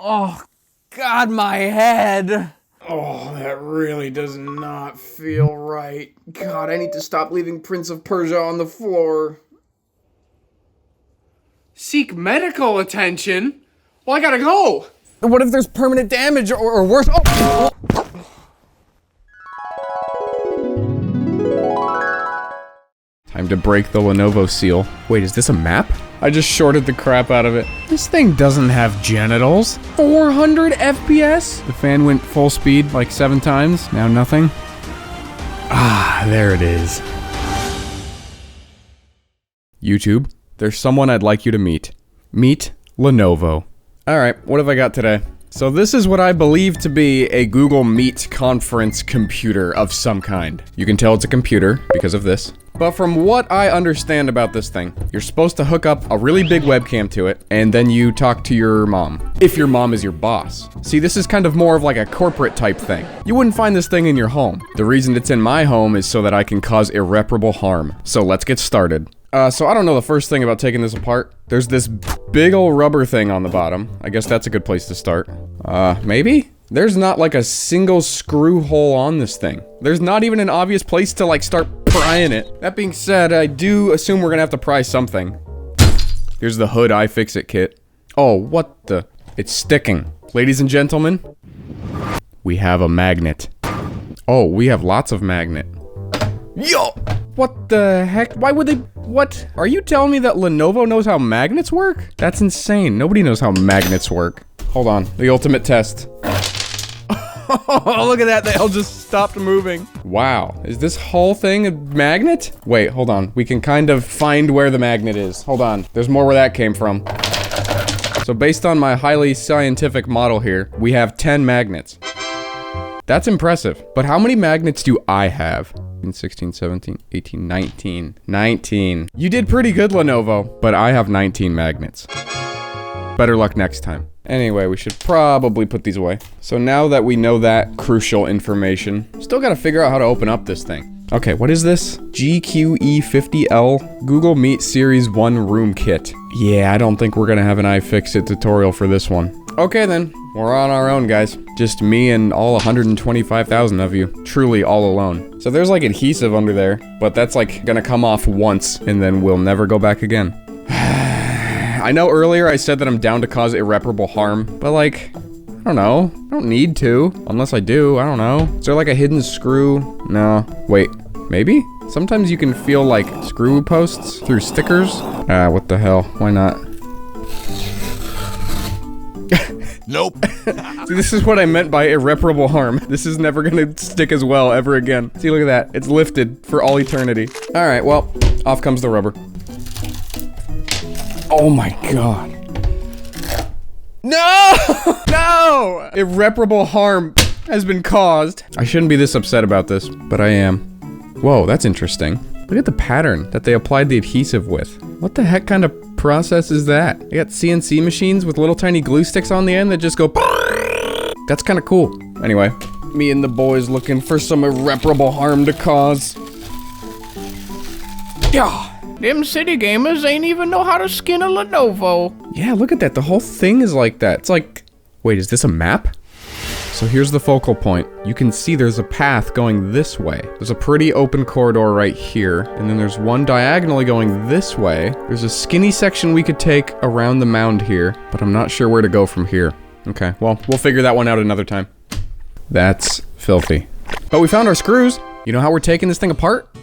Oh, God, my head. Oh, that really does not feel right. God, I need to stop leaving Prince of Persia on the floor. Seek medical attention? Well, I gotta go. What if there's permanent damage or worse? Oh! Time to break the Lenovo seal. Wait, is this a map? I just shorted the crap out of it. This thing doesn't have genitals. 400 FPS? The fan went full speed like 7 times. Now nothing. Ah, there it is. YouTube, there's someone I'd like you to meet. Meet Lenovo. Alright, what have I got today? So this is what I believe to be a Google Meet conference computer of some kind. You can tell it's a computer because of this. But from what I understand about this thing, you're supposed to hook up a really big webcam to it, and then you talk to your mom. If your mom is your boss. See, this is kind of more of like a corporate type thing. You wouldn't find this thing in your home. The reason it's in my home is so that I can cause irreparable harm. So let's get started. So I don't know the first thing about taking this apart. There's this big ol' rubber thing on the bottom. I guess that's a good place to start. Maybe? There's not like a single screw hole on this thing. There's not even an obvious place to like start prying it. That being said, I do assume we're gonna have to pry something. Here's the hood iFixit kit. Oh, what the? It's sticking. Ladies and gentlemen, we have a magnet. Oh, we have lots of magnet. Yo! What the heck? Why would they? What? Are you telling me that Lenovo knows how magnets work? That's insane. Nobody knows how magnets work. Hold on. The ultimate test. Oh, look at that. They all just stopped moving. Wow. Is this whole thing a magnet? Wait, hold on. We can kind of find where the magnet is. Hold on. There's more where that came from. So based on my highly scientific model here, we have 10 magnets. That's impressive. But how many magnets do I have? 16, 17, 18, 19. 19. You did pretty good, Lenovo. But I have 19 magnets. Better luck next time. Anyway, we should probably put these away. So now that we know that crucial information, still gotta figure out how to open up this thing. Okay, what is this? GQE50L Google Meet Series 1 Room Kit. Yeah, I don't think we're gonna have an iFixit tutorial for this one. Okay then, we're on our own, guys. Just me and all 125,000 of you. Truly all alone. So there's like adhesive under there, but that's like gonna come off once, and then we'll never go back again. I know earlier I said that I'm down to cause irreparable harm, but like, I don't know. I don't need to. Unless I do, I don't know. Is there like a hidden screw? No. Wait, maybe? Sometimes you can feel like screw posts through stickers. Ah, what the hell? Why not? Nope. See, this is what I meant by irreparable harm. This is never gonna stick as well ever again. See, look at that. It's lifted for all eternity. Alright, well, off comes the rubber. Oh my god. No! No! Irreparable harm has been caused. I shouldn't be this upset about this, but I am. Whoa, that's interesting. Look at the pattern that they applied the adhesive with. What the heck kind of process is that? They got CNC machines with little tiny glue sticks on the end that just go. That's kind of cool. Anyway, me and the boys looking for some irreparable harm to cause. Yeah. Them city gamers ain't even know how to skin a Lenovo. Yeah, look at that. The whole thing is like that. It's like, wait, is this a map? So here's the focal point. You can see there's a path going this way. There's a pretty open corridor right here. And then there's one diagonally going this way. There's a skinny section we could take around the mound here, but I'm not sure where to go from here. Okay, well, we'll figure that one out another time. That's filthy. But we found our screws. You know how we're taking this thing apart?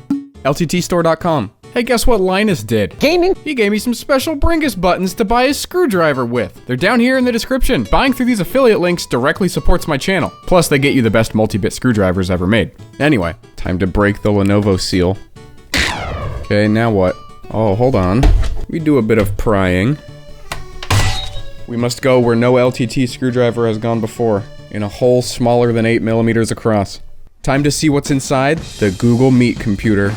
LTTstore.com. Hey, guess what Linus did? Gaming? He gave me some special Bringus buttons to buy his screwdriver with. They're down here in the description. Buying through these affiliate links directly supports my channel. Plus, they get you the best multi-bit screwdrivers ever made. Anyway, time to break the Lenovo seal. Okay, now what? Oh, hold on. We do a bit of prying. We must go where no LTT screwdriver has gone before, in a hole smaller than 8 millimeters across. Time to see what's inside the Google Meet computer.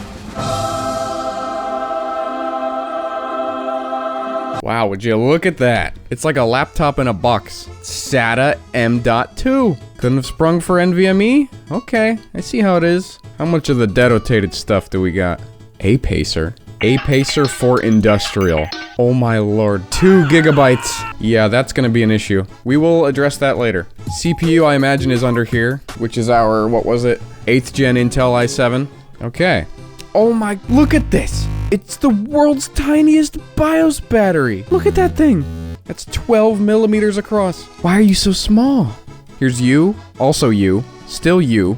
Wow, would you look at that? It's like a laptop in a box. SATA M.2. Couldn't have sprung for NVMe? Okay, I see how it is. How much of the dedicated stuff do we got? A pacer. A pacer for industrial. Oh my lord, 2 gigabytes. Yeah, that's gonna be an issue. We will address that later. CPU, I imagine, is under here, which is our, what was it? 8th gen Intel i7. Okay. Oh my, look at this. It's the world's tiniest BIOS battery. Look at that thing. That's 12 millimeters across. Why are you so small? Here's you, also you, still you.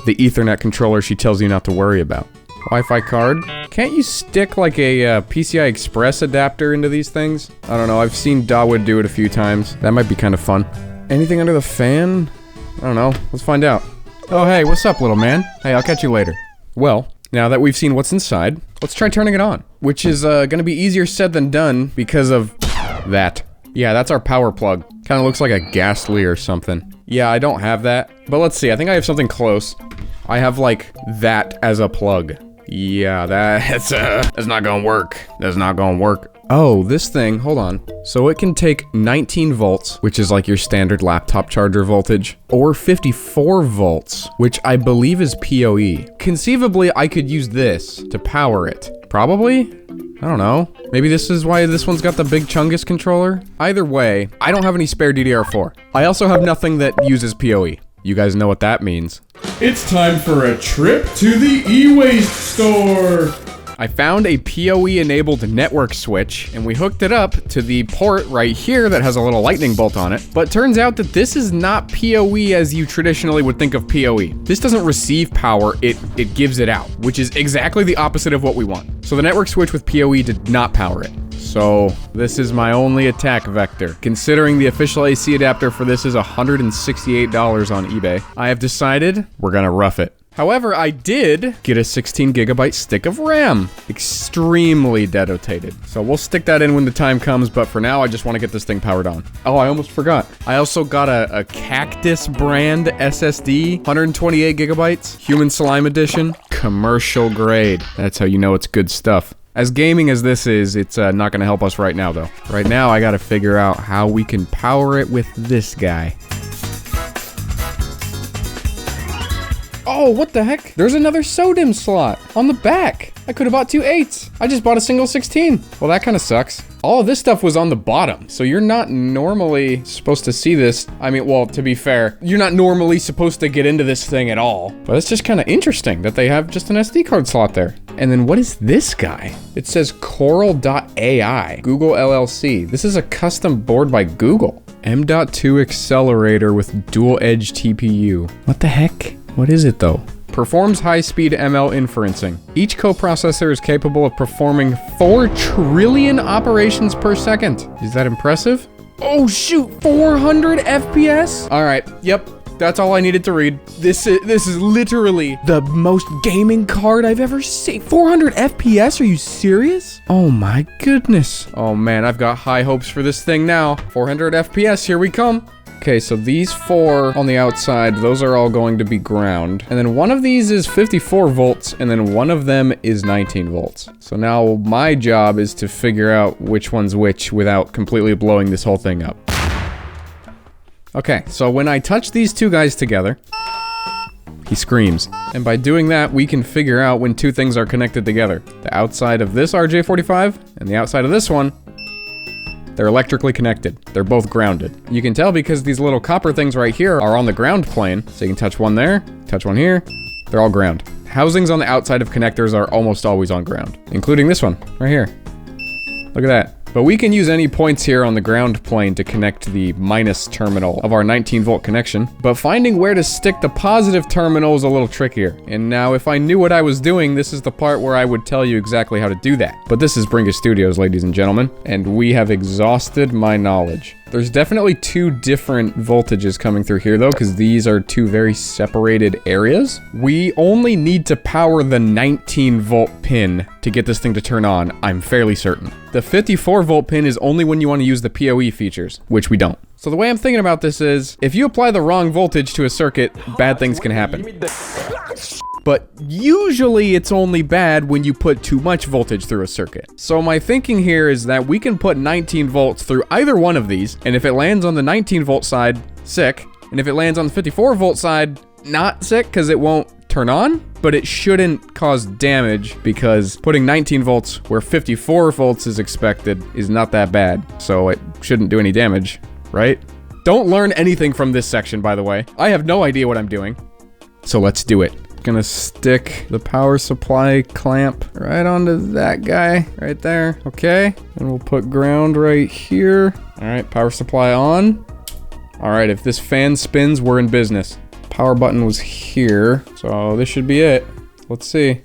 The Ethernet controller she tells you not to worry about. Wi-Fi card. Can't you stick like a PCI Express adapter into these things? I don't know, I've seen Dawood do it a few times. That might be kind of fun. Anything under the fan? I don't know, let's find out. Oh hey, what's up little man? Hey, I'll catch you later. Well, now that we've seen what's inside, let's try turning it on. Which is gonna be easier said than done because of that. Yeah, that's our power plug. Kinda looks like a Ghastly or something. Yeah, I don't have that. But let's see, I think I have something close. I have like that as a plug. Yeah, that's not gonna work. That's not gonna work. Oh, this thing, hold on. So it can take 19 volts, which is like your standard laptop charger voltage, or 54 volts, which I believe is PoE. Conceivably, I could use this to power it. Probably? I don't know. Maybe this is why this one's got the big Chungus controller? Either way, I don't have any spare DDR4. I also have nothing that uses PoE. You guys know what that means. It's time for a trip to the e-waste store! I found a PoE-enabled network switch, and we hooked it up to the port right here that has a little lightning bolt on it. But turns out that this is not PoE as you traditionally would think of PoE. This doesn't receive power, it gives it out, which is exactly the opposite of what we want. So the network switch with PoE did not power it. So this is my only attack vector. Considering the official AC adapter for this is $168 on eBay, I have decided we're gonna rough it. However, I did get a 16 gigabyte stick of RAM. Extremely dedicated. So we'll stick that in when the time comes, but for now, I just want to get this thing powered on. Oh, I almost forgot. I also got a Cactus brand SSD, 128 gigabytes, Human Slime Edition, commercial grade. That's how you know it's good stuff. As gaming as this is, it's not gonna help us right now, though. Right now, I gotta figure out how we can power it with this guy. Oh, what the heck? There's another SODIMM slot on the back. I could have bought 2 8s. I just bought a single 16. Well, that kind of sucks. All of this stuff was on the bottom, so you're not normally supposed to see this. I mean, well, to be fair, you're not normally supposed to get into this thing at all. But it's just kind of interesting that they have just an SD card slot there. And then what is this guy? It says Coral.ai, Google LLC. This is a custom board by Google. M.2 accelerator with dual edge TPU. What the heck? What is it though? Performs high-speed ML inferencing. Each coprocessor is capable of performing 4 trillion operations per second. Is that impressive? Oh shoot, 400 FPS? All right, yep, that's all I needed to read. This is literally the most gaming card I've ever seen. 400 FPS, are you serious? Oh my goodness. Oh man, I've got high hopes for this thing now. 400 FPS, here we come. Okay, so these 4 on the outside, those are all going to be ground. And then one of these is 54 volts, and then one of them is 19 volts. So now my job is to figure out which one's which without completely blowing this whole thing up. Okay, so when I touch these 2 guys together, he screams. And by doing that, we can figure out when 2 things are connected together. The outside of this RJ45 and the outside of this one. They're electrically connected. They're both grounded. You can tell because these little copper things right here are on the ground plane. So you can touch one there, touch one here. They're all ground. Housings on the outside of connectors are almost always on ground, including this one right here. Look at that. But we can use any points here on the ground plane to connect the minus terminal of our 19 volt connection. But finding where to stick the positive terminal is a little trickier. And now if I knew what I was doing, this is the part where I would tell you exactly how to do that. But this is Bringus Studios, ladies and gentlemen, and we have exhausted my knowledge. There's definitely 2 different voltages coming through here though, because these are 2 very separated areas. We only need to power the 19 volt pin to get this thing to turn on, I'm fairly certain. The 54 volt pin is only when you want to use the PoE features, which we don't. So the way I'm thinking about this is, if you apply the wrong voltage to a circuit, bad things can happen. But usually it's only bad when you put too much voltage through a circuit. So my thinking here is that we can put 19 volts through either one of these, and if it lands on the 19 volt side, sick. And if it lands on the 54 volt side, not sick, because it won't turn on, but it shouldn't cause damage because putting 19 volts where 54 volts is expected is not that bad. So it shouldn't do any damage, right? Don't learn anything from this section, by the way. I have no idea what I'm doing. So let's do it. Gonna stick the power supply clamp right onto that guy right there. Okay. And we'll put ground right here. All right, power supply on. All right, if this fan spins, we're in business. Power button was here, so this should be it. Let's see.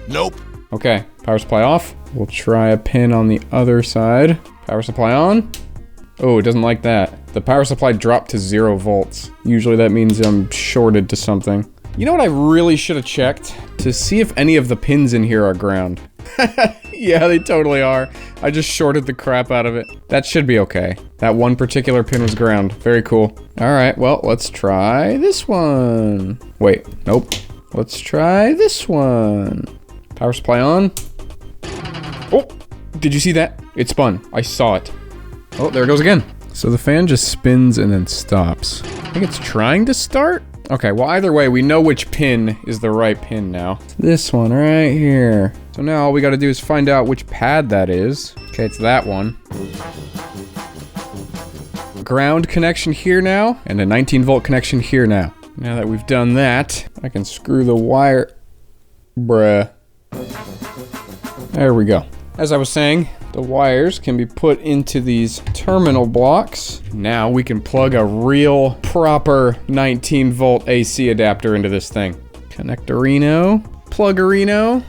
Nope. Okay, power supply off. We'll try a pin on the other side. Power supply on. Oh, it doesn't like that. The power supply dropped to 0 volts. Usually that means I'm shorted to something. You know what I really should have checked? To see if any of the pins in here are ground. Yeah, they totally are. I just shorted the crap out of it. That should be okay. That one particular pin was ground. Very cool. All right, well, let's try this one. Wait, nope. Let's try this one. Power supply on. Oh, did you see that? It spun. I saw it. Oh, there it goes again. So the fan just spins and then stops. I think it's trying to start? Okay, well, either way, we know which pin is the right pin now. This one right here. So now all we gotta do is find out which pad that is. Okay, it's that one. Ground connection here now, and a 19 volt connection here now. Now that we've done that, I can screw the wire. Bruh. There we go. As I was saying, the wires can be put into these terminal blocks. Now we can plug a real proper 19 volt AC adapter into this thing. Connectorino, pluggerino.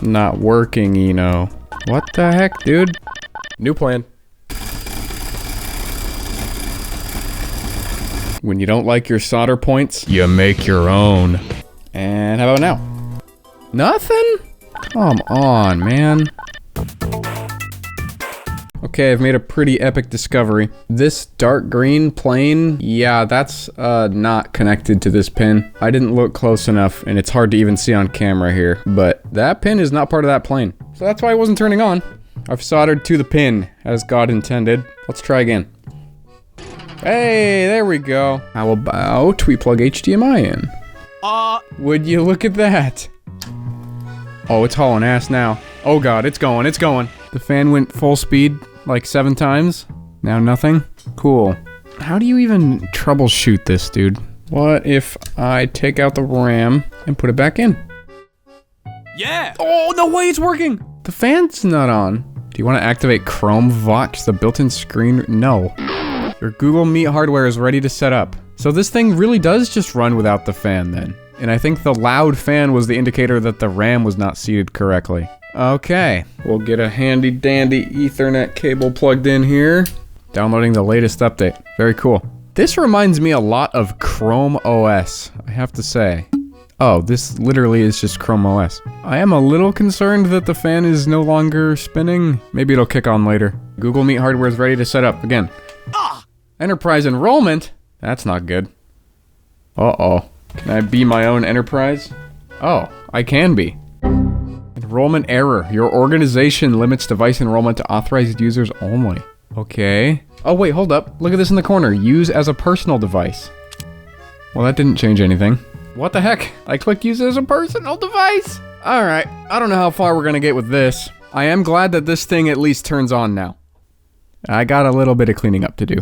Not working, Eno. What the heck, dude? New plan. When you don't like your solder points, you make your own. And how about now? Nothing? Come on, man. Okay, I've made a pretty epic discovery. This dark green plane, yeah, that's not connected to this pin. I didn't look close enough, and it's hard to even see on camera here, but that pin is not part of that plane. So that's why it wasn't turning on. I've soldered to the pin, as God intended. Let's try again. Hey, there we go. How about we plug HDMI in? Would you look at that? Oh, it's hauling ass now. Oh God, it's going, it's going. The fan went full speed like 7 times. Now nothing? Cool. How do you even troubleshoot this, dude? What if I take out the RAM and put it back in? Yeah. Oh, no way, it's working. The fan's not on. Do you want to activate Chrome Vox, the built-in screen? No. Your Google Meet hardware is ready to set up. So this thing really does just run without the fan then. And I think the loud fan was the indicator that the RAM was not seated correctly. Okay, we'll get a handy dandy Ethernet cable plugged in here. Downloading the latest update. Very cool. This reminds me a lot of Chrome OS, I have to say. Oh, this literally is just Chrome OS. I am a little concerned that the fan is no longer spinning. Maybe it'll kick on later. Google Meet hardware is ready to set up again. Enterprise enrollment? That's not good. Uh-oh. Can I be my own enterprise? Oh, I can be. Enrollment error. Your organization limits device enrollment to authorized users only. Okay. Oh wait, hold up. Look at this in the corner. Use as a personal device. Well, that didn't change anything. What the heck? I clicked use as a personal device. Alright, I don't know how far we're gonna get with this. I am glad that this thing at least turns on now. I got a little bit of cleaning up to do.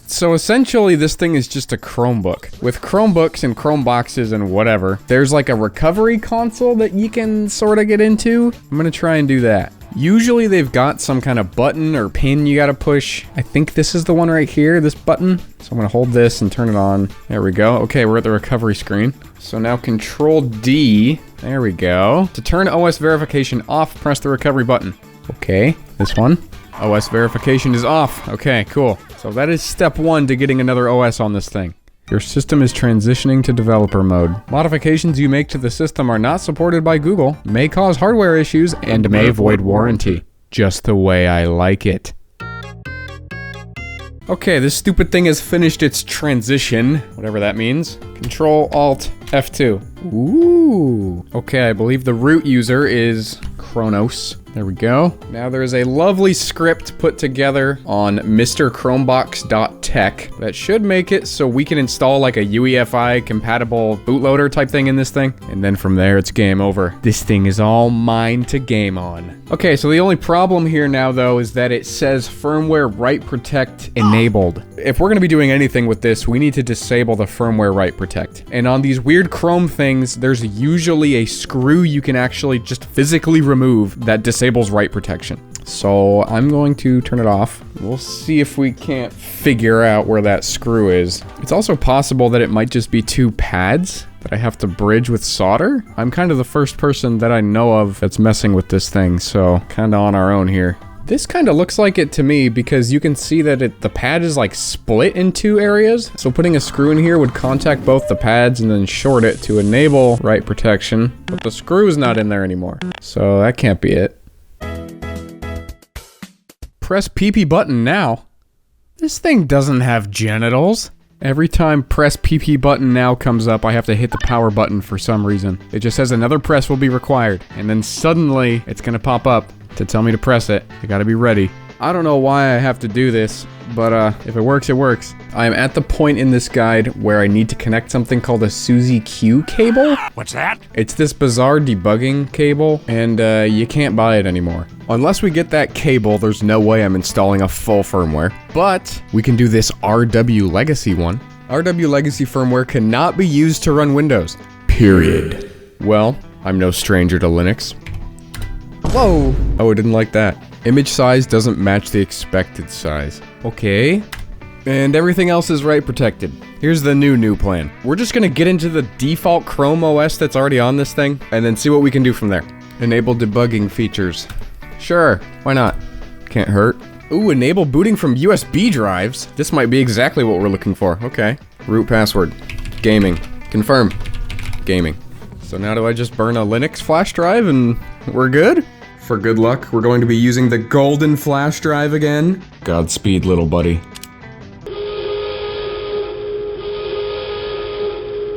So essentially this thing is just a Chromebook. With Chromebooks and Chromeboxes and whatever, there's like a recovery console that you can sort of get into. I'm gonna try and do that. Usually they've got some kind of button or pin you gotta push. I think this is the one right here, this button. So I'm gonna hold this and turn it on. There we go. Okay, we're at the recovery screen. So now Control D, there we go. To turn OS verification off, press the recovery button. Okay, this one. OS verification is off. Okay, cool. So that is step 1 to getting another OS on this thing. Your system is transitioning to developer mode. Modifications you make to the system are not supported by Google, may cause hardware issues, and may void warranty. Just the way I like it. Okay, this stupid thing has finished its transition, whatever that means. Control Alt F2. Ooh. Okay, I believe the root user is Kronos. There we go. Now there is a lovely script put together on mrchromebox.tech that should make it so we can install like a UEFI compatible bootloader type thing in this thing. And then from there, it's game over. This thing is all mine to game on. Okay, so the only problem here now though is that it says firmware write protect enabled. If we're gonna be doing anything with this, we need to disable the firmware write protect. And on these weird Chrome things, there's usually a screw you can actually just physically remove that disables write protection. So I'm going to turn it off. We'll see if we can't figure out where that screw is. It's also possible that it might just be two pads that I have to bridge with solder. I'm kind of the first person that I know of that's messing with this thing, so kind of on our own here. This kind of looks like it to me because you can see that the pad is like split in two areas. So putting a screw in here would contact both the pads and then short it to enable write protection. But the screw is not in there anymore. So that can't be it. Press PP button now. This thing doesn't have genitals. Every time press PP button now comes up, I have to hit the power button for some reason. It just says another press will be required. And then suddenly it's gonna pop up to tell me to press it. I gotta be ready. I don't know why I have to do this, but if it works, it works. I am at the point in this guide where I need to connect something called a SUSE Q cable. What's that? It's this bizarre debugging cable, and you can't buy it anymore. Unless we get that cable, there's no way I'm installing a full firmware. But we can do this RW Legacy one. RW Legacy firmware cannot be used to run Windows. Period. Well, I'm no stranger to Linux. Whoa! Oh, I didn't like that. Image size doesn't match the expected size. Okay. And everything else is write protected. Here's the new plan. We're just gonna get into the default Chrome OS that's already on this thing, and then see what we can do from there. Enable debugging features. Sure, why not? Can't hurt. Ooh, enable booting from USB drives. This might be exactly what we're looking for. Okay. Root password. Gaming. Confirm. Gaming. So now do I just burn a Linux flash drive and we're good? For good luck, we're going to be using the golden flash drive again. Godspeed, little buddy.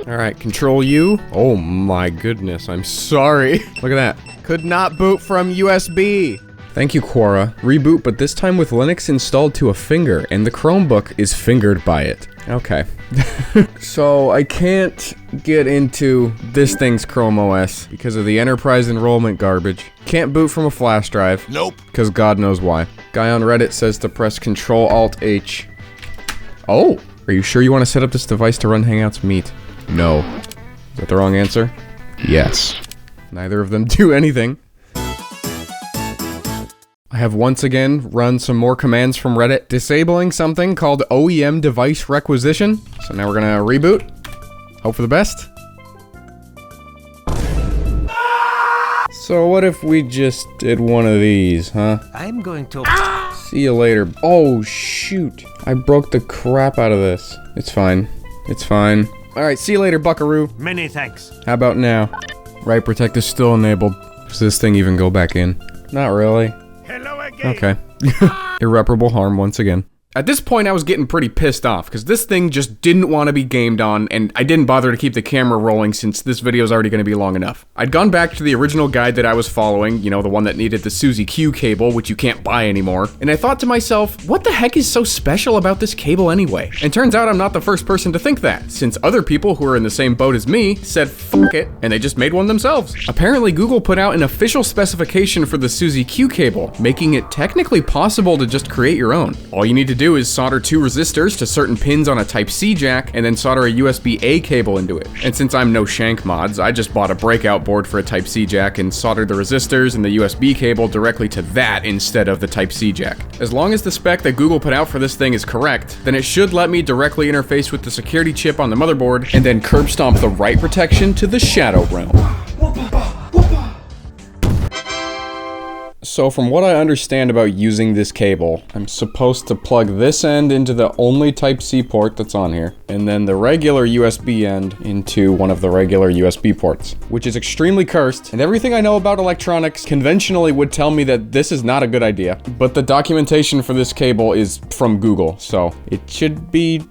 Alright, Control U. Oh my goodness, I'm sorry. Look at that. Could not boot from USB. Thank you, Quora. Reboot, but this time with Linux installed to a finger, and the Chromebook is fingered by it. Okay. So I can't get into this thing's Chrome OS because of the enterprise enrollment garbage. Can't boot from a flash drive. Nope. Because God knows why. Guy on Reddit says to press Control-Alt-H. Oh! Are you sure you want to set up this device to run Hangouts Meet? No. Is that the wrong answer? Yes. Neither of them do anything. I have once again run some more commands from Reddit, disabling something called OEM device requisition. So now we're gonna reboot. Hope for the best. So what if we just did one of these, huh? I'm going to... See you later. Oh, shoot. I broke the crap out of this. It's fine. It's fine. Alright, see you later, buckaroo. Many thanks. How about now? Write protect is still enabled. Does this thing even go back in? Not really. Hello again. Okay. Irreparable harm once again. At this point, I was getting pretty pissed off, because this thing just didn't want to be gamed on, and I didn't bother to keep the camera rolling since this video is already going to be long enough. I'd gone back to the original guide that I was following, you know, the one that needed the SUSE Q cable, which you can't buy anymore, and I thought to myself, what the heck is so special about this cable anyway? And turns out I'm not the first person to think that, since other people who are in the same boat as me said fuck it, and they just made one themselves. Apparently, Google put out an official specification for the SUSE Q cable, making it technically possible to just create your own. All you need to do is solder 2 resistors to certain pins on a Type-C jack, and then solder a USB-A cable into it. And since I'm no shank mods, I just bought a breakout board for a Type-C jack and soldered the resistors and the USB cable directly to that instead of the Type-C jack. As long as the spec that Google put out for this thing is correct, then it should let me directly interface with the security chip on the motherboard, and then curb stomp the write protection to the Shadow Realm. So from what I understand about using this cable, I'm supposed to plug this end into the only Type-C port that's on here, and then the regular USB end into one of the regular USB ports, which is extremely cursed, and everything I know about electronics conventionally would tell me that this is not a good idea. But the documentation for this cable is from Google, so it should be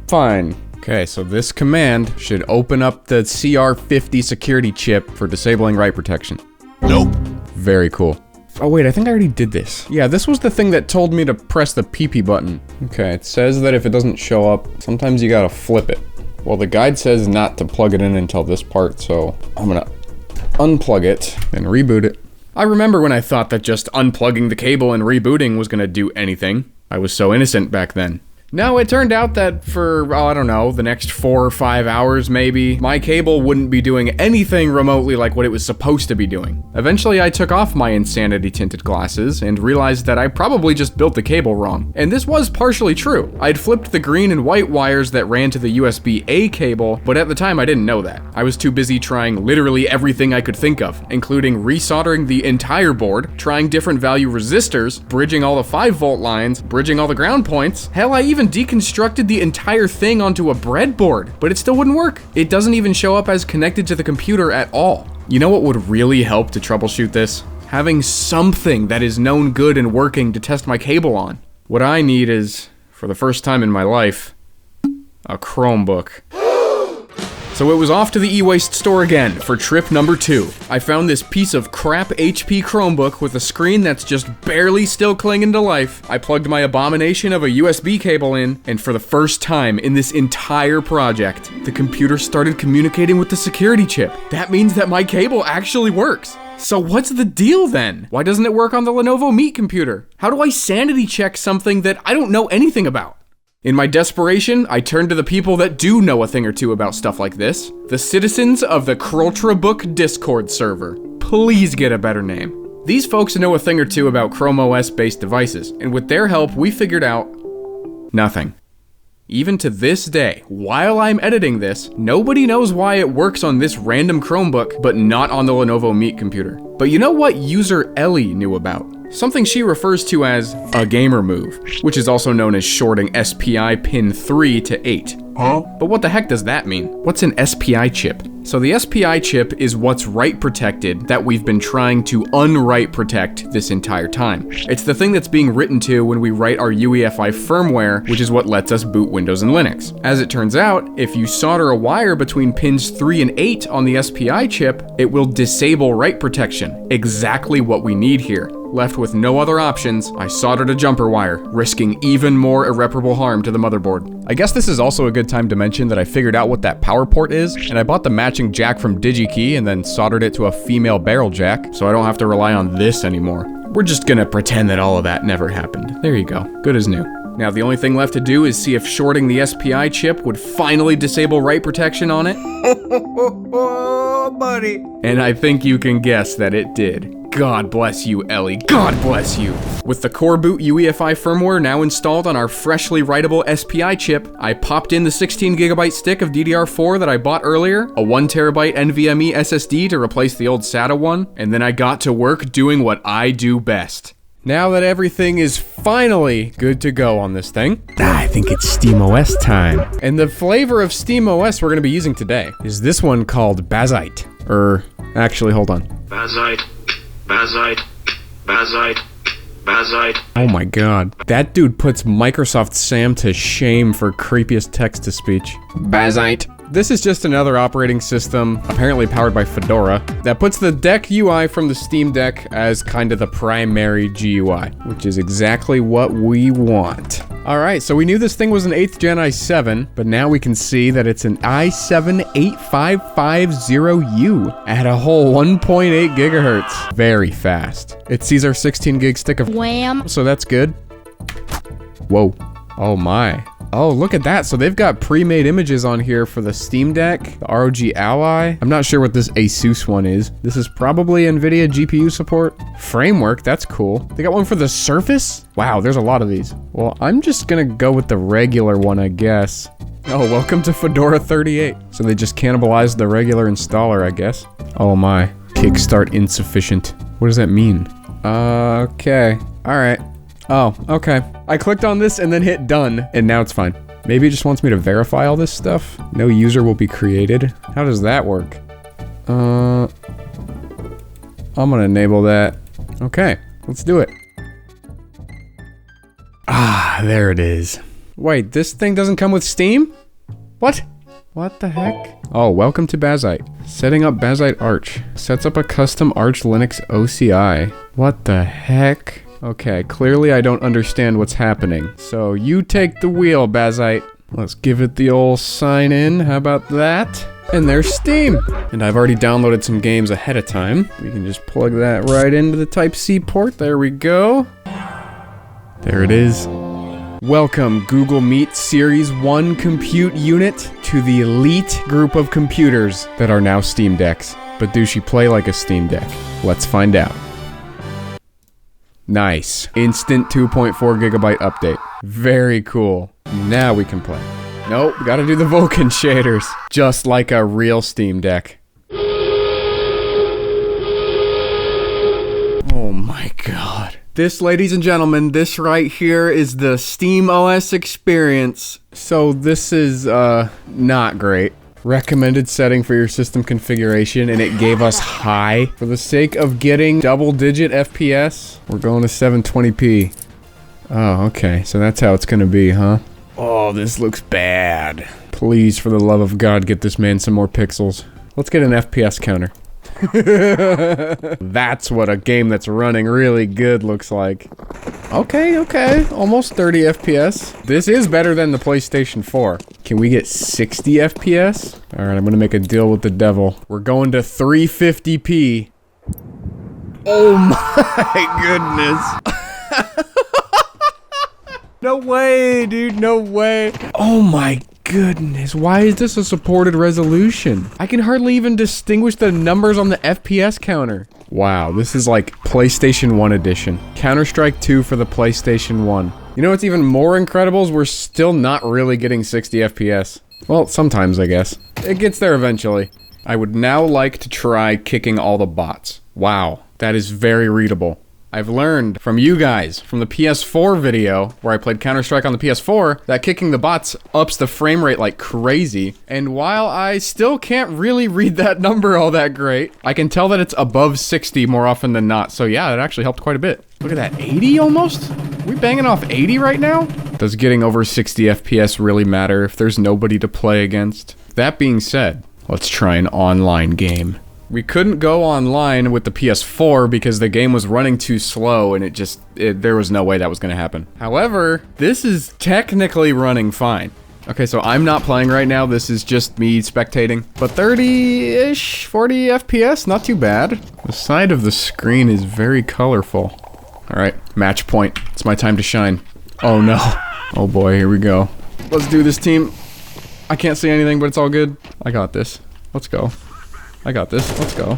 fine. Okay, so this command should open up the CR50 security chip for disabling write protection. Nope. Very cool. Oh wait, I think I already did this. Yeah, this was the thing that told me to press the PP button. Okay, it says that if it doesn't show up, sometimes you gotta flip it. Well, the guide says not to plug it in until this part, so I'm gonna unplug it and reboot it. I remember when I thought that just unplugging the cable and rebooting was gonna do anything. I was so innocent back then. No, it turned out that for, oh, I don't know, the next 4 or 5 hours maybe, my cable wouldn't be doing anything remotely like what it was supposed to be doing. Eventually I took off my insanity tinted glasses and realized that I probably just built the cable wrong. And this was partially true. I'd flipped the green and white wires that ran to the USB-A cable, but at the time I didn't know that. I was too busy trying literally everything I could think of, including resoldering the entire board, trying different value resistors, bridging all the 5-volt lines, bridging all the ground points. Hell, I even deconstructed the entire thing onto a breadboard, but it still wouldn't work. It doesn't even show up as connected to the computer at all. You know what would really help to troubleshoot this? Having something that is known good and working to test my cable on. What I need is, for the first time in my life, a Chromebook. So it was off to the e-waste store again for trip number 2. I found this piece of crap HP Chromebook with a screen that's just barely still clinging to life. I plugged my abomination of a USB cable in, and for the first time in this entire project, the computer started communicating with the security chip. That means that my cable actually works. So what's the deal then? Why doesn't it work on the Lenovo Meet computer? How do I sanity check something that I don't know anything about? In my desperation, I turned to the people that do know a thing or two about stuff like this. The citizens of the Book Discord server. Please get a better name. These folks know a thing or two about Chrome OS based devices, and with their help, we figured out nothing. Even to this day, while I'm editing this, nobody knows why it works on this random Chromebook, but not on the Lenovo Meet computer. But you know what user Ellie knew about? Something she refers to as a gamer move, which is also known as shorting SPI pin 3 to 8. Huh? But what the heck does that mean? What's an SPI chip? So the SPI chip is what's write protected that we've been trying to unwrite protect this entire time. It's the thing that's being written to when we write our UEFI firmware, which is what lets us boot Windows and Linux. As it turns out, if you solder a wire between pins 3 and 8 on the SPI chip, it will disable write protection. Exactly what we need here. Left with no other options, I soldered a jumper wire, risking even more irreparable harm to the motherboard. I guess this is also a good time to mention that I figured out what that power port is, and I bought the matching jack from DigiKey and then soldered it to a female barrel jack, so I don't have to rely on this anymore. We're just gonna pretend that all of that never happened. There you go, good as new. Now the only thing left to do is see if shorting the SPI chip would finally disable write protection on it. Oh, buddy. And I think you can guess that it did. God bless you, Ellie. God bless you. With the core boot UEFI firmware now installed on our freshly writable SPI chip, I popped in the 16GB stick of DDR4 that I bought earlier, a 1TB NVMe SSD to replace the old SATA one, and then I got to work doing what I do best. Now that everything is finally good to go on this thing, I think it's SteamOS time. And the flavor of SteamOS we're gonna be using today is this one called Bazite. Actually, hold on. Bazite. Bazite. Bazite. Bazite. Oh my god. That dude puts Microsoft Sam to shame for creepiest text-to-speech. Bazite. This is just another operating system, apparently powered by Fedora, that puts the Deck UI from the Steam Deck as kind of the primary GUI, which is exactly what we want. Alright, so we knew this thing was an 8th gen i7, but now we can see that it's an i7-8550U at a whole 1.8 gigahertz. Very fast. It sees our 16 gig stick of wham, so that's good. Whoa. Oh my. Oh, look at that. So they've got pre-made images on here for the Steam Deck, the ROG Ally. I'm not sure what this Asus one is. This is probably NVIDIA GPU support. Framework, that's cool. They got one for the Surface? Wow, there's a lot of these. Well, I'm just gonna go with the regular one, I guess. Oh, welcome to Fedora 38. So they just cannibalized the regular installer, I guess. Oh my. Kickstart insufficient. What does that mean? Okay. All right. Oh, okay. I clicked on this and then hit done, and now it's fine. Maybe it just wants me to verify all this stuff. No user will be created. How does that work? I'm gonna enable that. Okay, let's do it. Ah, there it is. Wait, this thing doesn't come with Steam? What? What the heck? Oh, welcome to Bazite. Setting up Bazite Arch. Sets up a custom Arch Linux OCI. What the heck? Okay, clearly I don't understand what's happening. So you take the wheel, Bazite. Let's give it the old sign in. How about that? And there's Steam. And I've already downloaded some games ahead of time. We can just plug that right into the Type-C port. There we go. There it is. Welcome, Google Meet Series 1 compute unit to the elite group of computers that are now Steam Decks. But do she play like a Steam Deck? Let's find out. Nice. Instant 2.4 gigabyte update. Very cool. Now we can play. Nope, gotta do the Vulkan shaders. Just like a real Steam Deck. Oh my god. This, ladies and gentlemen, this right here is the SteamOS experience. So this is, not great. Recommended setting for your system configuration, and it gave us high. For the sake of getting double-digit FPS, we're going to 720p. Oh, okay, so that's how it's gonna be, huh? Oh, this looks bad. Please, for the love of God, get this man some more pixels. Let's get an FPS counter. That's what a game that's running really good looks like. Okay, okay, almost 30 FPS. This is better than the PlayStation 4. Can we get 60 FPS? Alright, I'm gonna make a deal with the devil. We're going to 350p. Oh my goodness. No way, dude, no way. Oh my goodness, why is this a supported resolution? I can hardly even distinguish the numbers on the FPS counter. Wow, this is like PlayStation 1 edition. Counter-Strike 2 for the PlayStation 1. You know what's even more incredible is we're still not really getting 60 FPS. Well, sometimes, I guess. It gets there eventually. I would now like to try kicking all the bots. Wow, that is very readable. I've learned from you guys, from the PS4 video, where I played Counter-Strike on the PS4, that kicking the bots ups the frame rate like crazy. And while I still can't really read that number all that great, I can tell that it's above 60 more often than not. So yeah, it actually helped quite a bit. Look at that, 80 almost? Are we banging off 80 right now? Does getting over 60 FPS really matter if there's nobody to play against? That being said, let's try an online game. We couldn't go online with the PS4 because the game was running too slow and there was no way that was going to happen. However, this is technically running fine. Okay, so I'm not playing right now. This is just me spectating. But 30-ish, 40 FPS, not too bad. The side of the screen is very colorful. All right, match point. It's my time to shine. Oh no. Oh boy, here we go. Let's do this, team. I can't see anything, but it's all good. I got this. Let's go. I got this. Let's go.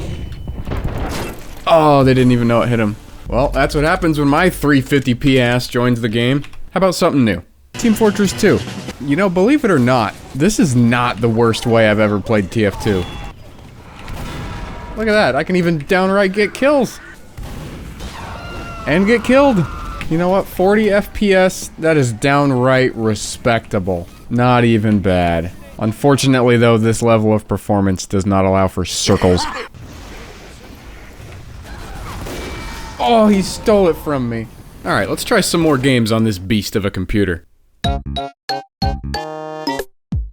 Oh, they didn't even know it hit him. Well, that's what happens when my 350p ass joins the game. How about something new? Team Fortress 2. You know, believe it or not, this is not the worst way I've ever played TF2. Look at that. I can even downright get kills. And get killed. You know what? 40 FPS, that is downright respectable. Not even bad. Unfortunately, though, this level of performance does not allow for circles. Oh, he stole it from me. Alright, let's try some more games on this beast of a computer.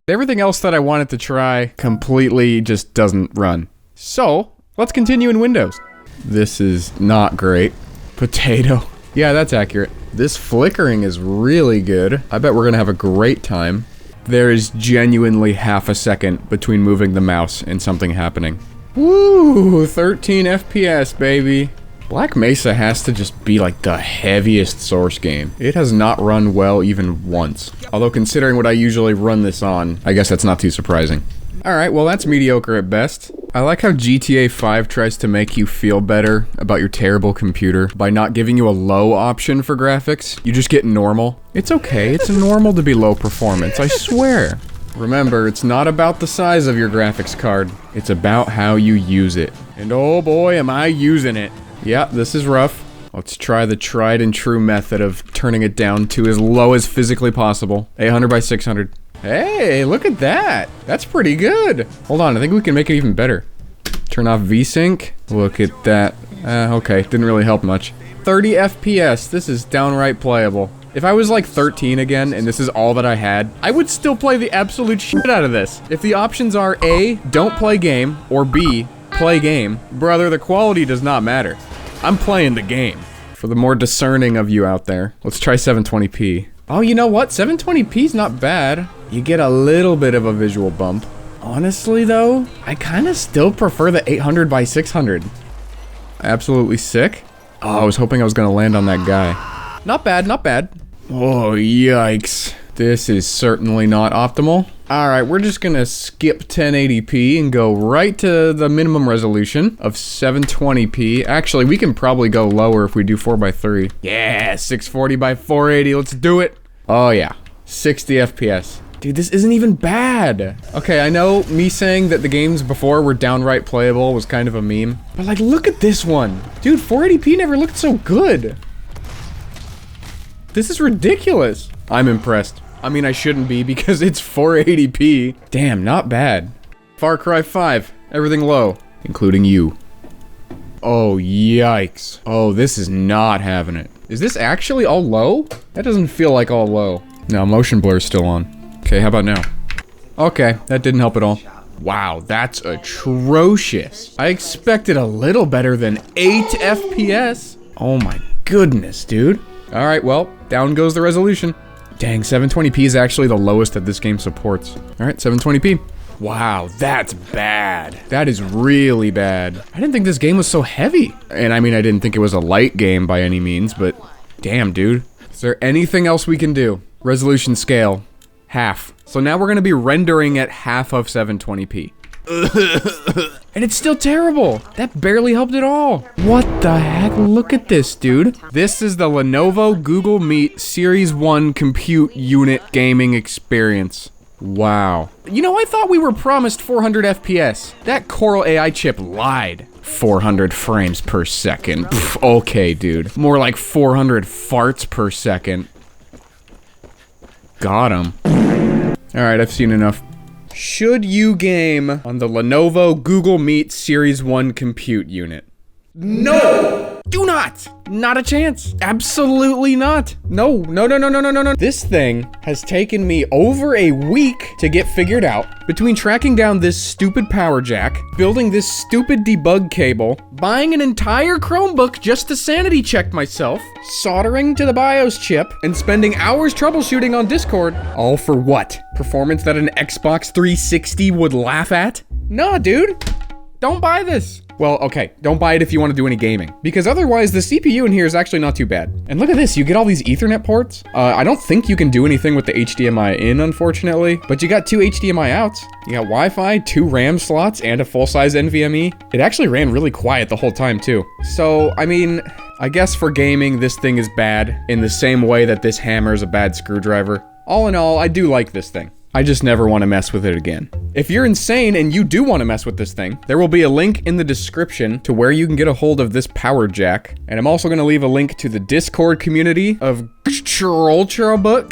Everything else that I wanted to try completely just doesn't run. So, let's continue in Windows. This is not great. Potato. Yeah, that's accurate. This flickering is really good. I bet we're gonna have a great time. There is genuinely half a second between moving the mouse and something happening. Woo! 13 FPS, baby. Black Mesa has to just be like the heaviest source game. It has not run well even once. Although considering what I usually run this on, I guess that's not too surprising. Alright, well that's mediocre at best. I like how GTA 5 tries to make you feel better about your terrible computer by not giving you a low option for graphics. You just get normal. It's okay, it's normal to be low performance, I swear. Remember, it's not about the size of your graphics card. It's about how you use it. And oh boy, am I using it. Yeah, this is rough. Let's try the tried and true method of turning it down to as low as physically possible. 800 by 600. Hey, look at that. That's pretty good. Hold on, I think we can make it even better. Turn off VSync. Look at that. Okay, didn't really help much. 30 FPS. This is downright playable. If I was like 13 again and this is all that I had, I would still play the absolute shit out of this. If the options are A, don't play game, or B, play game, brother, the quality does not matter. I'm playing the game. For the more discerning of you out there, let's try 720p. Oh, you know what? 720p's not bad. You get a little bit of a visual bump. Honestly though, I kind of still prefer the 800 by 600. Absolutely sick. Oh, I was hoping I was gonna land on that guy. Not bad, not bad. Oh, yikes. This is certainly not optimal. Alright, we're just gonna skip 1080p and go right to the minimum resolution of 720p. Actually, we can probably go lower if we do 4x3. Yeah, 640 by 480, let's do it. Oh yeah, 60 FPS. Dude, this isn't even bad. Okay, I know me saying that the games before were downright playable was kind of a meme, but like, look at this one. Dude, 480p never looked so good. This is ridiculous. I'm impressed. I mean, I shouldn't be because it's 480p. Damn, not bad. Far Cry 5, everything low, including you. Oh, yikes. Oh, this is not having it. Is this actually all low? That doesn't feel like all low. No, motion blur's still on. Okay, how about now? Okay, that didn't help at all. Wow, that's atrocious. I expected a little better than 8 FPS. Oh my goodness, dude. All right, well, down goes the resolution. Dang, 720p is actually the lowest that this game supports. All right, 720p. Wow, that's bad. That is really bad. I didn't think this game was so heavy. And I mean, I didn't think it was a light game by any means, but damn, dude. Is there anything else we can do? Resolution scale, half. So now we're gonna be rendering at half of 720p. And it's still terrible. That barely helped at all. What the heck? Look at this, dude. This is the Lenovo Google Meet Series 1 Compute Unit Gaming Experience. Wow. You know, I thought we were promised 400 FPS. That Coral AI chip lied. 400 frames per second. Pff, okay, dude. More like 400 farts per second. Got him. Alright, I've seen enough. Should you game on the Lenovo Google Meet Series 1 Compute Unit? No! Do not! Not a chance. Absolutely not. No, no, no, no, no, no, no, no. This thing has taken me over a week to get figured out. Between tracking down this stupid power jack, building this stupid debug cable, buying an entire Chromebook just to sanity check myself, soldering to the BIOS chip, and spending hours troubleshooting on Discord. All for what? Performance that an Xbox 360 would laugh at? Nah, dude. Don't buy this. Well, okay, don't buy it if you want to do any gaming, because otherwise the CPU in here is actually not too bad. And look at this, you get all these Ethernet ports. I don't think you can do anything with the HDMI in, unfortunately, but you got 2 HDMI outs. You got Wi-Fi, 2 RAM slots, and a full-size NVMe. It actually ran really quiet the whole time, too. So, I mean, I guess for gaming, this thing is bad, in the same way that this hammer is a bad screwdriver. All in all, I do like this thing. I just never want to mess with it again. If you're insane and you do want to mess with this thing, there will be a link in the description to where you can get a hold of this power jack. And I'm also going to leave a link to the Discord community of Troubleshooting.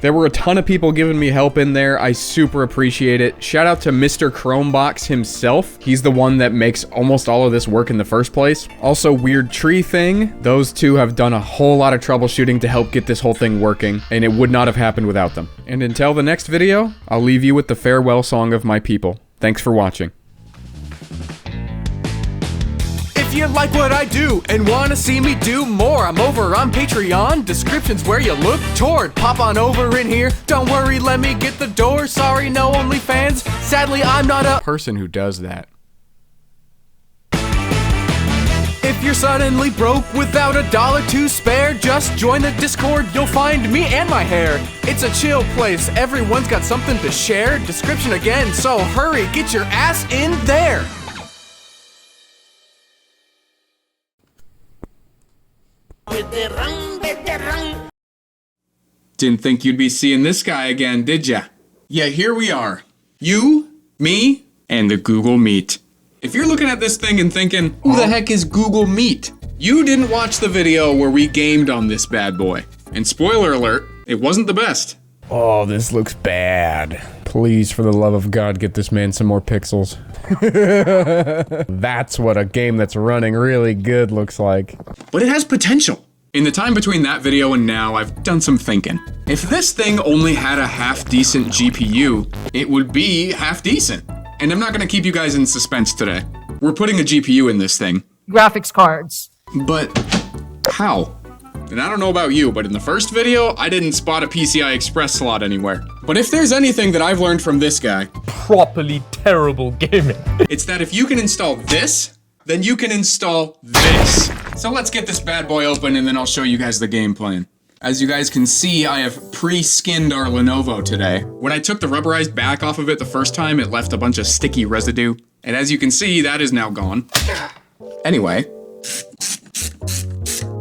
There were a ton of people giving me help in there. I super appreciate it. Shout out to Mr. Chromebox himself. He's the one that makes almost all of this work in the first place. Also, Weird Tree Thing. Those two have done a whole lot of troubleshooting to help get this whole thing working, and it would not have happened without them. And until the next video, I'll leave you with the farewell song of my people. Thanks for watching. If you like what I do and want to see me do more, I'm over on Patreon. Description's where you look toward. Pop on over in here. Don't worry, let me get the door. Sorry, no OnlyFans. Sadly, I'm not a Person who does that. If you're suddenly broke without $1 to spare, just join the Discord, you'll find me and my hair. It's a chill place, everyone's got something to share. Description again, so hurry, get your ass in there. Didn't think you'd be seeing this guy again, did ya? Yeah, here we are. You, me, and the Google Meet. If you're looking at this thing and thinking, who the heck is Google Meet? You didn't watch the video where we gamed on this bad boy. And spoiler alert, it wasn't the best. Oh, this looks bad. Please, for the love of God, get this man some more pixels. That's what a game that's running really good looks like. But it has potential. In the time between that video and now, I've done some thinking. If this thing only had a half-decent GPU, it would be half-decent. And I'm not gonna keep you guys in suspense today. We're putting a GPU in this thing. Graphics cards. But how? And I don't know about you, but in the first video, I didn't spot a PCI Express slot anywhere. But if there's anything that I've learned from this guy, Properly terrible gaming. it's that if you can install this, then you can install this. So let's get this bad boy open and then I'll show you guys the game plan. As you guys can see, I have pre-skinned our Lenovo today. When I took the rubberized back off of it the first time, it left a bunch of sticky residue. And as you can see, that is now gone. Anyway.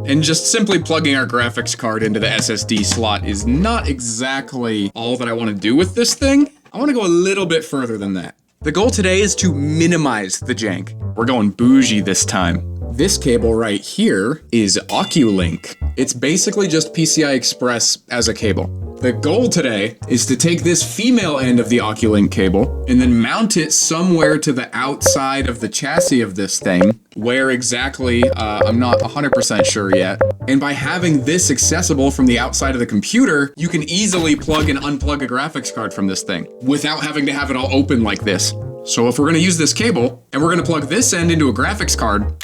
And just simply plugging our graphics card into the SSD slot is not exactly all that I want to do with this thing. I want to go a little bit further than that. The goal today is to minimize the jank. We're going bougie this time. This cable right here is Oculink. It's basically just PCI Express as a cable. The goal today is to take this female end of the Oculink cable and then mount it somewhere to the outside of the chassis of this thing. Where exactly, I'm not 100% sure yet. And by having this accessible from the outside of the computer, you can easily plug and unplug a graphics card from this thing without having to have it all open like this. So if we're gonna use this cable and we're gonna plug this end into a graphics card,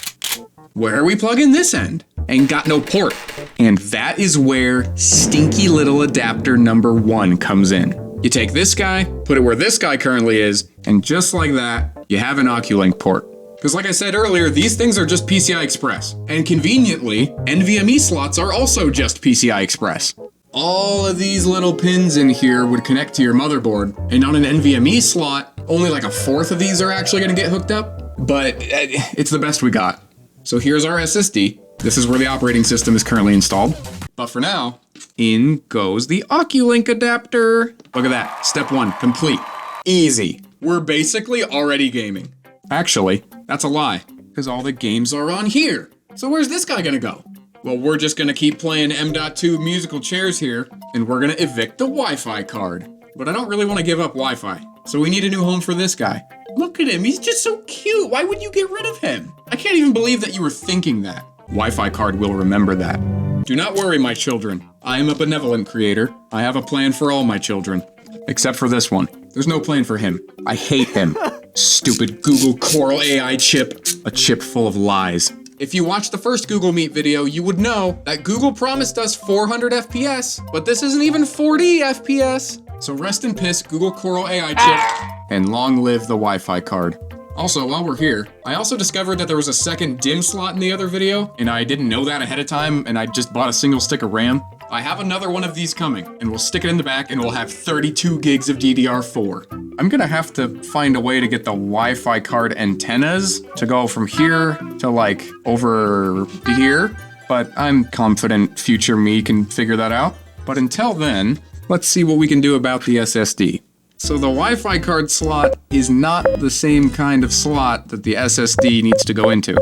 where are we plugging this end? Ain't got no port. And that is where stinky little adapter number 1 comes in. You take this guy, put it where this guy currently is, and just like that, you have an Oculink port. Because like I said earlier, these things are just PCI Express. And conveniently, NVMe slots are also just PCI Express. All of these little pins in here would connect to your motherboard. And on an NVMe slot, only like a fourth of these are actually gonna get hooked up. But it's the best we got. So here's our SSD. This is where the operating system is currently installed. But for now, in goes the Oculink adapter. Look at that, step 1, complete. Easy. We're basically already gaming. Actually, that's a lie, because all the games are on here. So where's this guy gonna go? Well, we're just gonna keep playing M.2 musical chairs here, and we're gonna evict the Wi-Fi card. But I don't really wanna give up Wi-Fi, so we need a new home for this guy. Look at him, he's just so cute. Why would you get rid of him? I can't even believe that you were thinking that. Wi-Fi card will remember that. Do not worry, my children. I am a benevolent creator. I have a plan for all my children. Except for this one. There's no plan for him. I hate him. Stupid Google Coral AI chip. A chip full of lies. If you watched the first Google Meet video, you would know that Google promised us 400 FPS, but this isn't even 40 FPS. So rest in piss, Google Coral AI chip, and long live the Wi-Fi card. Also, while we're here, I also discovered that there was a second DIMM slot in the other video, and I didn't know that ahead of time, and I just bought a single stick of RAM. I have another one of these coming, and we'll stick it in the back, and we'll have 32 gigs of DDR4. I'm gonna have to find a way to get the Wi-Fi card antennas to go from here to like over here, but I'm confident future me can figure that out. But until then, let's see what we can do about the SSD. So the Wi-Fi card slot is not the same kind of slot that the SSD needs to go into.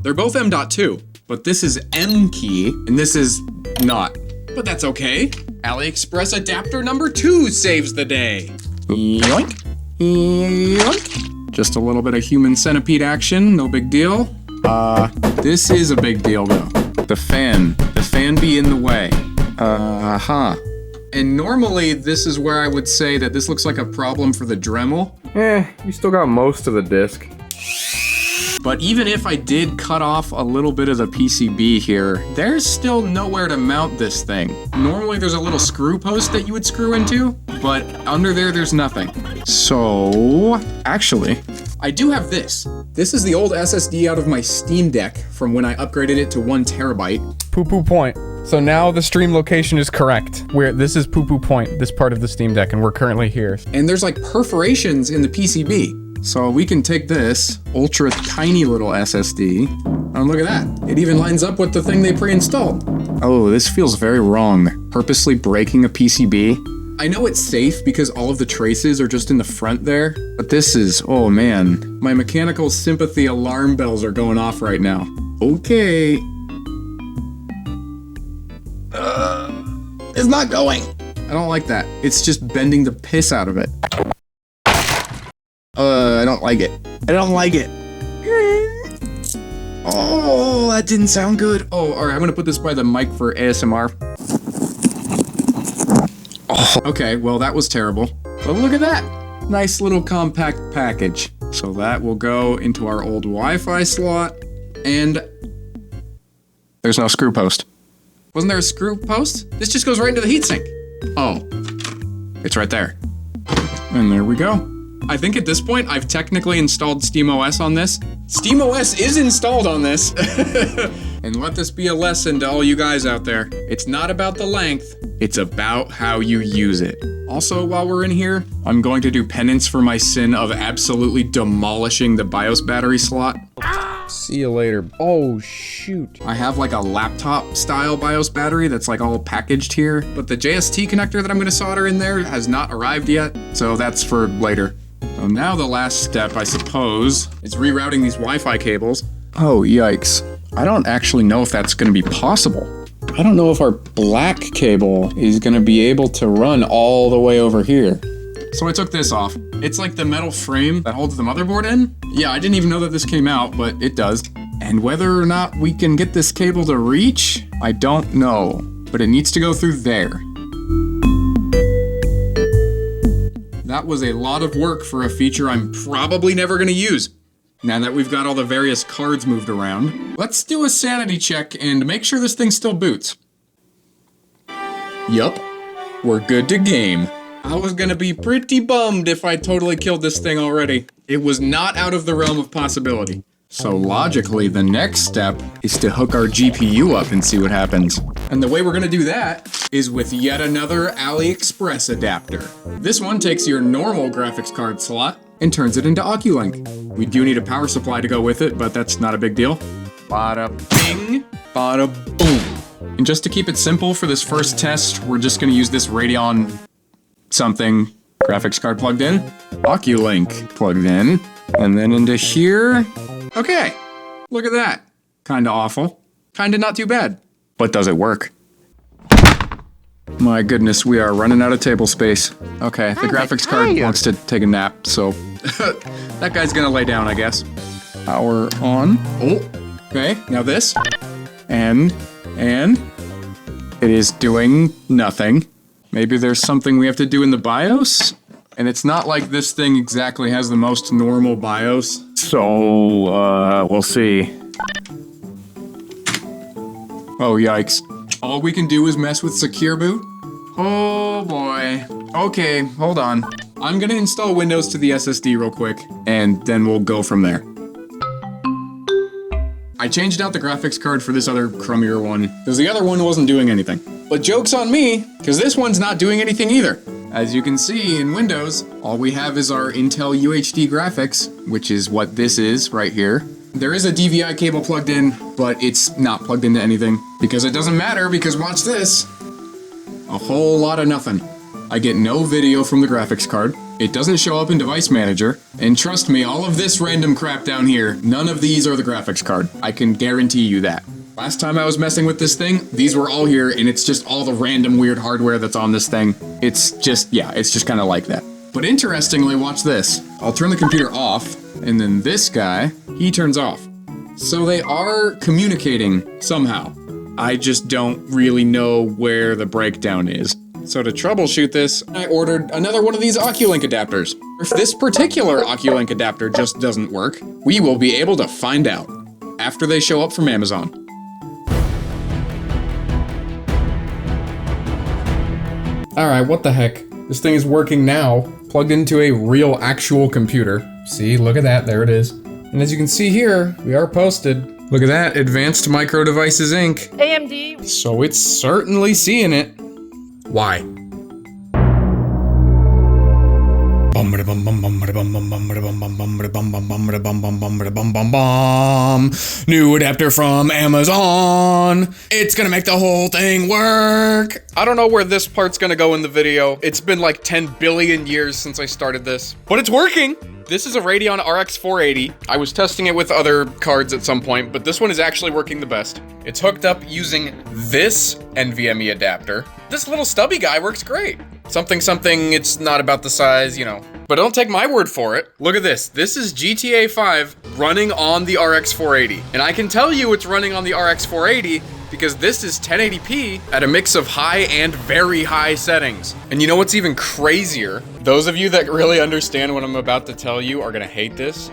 They're both M.2, but this is M key and this is not. But that's okay. AliExpress adapter number 2 saves the day. Yoink, yoink. Just a little bit of human centipede action, no big deal. This is a big deal though. The fan be in the way. And normally this is where I would say that this looks like a problem for the Dremel. You still got most of the disc. But even if I did cut off a little bit of the PCB here, there's still nowhere to mount this thing. Normally there's a little screw post that you would screw into, but under there's nothing. So, actually, I do have this. This is the old SSD out of my Steam Deck from when I upgraded it to 1 terabyte. Poo-poo point. So now the stream location is correct. This is Poo-poo point, this part of the Steam Deck, and we're currently here. And there's like perforations in the PCB. So we can take this ultra tiny little SSD, and look at that. It even lines up with the thing they pre-installed. Oh, this feels very wrong. Purposely breaking a PCB. I know it's safe because all of the traces are just in the front there, but this is, oh man. My mechanical sympathy alarm bells are going off right now. Okay. It's not going. I don't like that. It's just bending the piss out of it. I don't like it. I don't like it. Oh, that didn't sound good. Oh, all right, I'm gonna put this by the mic for ASMR. Oh, okay, well, that was terrible. But look at that. Nice little compact package. So that will go into our old Wi-Fi slot, and there's no screw post. Wasn't there a screw post? This just goes right into the heatsink. Oh, it's right there. And there we go. I think at this point, I've technically installed SteamOS on this. SteamOS is installed on this. And let this be a lesson to all you guys out there. It's not about the length, it's about how you use it. Also, while we're in here, I'm going to do penance for my sin of absolutely demolishing the BIOS battery slot. See you later. Oh, shoot. I have like a laptop style BIOS battery that's like all packaged here, but the JST connector that I'm gonna solder in there has not arrived yet, so that's for later. So now the last step, I suppose, is rerouting these Wi-Fi cables. Oh, yikes. I don't actually know if that's gonna be possible. I don't know if our black cable is gonna be able to run all the way over here. So I took this off. It's like the metal frame that holds the motherboard in. Yeah, I didn't even know that this came out, but it does. And whether or not we can get this cable to reach, I don't know. But it needs to go through there. That was a lot of work for a feature I'm probably never gonna use. Now that we've got all the various cards moved around, let's do a sanity check and make sure this thing still boots. Yup, we're good to game. I was gonna be pretty bummed if I totally killed this thing already. It was not out of the realm of possibility. So logically, the next step is to hook our GPU up and see what happens. And the way we're gonna do that is with yet another AliExpress adapter. This one takes your normal graphics card slot and turns it into Oculink. We do need a power supply to go with it, but that's not a big deal. Bada bing, bada boom. And just to keep it simple for this first test, we're just gonna use this Radeon something graphics card plugged in, Oculink plugged in, and then into here. Okay, look at that. Kinda awful, kinda not too bad. But does it work? My goodness, we are running out of table space. Okay, the graphics card wants to take a nap, so that guy's gonna lay down, I guess. Power on. Oh, okay, now this. And it is doing nothing. Maybe there's something we have to do in the BIOS? And it's not like this thing exactly has the most normal BIOS. So, we'll see. Oh, yikes. All we can do is mess with Secure Boot? Oh boy. Okay, hold on. I'm gonna install Windows to the SSD real quick, and then we'll go from there. I changed out the graphics card for this other crummier one, because the other one wasn't doing anything. But joke's on me, because this one's not doing anything either. As you can see in Windows, all we have is our Intel UHD graphics, which is what this is right here. There is a DVI cable plugged in, but it's not plugged into anything, because it doesn't matter, because watch this. A whole lot of nothing. I get no video from the graphics card, it doesn't show up in Device Manager, and trust me, all of this random crap down here, none of these are the graphics card. I can guarantee you that. Last time I was messing with this thing, these were all here, and it's just all the random weird hardware that's on this thing. It's just kind of like that. But interestingly, watch this. I'll turn the computer off, and then this guy, he turns off. So they are communicating somehow. I just don't really know where the breakdown is. So to troubleshoot this, I ordered another one of these Oculink adapters. If this particular Oculink adapter just doesn't work, we will be able to find out after they show up from Amazon. Alright, what the heck? This thing is working now, plugged into a real actual computer. See, look at that, there it is. And as you can see here, we are posted. Look at that, Advanced Micro Devices Inc. AMD. So it's certainly seeing it. Why? New adapter from Amazon. It's gonna make the whole thing work. I don't know where this part's gonna go in the video. It's been like 10 billion years since I started this, but it's working. This is a Radeon RX 480. I was testing it with other cards at some point, but this one is actually working the best. It's hooked up using this NVMe adapter. This little stubby guy works great. Something, it's not about the size, you know, But don't take my word for it. Look at this. This is GTA 5 running on the RX 480. And I can tell you it's running on the RX 480 because this is 1080p at a mix of high and very high settings. And you know what's even crazier? Those of you that really understand what I'm about to tell you are gonna hate this.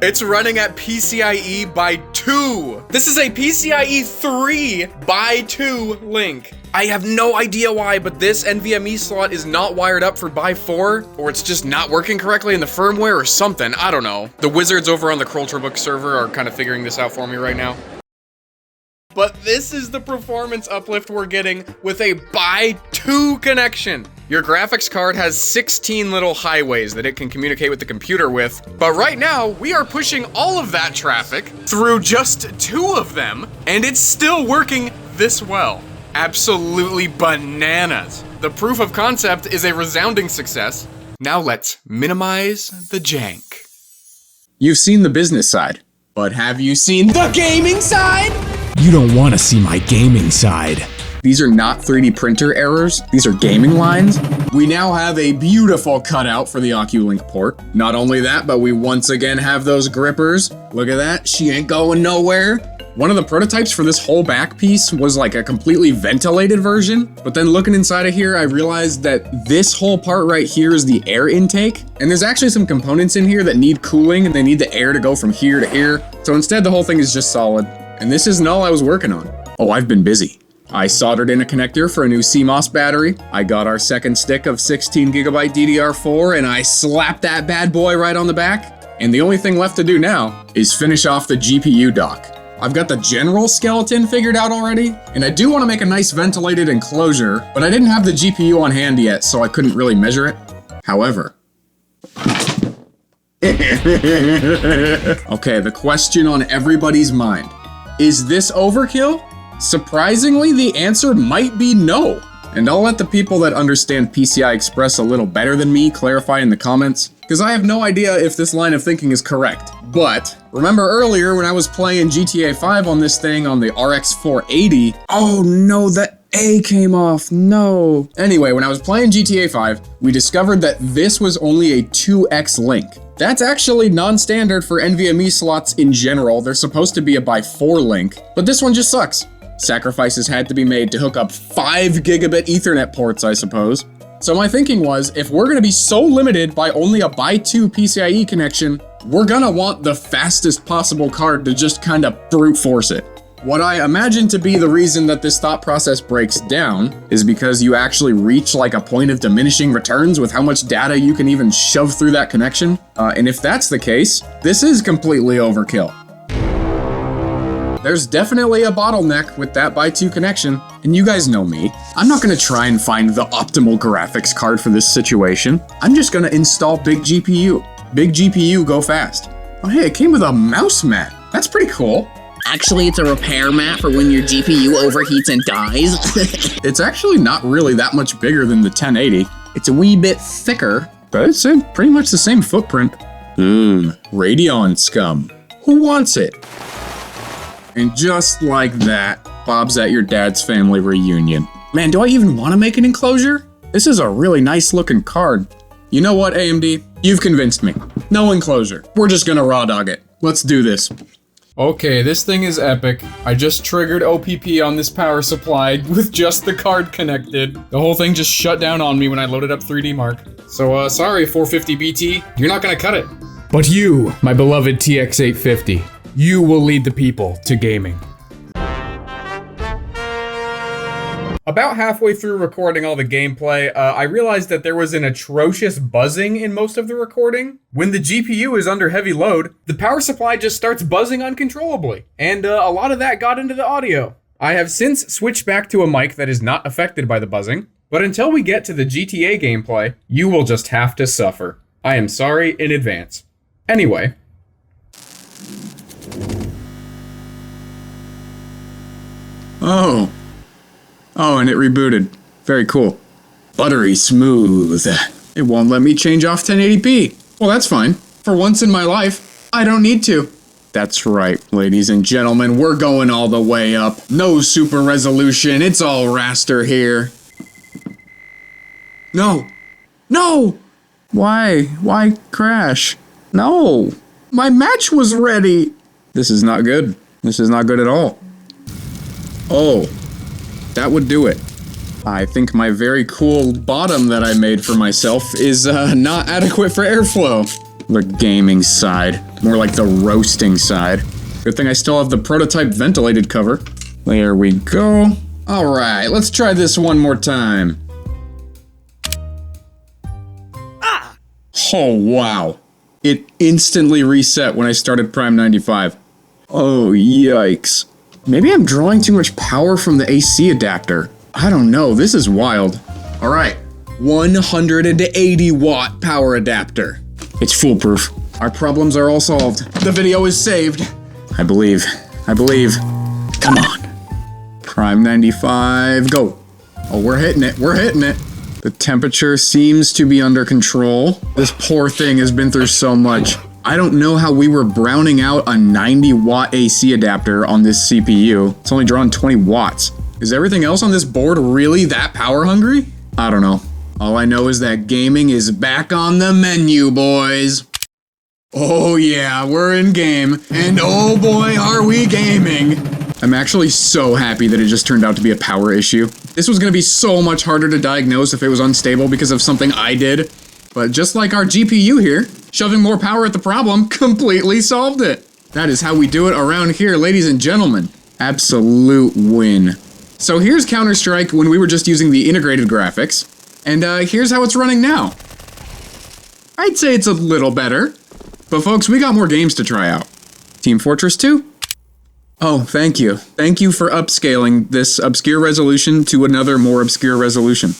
It's running at PCIe by 2. This is a PCIe 3 by 2 link. I have no idea why, but this NVMe slot is not wired up for by 4, or it's just not working correctly in the firmware or something. I don't know. The wizards over on the Ultrabook server are kind of figuring this out for me right now. But this is the performance uplift we're getting with a by 2 connection. Your graphics card has 16 little highways that it can communicate with the computer with, but right now we are pushing all of that traffic through just 2 of them, and it's still working this well. Absolutely bananas. The proof of concept is a resounding success. Now let's minimize the jank. You've seen the business side, but have you seen the gaming side? You don't want to see my gaming side. These are not 3D printer errors, these are gaming lines. We now have a beautiful cutout for the Oculink port. Not only that, but we once again have those grippers. Look at that, she ain't going nowhere. One of the prototypes for this whole back piece was like a completely ventilated version, but then looking inside of here, I realized that this whole part right here is the air intake, and there's actually some components in here that need cooling, and they need the air to go from here to here. So instead, the whole thing is just solid. And this isn't all I was working on. Oh, I've been busy. I soldered in a connector for a new CMOS battery. I got our second stick of 16GB DDR4 and I slapped that bad boy right on the back. And the only thing left to do now is finish off the GPU dock. I've got the general skeleton figured out already, and I do want to make a nice ventilated enclosure, but I didn't have the GPU on hand yet, so I couldn't really measure it. However, okay, the question on everybody's mind. Is this overkill? Surprisingly, the answer might be no. And I'll let the people that understand PCI Express a little better than me clarify in the comments, because I have no idea if this line of thinking is correct. But remember earlier when I was playing GTA 5 on this thing on the RX 480, oh no, the A came off, no. Anyway, when I was playing GTA 5, we discovered that this was only a 2x link. That's actually non-standard for NVMe slots in general. They're supposed to be a by 4 link, but this one just sucks. Sacrifices had to be made to hook up 5 gigabit Ethernet ports, I suppose. So my thinking was, if we're gonna be so limited by only a by 2 PCIe connection, we're gonna want the fastest possible card to just kind of brute force it. What I imagine to be the reason that this thought process breaks down is because you actually reach like a point of diminishing returns with how much data you can even shove through that connection. And if that's the case, this is completely overkill. There's definitely a bottleneck with that by 2 connection, and you guys know me. I'm not gonna try and find the optimal graphics card for this situation. I'm just gonna install big GPU. Big GPU, go fast. Oh hey, it came with a mouse mat. That's pretty cool. Actually, it's a repair mat for when your GPU overheats and dies. It's actually not really that much bigger than the 1080. It's a wee bit thicker, but it's in pretty much the same footprint. Radeon scum. Who wants it? And just like that, Bob's at your dad's family reunion. Man, do I even want to make an enclosure? This is a really nice looking card. You know what, AMD? You've convinced me. No enclosure. We're just gonna raw dog it. Let's do this. Okay, this thing is epic. I just triggered OPP on this power supply with just the card connected. The whole thing just shut down on me when I loaded up 3D Mark. So, sorry, 450BT, you're not gonna cut it. But you, my beloved TX850, you will lead the people to gaming. About halfway through recording all the gameplay, I realized that there was an atrocious buzzing in most of the recording. When the GPU is under heavy load, the power supply just starts buzzing uncontrollably, and a lot of that got into the audio. I have since switched back to a mic that is not affected by the buzzing, but until we get to the GTA gameplay, you will just have to suffer. I am sorry in advance. Anyway. Oh, and it rebooted. Very cool. Buttery smooth. It won't let me change off 1080p. Well, that's fine. For once in my life, I don't need to. That's right, ladies and gentlemen, we're going all the way up. No super resolution, it's all raster here. No, No! Why? Why crash? No! My match was ready! This is not good. This is not good at all. Oh. That would do it. I think my very cool bottom that I made for myself is not adequate for airflow. The gaming side. More like the roasting side. Good thing I still have the prototype ventilated cover. There we go. Alright, let's try this one more time. Oh, wow. It instantly reset when I started Prime 95. Oh, yikes. Maybe I'm drawing too much power from the AC adapter. I don't know, this is wild. Alright, 180 watt power adapter. It's foolproof. Our problems are all solved. The video is saved. I believe. Come on. Prime 95, go. Oh, we're hitting it. The temperature seems to be under control. This poor thing has been through so much. I don't know how we were browning out a 90 watt AC adapter on this CPU. It's only drawing 20 watts. Is everything else on this board really that power hungry? I don't know. All I know is that gaming is back on the menu, boys. Oh yeah, we're in game, and oh boy are we gaming. I'm actually so happy that it just turned out to be a power issue. This was gonna be so much harder to diagnose if it was unstable because of something I did. But just like our GPU here, shoving more power at the problem completely solved it. That is how we do it around here, ladies and gentlemen. Absolute win. So here's Counter-Strike when we were just using the integrated graphics, and here's how it's running now. I'd say it's a little better, but folks, we got more games to try out. Team Fortress 2? Oh, thank you. Thank you for upscaling this obscure resolution to another more obscure resolution.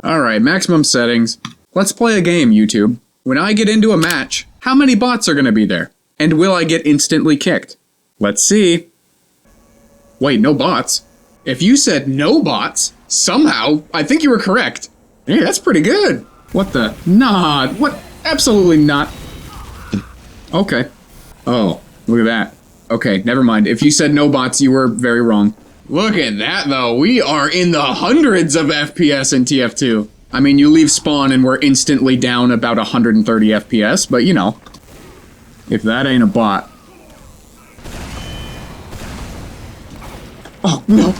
Alright, maximum settings. Let's play a game, YouTube. When I get into a match, how many bots are gonna be there? And will I get instantly kicked? Let's see. Wait, no bots? If you said no bots, somehow, I think you were correct. Hey, that's pretty good. What the? Nah, what? Absolutely not. Okay. Oh, look at that. Okay, never mind. If you said no bots, you were very wrong. Look at that, though. We are in the hundreds of FPS in TF2. I mean, you leave spawn and we're instantly down about 130 FPS, but you know. If that ain't a bot. Oh, no.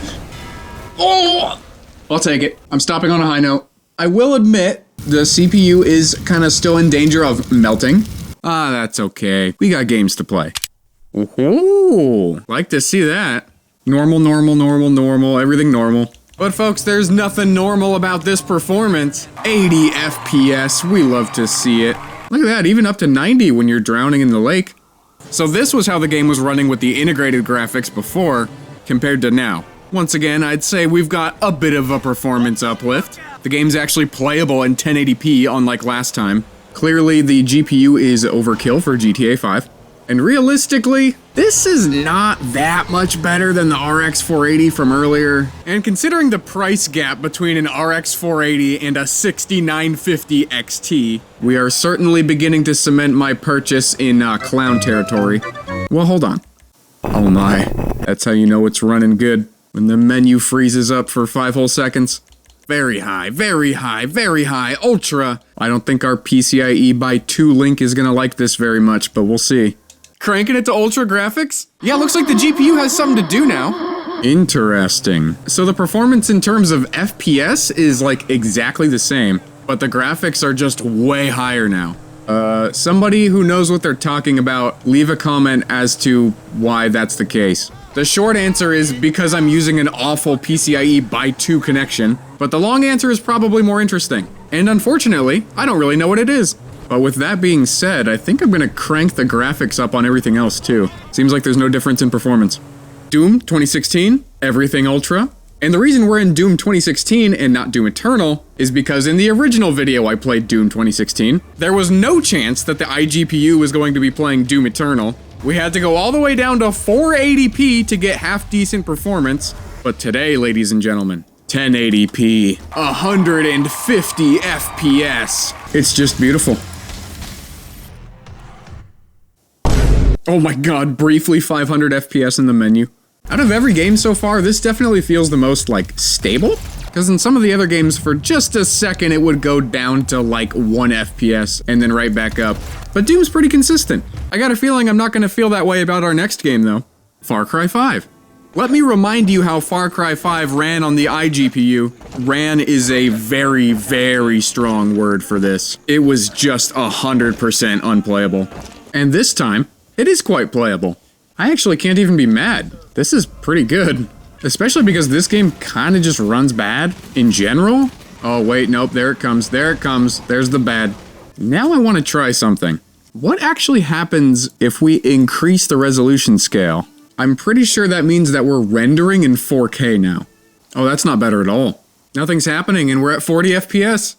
Oh! I'll take it. I'm stopping on a high note. I will admit, the CPU is kind of still in danger of melting. Ah, that's okay. We got games to play. Ooh, like to see that. Normal, everything normal. But folks, there's nothing normal about this performance. 80 FPS, we love to see it. Look at that, even up to 90 when you're drowning in the lake. So this was how the game was running with the integrated graphics before, compared to now. Once again, I'd say we've got a bit of a performance uplift. The game's actually playable in 1080p, unlike last time. Clearly, the GPU is overkill for GTA 5. And realistically, this is not that much better than the RX 480 from earlier. And considering the price gap between an RX 480 and a 6950 XT, we are certainly beginning to cement my purchase in clown territory. Well, hold on. Oh my, that's how you know it's running good. When the menu freezes up for 5 whole seconds. Very high, ultra. I don't think our PCIe by 2 link is gonna like this very much, but we'll see. Cranking it to ultra graphics? Yeah, looks like the GPU has something to do now. Interesting. So the performance in terms of FPS is like exactly the same, but the graphics are just way higher now. Somebody who knows what they're talking about, leave a comment as to why that's the case. The short answer is because I'm using an awful PCIe by 2 connection, but the long answer is probably more interesting. And unfortunately, I don't really know what it is. But with that being said, I think I'm gonna crank the graphics up on everything else too. Seems like there's no difference in performance. Doom 2016, everything ultra. And the reason we're in Doom 2016 and not Doom Eternal is because in the original video I played Doom 2016, there was no chance that the iGPU was going to be playing Doom Eternal. We had to go all the way down to 480p to get half-decent performance. But today, ladies and gentlemen, 1080p, 150 FPS. It's just beautiful. Oh my god, briefly 500 FPS in the menu. Out of every game so far, this definitely feels the most, like, stable? Because in some of the other games, for just a second, it would go down to, like, 1 FPS and then right back up. But Doom's pretty consistent. I got a feeling I'm not gonna feel that way about our next game, though. Far Cry 5. Let me remind you how Far Cry 5 ran on the iGPU. Ran is a very, very strong word for this. It was just 100% unplayable. And this time, it is quite playable. I actually can't even be mad. This is pretty good. Especially because this game kinda just runs bad in general. Oh wait, nope, there it comes, there it comes. There's the bad. Now I wanna try something. What actually happens if we increase the resolution scale? I'm pretty sure that means that we're rendering in 4K now. Oh, that's not better at all. Nothing's happening and we're at 40 FPS.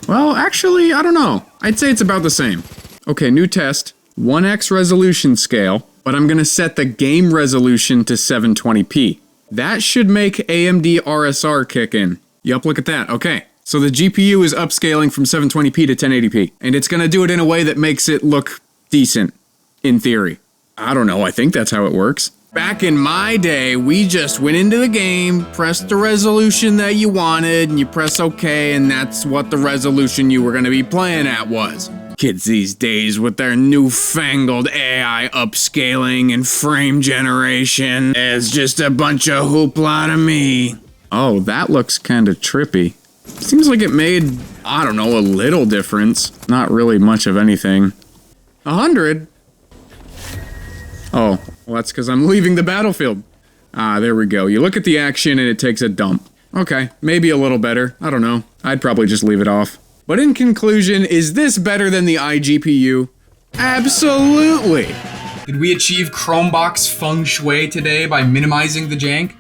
Well, actually, I don't know. I'd say it's about the same. Okay, new test. 1x resolution scale, but I'm gonna set the game resolution to 720p. That should make AMD RSR kick in. Yup, look at that. Okay, so the GPU is upscaling from 720p to 1080p, and it's gonna do it in a way that makes it look decent, in theory. I don't know, I think that's how it works. Back in my day, we just went into the game, pressed the resolution that you wanted, and you press OK, and that's what the resolution you were gonna be playing at was. Kids these days with their newfangled AI upscaling and frame generation is just a bunch of hoopla to me. Oh, that looks kinda trippy. Seems like it made, I don't know, a little difference. Not really much of anything. 100? Oh, well that's because I'm leaving the battlefield. Ah, there we go. You look at the action and it takes a dump. Okay, maybe a little better. I don't know. I'd probably just leave it off. But in conclusion, is this better than the iGPU? Absolutely! Did we achieve Chromebox feng shui today by minimizing the jank?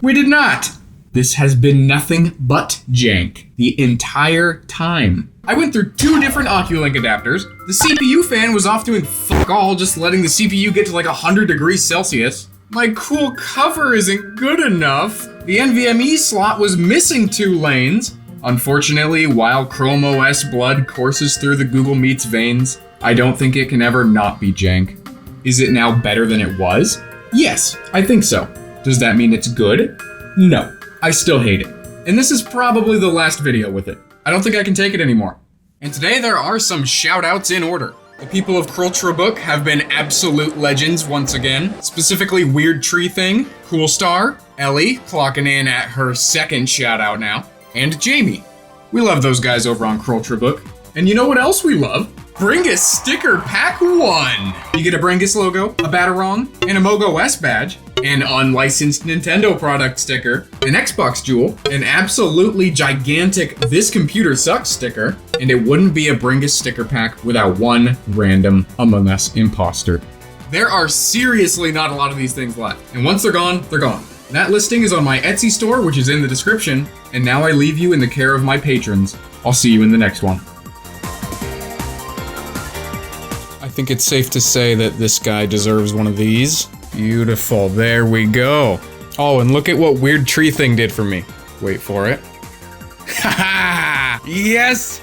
We did not! This has been nothing but jank the entire time. I went through 2 different Oculink adapters. The CPU fan was off doing fuck all, just letting the CPU get to like 100 degrees Celsius. My cool cover isn't good enough. The NVMe slot was missing 2 lanes. Unfortunately, while Chrome OS blood courses through the Google Meet's veins, I don't think it can ever not be jank. Is it now better than it was? Yes, I think so. Does that mean it's good? No, I still hate it. And this is probably the last video with it. I don't think I can take it anymore. And today there are some shout-outs in order. The people of Book have been absolute legends once again. Specifically Weird Tree Thing, Cool Star, Ellie, clocking in at her 2nd shout-out now, and Jamie. We love those guys over on Book. And you know what else we love? Bringus Sticker Pack 1! You get a Bringus logo, a Batarang, and a Moog OS badge, an unlicensed Nintendo product sticker, an Xbox Jewel, an absolutely gigantic This Computer Sucks sticker, and it wouldn't be a Bringus sticker pack without one random Among Us imposter. There are seriously not a lot of these things left, and once they're gone, they're gone. That listing is on my Etsy store, which is in the description, and now I leave you in the care of my patrons. I'll see you in the next one. I think it's safe to say that this guy deserves one of these. Beautiful, there we go. Oh, and look at what Weird Tree Thing did for me. Wait for it. Haha! Yes!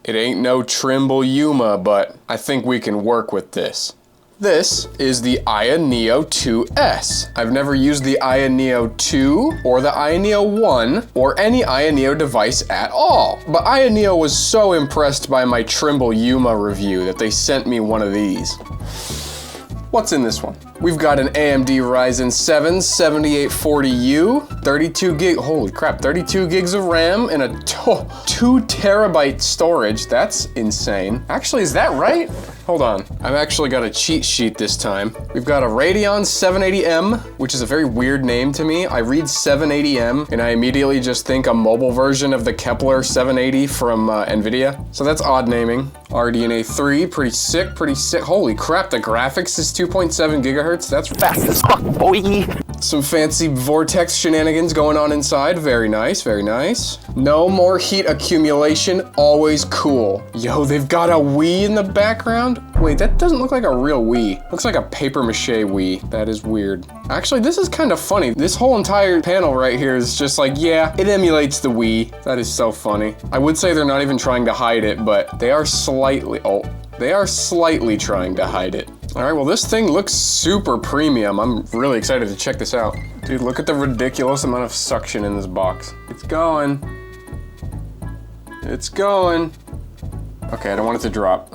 It ain't no Trimble Yuma, but I think we can work with this. This is the Ayaneo 2S. I've never used the Ayaneo 2 or the Ayaneo 1 or any Ayaneo device at all. But Ayaneo was so impressed by my Trimble Yuma review that they sent me one of these. What's in this one? We've got an AMD Ryzen 7 7840U, 32 gig, holy crap, 32 gigs of RAM and a 2 terabyte storage. That's insane. Actually, is that right? Hold on, I've actually got a cheat sheet this time. We've got a Radeon 780M, which is a very weird name to me. I read 780M and I immediately just think a mobile version of the Kepler 780 from NVIDIA. So that's odd naming. RDNA 3, pretty sick, pretty sick. Holy crap, the graphics is 2.7 gigahertz. That's fast as fuck, boy. Some fancy vortex shenanigans going on inside. Very nice, very nice. No more heat accumulation, always cool. Yo, they've got a Wii in the background? Wait, that doesn't look like a real Wii. Looks like a paper mache Wii. That is weird. Actually, this is kind of funny. This whole entire panel right here is just like, yeah, it emulates the Wii. That is so funny. I would say they're not even trying to hide it, but they are slightly, oh. They are slightly trying to hide it. All right, well, this thing looks super premium. I'm really excited to check this out. Dude, look at the ridiculous amount of suction in this box. It's going. It's going. Okay, I don't want it to drop.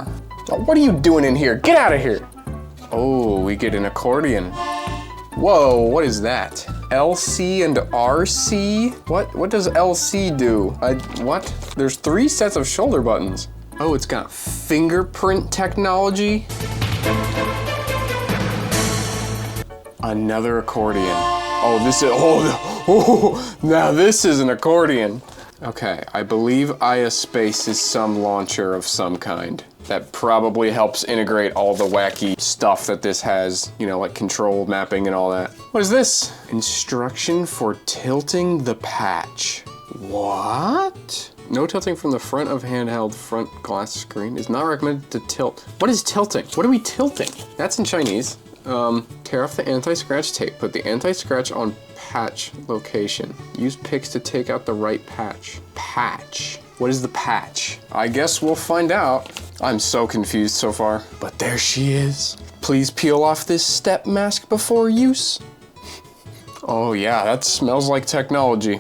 Oh, what are you doing in here? Get out of here. Oh, we get an accordion. Whoa, what is that? LC and RC? What does LC do? What? There's 3 sets of shoulder buttons. Oh, it's got fingerprint technology. Another accordion. Oh, this is, now this is an accordion. Okay, I believe IaSpace is some launcher of some kind that probably helps integrate all the wacky stuff that this has, you know, like control mapping and all that. What is this? Instruction for tilting the patch. What? No tilting from the front of handheld front glass screen is not recommended to tilt. What is tilting? What are we tilting? That's in Chinese. Tear off the anti-scratch tape. Put the anti-scratch on patch location. Use picks to take out the right patch. Patch. What is the patch? I guess we'll find out. I'm so confused so far. But there she is. Please peel off this step mask before use. Oh yeah, that smells like technology.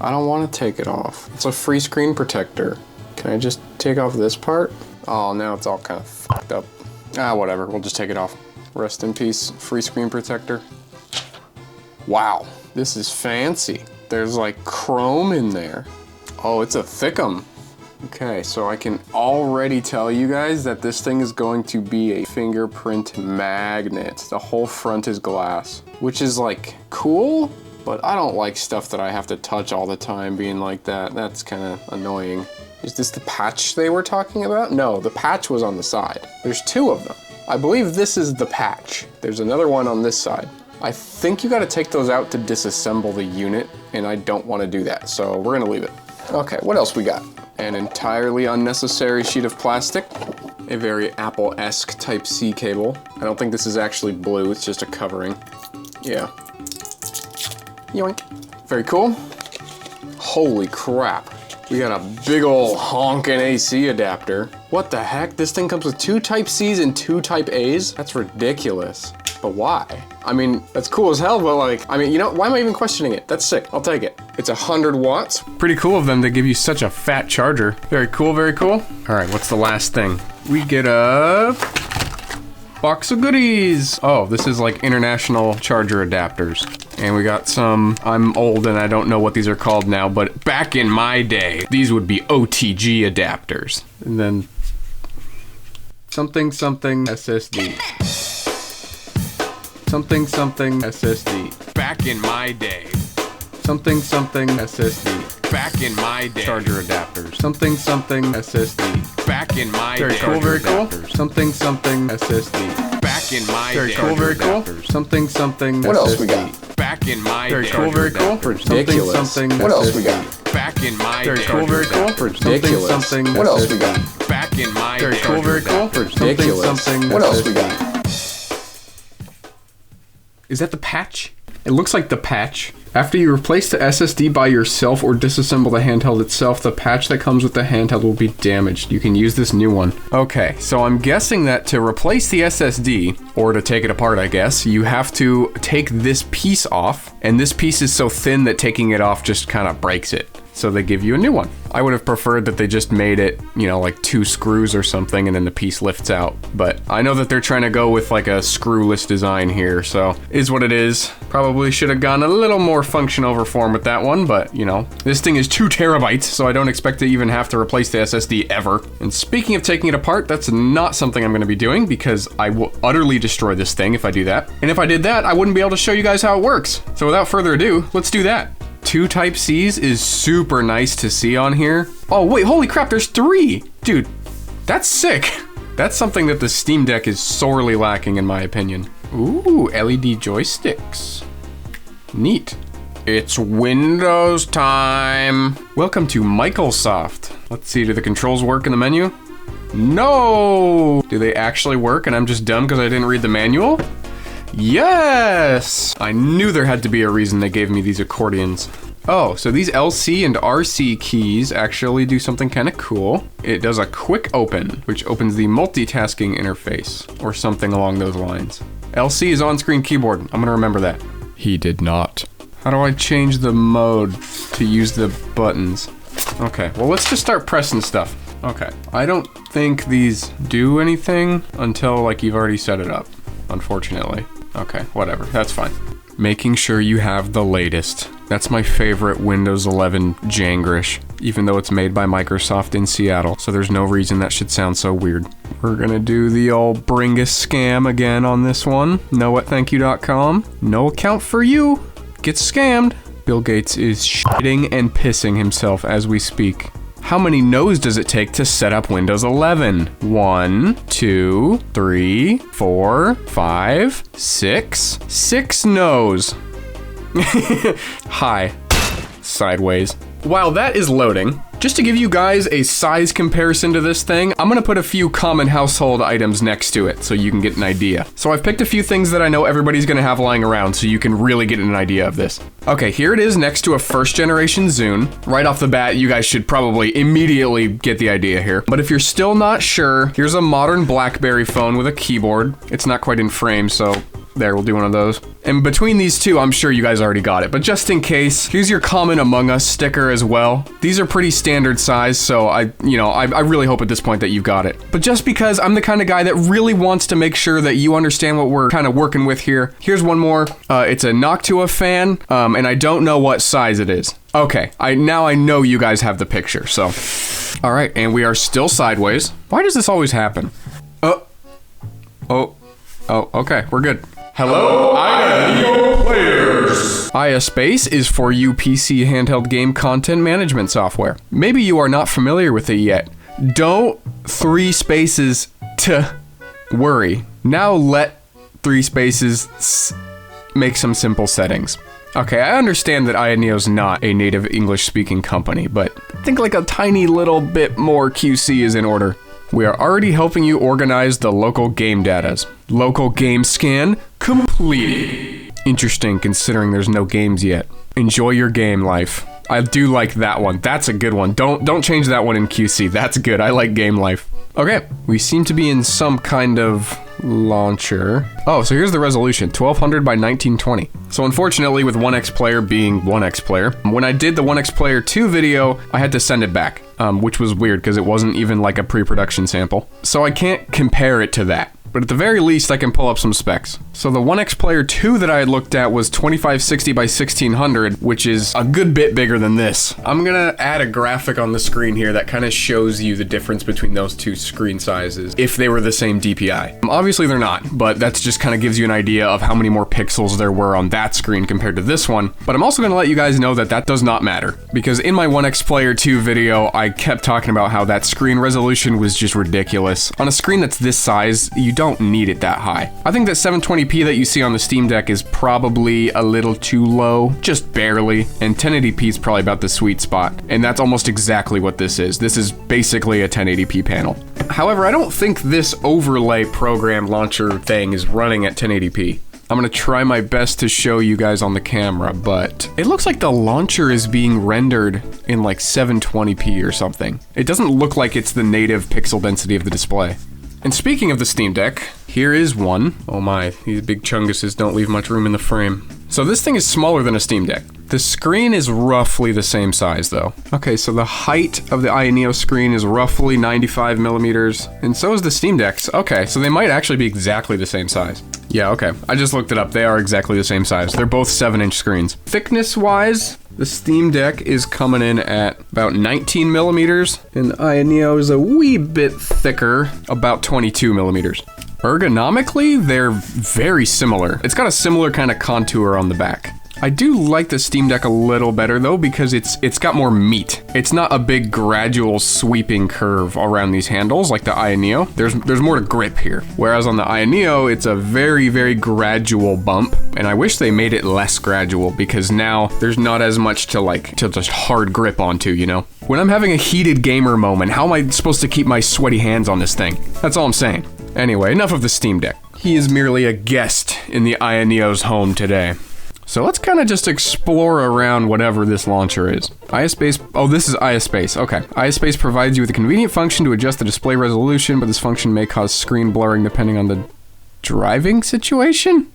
I don't want to take it off. It's a free screen protector. Can I just take off this part? Oh, now it's all kind of fucked up. Ah, whatever, we'll just take it off. Rest in peace, free screen protector. Wow, this is fancy. There's like chrome in there. Oh, it's a thickum. Okay, so I can already tell you guys that this thing is going to be a fingerprint magnet. The whole front is glass, which is like cool, but I don't like stuff that I have to touch all the time being like that. That's kind of annoying. Is this the patch they were talking about? No, the patch was on the side. There's 2 of them. I believe this is the patch. There's another one on this side. I think you gotta take those out to disassemble the unit, and I don't wanna do that, so we're gonna leave it. Okay, what else we got? An entirely unnecessary sheet of plastic. A very Apple-esque Type-C cable. I don't think this is actually blue, it's just a covering. Yeah. Yoink. Very cool. Holy crap. We got a big ol' honkin' AC adapter. What the heck? This thing comes with 2 Type-Cs and 2 Type-As? That's ridiculous. But why? I mean, that's cool as hell, but like, I mean, you know, why am I even questioning it? That's sick, I'll take it. It's 100 watts. Pretty cool of them to give you such a fat charger. Very cool, very cool. All right, what's the last thing? We get a box of goodies. Oh, this is like international charger adapters. And we got some, I'm old and I don't know what these are called now, but back in my day, these would be OTG adapters. And then something SSD. Something SSD. Back in my day. Something SSD. Back in my day. Charger adapters. Something SSD. Back in my day. Very cool, very cool. Something SSD. Back in my day. Very cool, very cool. Something SSD. What else we got? Back in my day. Very cool, very cool. Ridiculous. Something what else we got? Back in my day. Very cool, very cool. Ridiculous. Something what else we got? Back in my day. Very cool, very cool. Ridiculous. What else we got? Is that the patch? It looks like the patch. After you replace the SSD by yourself or disassemble the handheld itself, the patch that comes with the handheld will be damaged. You can use this new one. Okay, so I'm guessing that to replace the SSD, or to take it apart, I guess, you have to take this piece off, and this piece is so thin that taking it off just kind of breaks it. So they give you a new one. I would have preferred that they just made it, you know, like 2 screws or something and then the piece lifts out. But I know that they're trying to go with like a screwless design here, so is what it is. Probably should have gone a little more function over form with that one, but you know, this thing is 2 terabytes, so I don't expect to even have to replace the SSD ever. And speaking of taking it apart, that's not something I'm gonna be doing because I will utterly destroy this thing if I do that. And if I did that, I wouldn't be able to show you guys how it works. So without further ado, let's do that. 2 Type-Cs is super nice to see on here. Oh wait, holy crap, there's 3! Dude, that's sick. That's something that the Steam Deck is sorely lacking in my opinion. Ooh, LED joysticks. Neat. It's Windows time. Welcome to Microsoft. Let's see, do the controls work in the menu? No! Do they actually work and I'm just dumb because I didn't read the manual? Yes! I knew there had to be a reason they gave me these accordions. Oh, so these LC and RC keys actually do something kind of cool. It does a quick open, which opens the multitasking interface, or something along those lines. LC is on-screen keyboard. I'm gonna remember that. He did not. How do I change the mode to use the buttons? Okay, well, let's just start pressing stuff. Okay, I don't think these do anything until, like, you've already set it up, unfortunately. Okay, whatever, that's fine. Making sure you have the latest. That's my favorite Windows 11 Jangrish, even though it's made by Microsoft in Seattle, so there's no reason that should sound so weird. We're gonna do the old Bringus scam again on this one. Knowwhatthankyou.com. No account for you. Get scammed. Bill Gates is shitting and pissing himself as we speak. How many no's does it take to set up Windows 11? 1, 2, 3, 4, 5, 6. 6 no's. Hi. Sideways. While that is loading, just to give you guys a size comparison to this thing, I'm gonna put a few common household items next to it so you can get an idea. So I've picked a few things that I know everybody's gonna have lying around so you can really get an idea of this. Okay, here it is next to a first generation Zune. Right off the bat, you guys should probably immediately get the idea here. But if you're still not sure, here's a modern BlackBerry phone with a keyboard. It's not quite in frame, so there, we'll do one of those. And between these two, I'm sure you guys already got it, but just in case, here's your common Among Us sticker as well. These are pretty standard size, so I really hope at this point that you've got it. But just because I'm the kind of guy that really wants to make sure that you understand what we're kind of working with here, here's one more. It's a Noctua fan, and I don't know what size it is. Okay, now I know you guys have the picture, so. All right, and we are still sideways. Why does this always happen? Oh, okay, we're good. Hello, Ayaneo players! Ayaspace is for you PC handheld game content management software. Maybe you are not familiar with it yet. Don't 3 spaces to worry. Now let 3 spaces make some simple settings. Okay, I understand that Ayaneo's not a native English-speaking company, but I think like a tiny little bit more QC is in order. We are already helping you organize the local game datas. Local game scan complete. Interesting considering there's no games yet. Enjoy your game life. I do like that one. That's a good one. Don't change that one in QC. That's good. I like game life. Okay, we seem to be in some kind of launcher. Oh, so here's the resolution, 1200 by 1920. So unfortunately, with 1x Player being 1x Player, when I did the 1x Player 2 video, I had to send it back, which was weird because it wasn't even like a pre-production sample. So I can't compare it to that. But at the very least, I can pull up some specs. So the 1x Player 2 that I had looked at was 2560 by 1600, which is a good bit bigger than this. I'm gonna add a graphic on the screen here that kind of shows you the difference between those two screen sizes, if they were the same DPI. Obviously they're not, but that just kind of gives you an idea of how many more pixels there were on that screen compared to this one. But I'm also gonna let you guys know that that does not matter, because in my 1x Player 2 video, I kept talking about how that screen resolution was just ridiculous. On a screen that's this size, you don't need it that high. I think that 720p that you see on the Steam Deck is probably a little too low, just barely, and 1080p is probably about the sweet spot, and that's almost exactly what this is. This is basically a 1080p panel. However, I don't think this overlay program launcher thing is running at 1080p. I'm gonna try my best to show you guys on the camera, but it looks like the launcher is being rendered in like 720p or something. It doesn't look like it's the native pixel density of the display. And speaking of the Steam Deck, here is one. Oh my, these big chunguses don't leave much room in the frame. So this thing is smaller than a Steam Deck. The screen is roughly the same size though. Okay, so the height of the Ayaneo screen is roughly 95 millimeters, and so is the Steam Deck's. Okay, so they might actually be exactly the same size. Yeah, okay, I just looked it up. They are exactly the same size. They're both 7-inch screens. Thickness-wise, the Steam Deck is coming in at about 19 millimeters, and the Ayaneo is a wee bit thicker, about 22 millimeters. Ergonomically, they're very similar. It's got a similar kind of contour on the back. I do like the Steam Deck a little better though, because it's got more meat. It's not a big gradual sweeping curve around these handles like the Ayaneo. There's more to grip here. Whereas on the Ayaneo, it's a very, very gradual bump. And I wish they made it less gradual, because now there's not as much to just hard grip onto, you know? When I'm having a heated gamer moment, how am I supposed to keep my sweaty hands on this thing? That's all I'm saying. Anyway, enough of the Steam Deck. He is merely a guest in the Ayaneo's home today. So let's kind of just explore around whatever this launcher is. ISpace, oh, this is ISpace, okay. ISpace provides you with a convenient function to adjust the display resolution, but this function may cause screen blurring depending on the driving situation?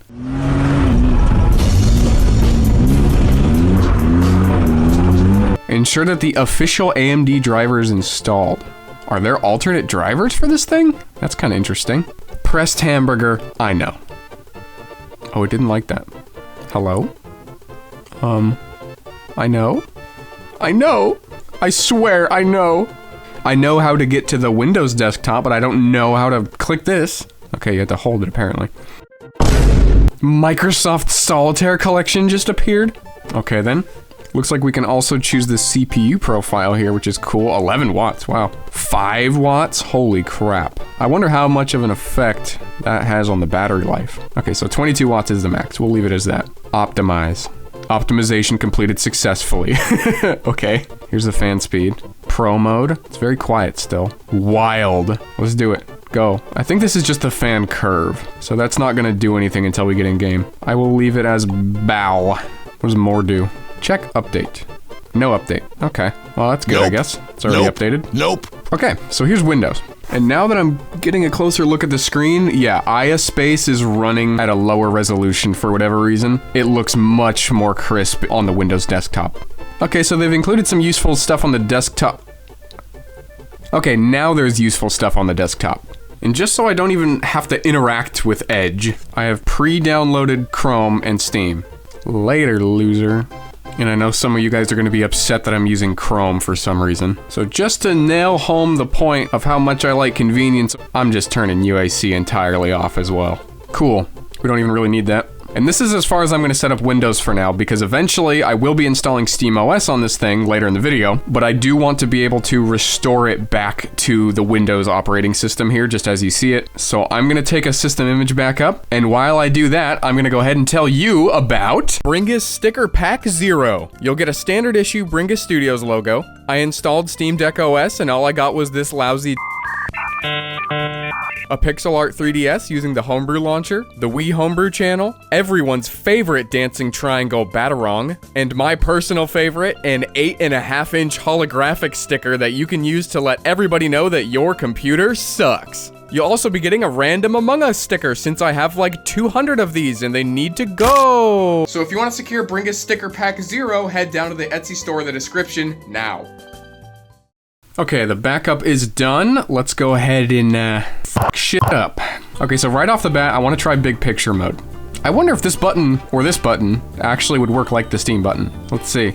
Ensure that the official AMD driver is installed. Are there alternate drivers for this thing? That's kind of interesting. Pressed hamburger, I know. Oh, it didn't like that. Hello? I know? I know! I swear, I know! I know how to get to the Windows desktop, but I don't know how to click this. Okay, you have to hold it, apparently. Microsoft Solitaire Collection just appeared. Okay, then. Looks like we can also choose the CPU profile here, which is cool. 11 watts, wow. 5 watts? Holy crap. I wonder how much of an effect that has on the battery life. Okay, so 22 watts is the max. We'll leave it as that. Optimize. Optimization completed successfully. Okay, here's the fan speed. Pro mode. It's very quiet still. Wild. Let's do it. Go. I think this is just the fan curve, so that's not gonna do anything until we get in game. I will leave it as bow. What does more do? Check update. No update. Okay. Well, that's good, I guess. It's already updated. Nope. Okay, so here's Windows. And now that I'm getting a closer look at the screen, yeah, ISpace is running at a lower resolution for whatever reason. It looks much more crisp on the Windows desktop. Okay, so they've included some useful stuff on the desktop. Okay, now there's useful stuff on the desktop. And just so I don't even have to interact with Edge, I have pre-downloaded Chrome and Steam. Later, loser. And I know some of you guys are going to be upset that I'm using Chrome for some reason. So just to nail home the point of how much I like convenience, I'm just turning UAC entirely off as well. Cool. We don't even really need that. And this is as far as I'm going to set up Windows for now, because eventually I will be installing SteamOS on this thing later in the video, but I do want to be able to restore it back to the Windows operating system here, just as you see it. So I'm going to take a system image back up, and while I do that, I'm going to go ahead and tell you about Bringus Sticker Pack 0. You'll get a standard issue Bringus Studios logo. I installed Steam Deck OS, and all I got was this lousy a pixel art 3DS using the Homebrew launcher, the Wii Homebrew channel, everyone's favorite dancing triangle Batarang, and my personal favorite, an 8.5-inch holographic sticker that you can use to let everybody know that your computer sucks. You'll also be getting a random Among Us sticker since I have like 200 of these and they need to go. So if you want to secure Bringus Sticker Pack 0, head down to the Etsy store in the description now. Okay, the backup is done. Let's go ahead and fuck shit up. Okay, so right off the bat, I want to try big picture mode. I wonder if this button, or this button, actually would work like the Steam button. Let's see.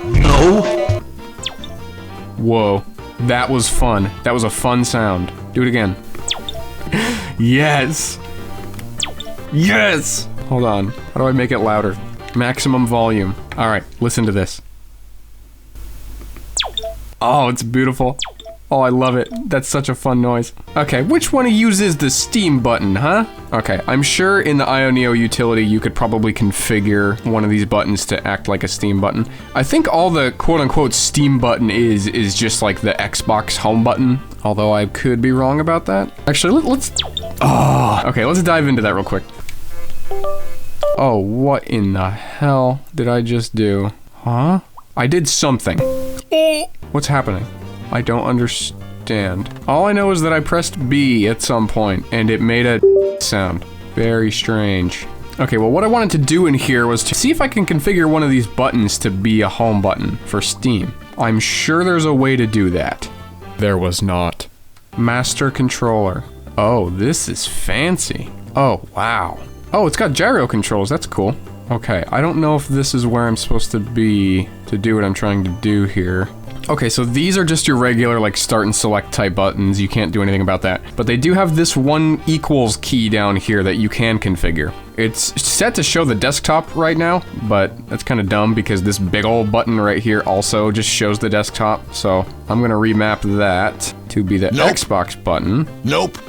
No. Whoa, that was fun. That was a fun sound. Do it again. Yes! Yes! Hold on, how do I make it louder? Maximum volume. All right, listen to this. Oh, it's beautiful. Oh, I love it. That's such a fun noise. Okay, which one uses the Steam button, huh? Okay, I'm sure in the Ayaneo utility you could probably configure one of these buttons to act like a Steam button. I think all the quote-unquote Steam button is just like the Xbox home button, although I could be wrong about that. Actually, let's... Oh, okay, let's dive into that real quick. Oh, what in the hell did I just do? Huh? I did something. What's happening? I don't understand. All I know is that I pressed B at some point and it made a sound. Very strange. Okay, well what I wanted to do in here was to see if I can configure one of these buttons to be a home button for Steam. I'm sure there's a way to do that. There was not. Master controller. Oh, this is fancy. Oh, wow. Oh, it's got gyro controls, that's cool. Okay, I don't know if this is where I'm supposed to be to do what I'm trying to do here. Okay, so these are just your regular, like, start and select type buttons. You can't do anything about that. But they do have this one equals key down here that you can configure. It's set to show the desktop right now, but that's kind of dumb because this big old button right here also just shows the desktop. So I'm gonna remap that to be the Xbox button. Nope.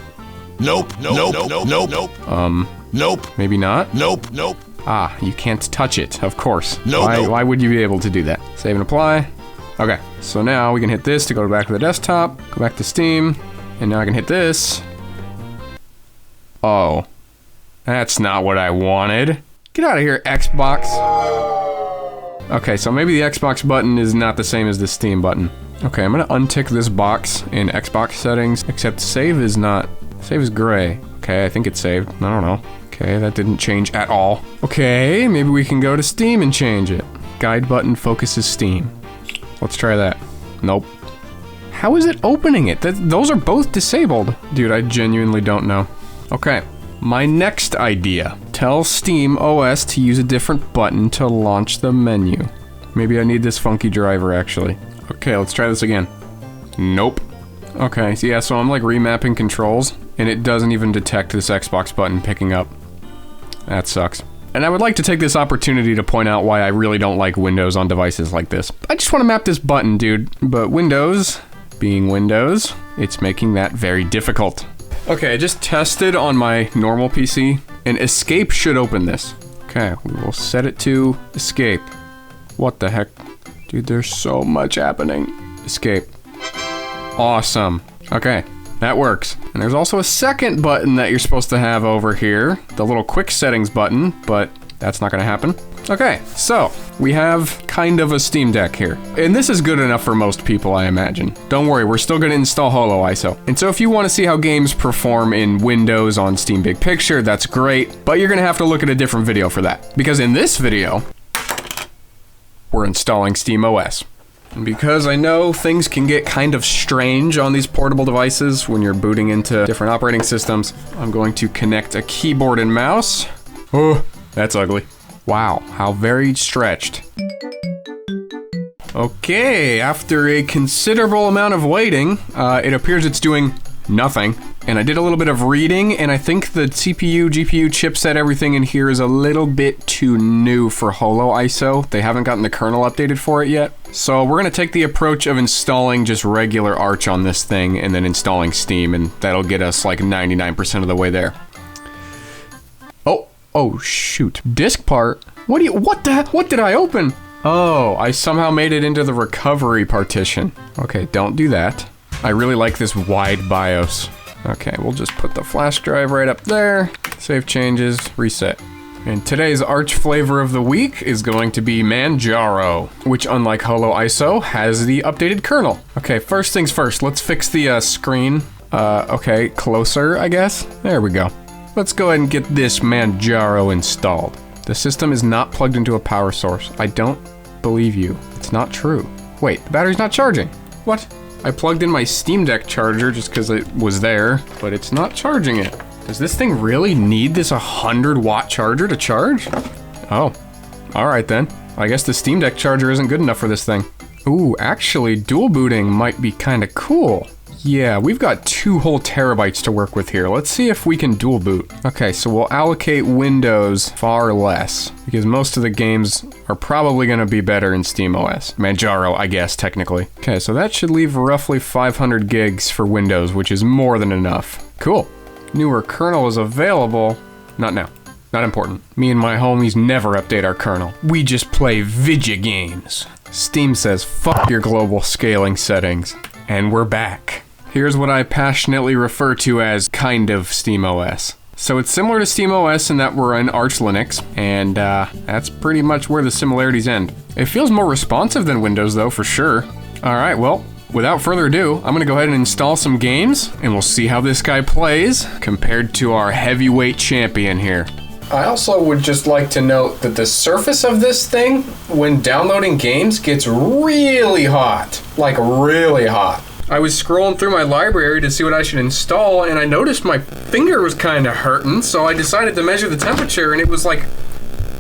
Nope. Nope. Nope. Nope. Nope. Nope. Maybe not? Nope. Nope. Ah, you can't touch it, of course. No, why would you be able to do that? Save and apply. Okay, so now we can hit this to go back to the desktop, go back to Steam, and now I can hit this. Oh, that's not what I wanted. Get out of here, Xbox. Okay, so maybe the Xbox button is not the same as the Steam button. Okay, I'm gonna untick this box in Xbox settings, except save is not. Save is gray. Okay, I think it's saved. I don't know. Okay, that didn't change at all. Okay, maybe we can go to Steam and change it. Guide button focuses Steam. Let's try that. Nope. How is it opening it? Those are both disabled. Dude, I genuinely don't know. Okay, my next idea. Tell SteamOS to use a different button to launch the menu. Maybe I need this funky driver, actually. Okay, let's try this again. Nope. Okay, so yeah, so I'm like remapping controls, and it doesn't even detect this Xbox button picking up. That sucks. And I would like to take this opportunity to point out why I really don't like Windows on devices like this. I just want to map this button, dude. But Windows, being Windows, it's making that very difficult. Okay, I just tested on my normal PC, and Escape should open this. Okay, we will set it to Escape. What the heck? Dude, there's so much happening. Escape. Awesome. Okay, that works. And there's also a second button that you're supposed to have over here. The little quick settings button, but that's not gonna happen. Okay, so we have kind of a Steam Deck here. And this is good enough for most people, I imagine. Don't worry, we're still gonna install Holo ISO. And so if you wanna see how games perform in Windows on Steam Big Picture, that's great, but you're gonna have to look at a different video for that. Because in this video, we're installing SteamOS. And because I know things can get kind of strange on these portable devices when you're booting into different operating systems, I'm going to connect a keyboard and mouse. Oh, that's ugly. Wow, how very stretched. Okay, after a considerable amount of waiting, it appears it's doing nothing. And I did a little bit of reading, and I think the CPU, GPU, chipset, everything in here is a little bit too new for Holo ISO. They haven't gotten the kernel updated for it yet. So we're gonna take the approach of installing just regular Arch on this thing, and then installing Steam, and that'll get us like 99% of the way there. Oh shoot. Disk part? What did I open? Oh, I somehow made it into the recovery partition. Okay, don't do that. I really like this wide BIOS. Okay, we'll just put the flash drive right up there. Save changes, reset. And today's Arch flavor of the week is going to be Manjaro, which unlike Holo ISO, has the updated kernel. Okay, first things first, let's fix the screen. Okay, closer, I guess. There we go. Let's go ahead and get this Manjaro installed. The system is not plugged into a power source. I don't believe you. It's not true. Wait, the battery's not charging. What? I plugged in my Steam Deck charger just because it was there, but it's not charging it. Does this thing really need this 100-watt charger to charge? Oh, all right then. I guess the Steam Deck charger isn't good enough for this thing. Ooh, actually, dual booting might be kind of cool. Yeah, we've got 2 whole terabytes to work with here. Let's see if we can dual boot. Okay, so we'll allocate Windows far less, because most of the games are probably gonna be better in SteamOS. Manjaro, I guess, technically. Okay, so that should leave roughly 500 gigs for Windows, which is more than enough. Cool. Newer kernel is available. Not now. Not important. Me and my homies never update our kernel. We just play video games. Steam says, fuck your global scaling settings. And we're back. Here's what I passionately refer to as kind of SteamOS. So it's similar to SteamOS in that we're in Arch Linux, and that's pretty much where the similarities end. It feels more responsive than Windows though, for sure. All right, well, without further ado, I'm gonna go ahead and install some games, and we'll see how this guy plays compared to our heavyweight champion here. I also would just like to note that the surface of this thing, when downloading games, gets really hot. Like really hot. I was scrolling through my library to see what I should install, and I noticed my finger was kind of hurting, so I decided to measure the temperature, and it was like,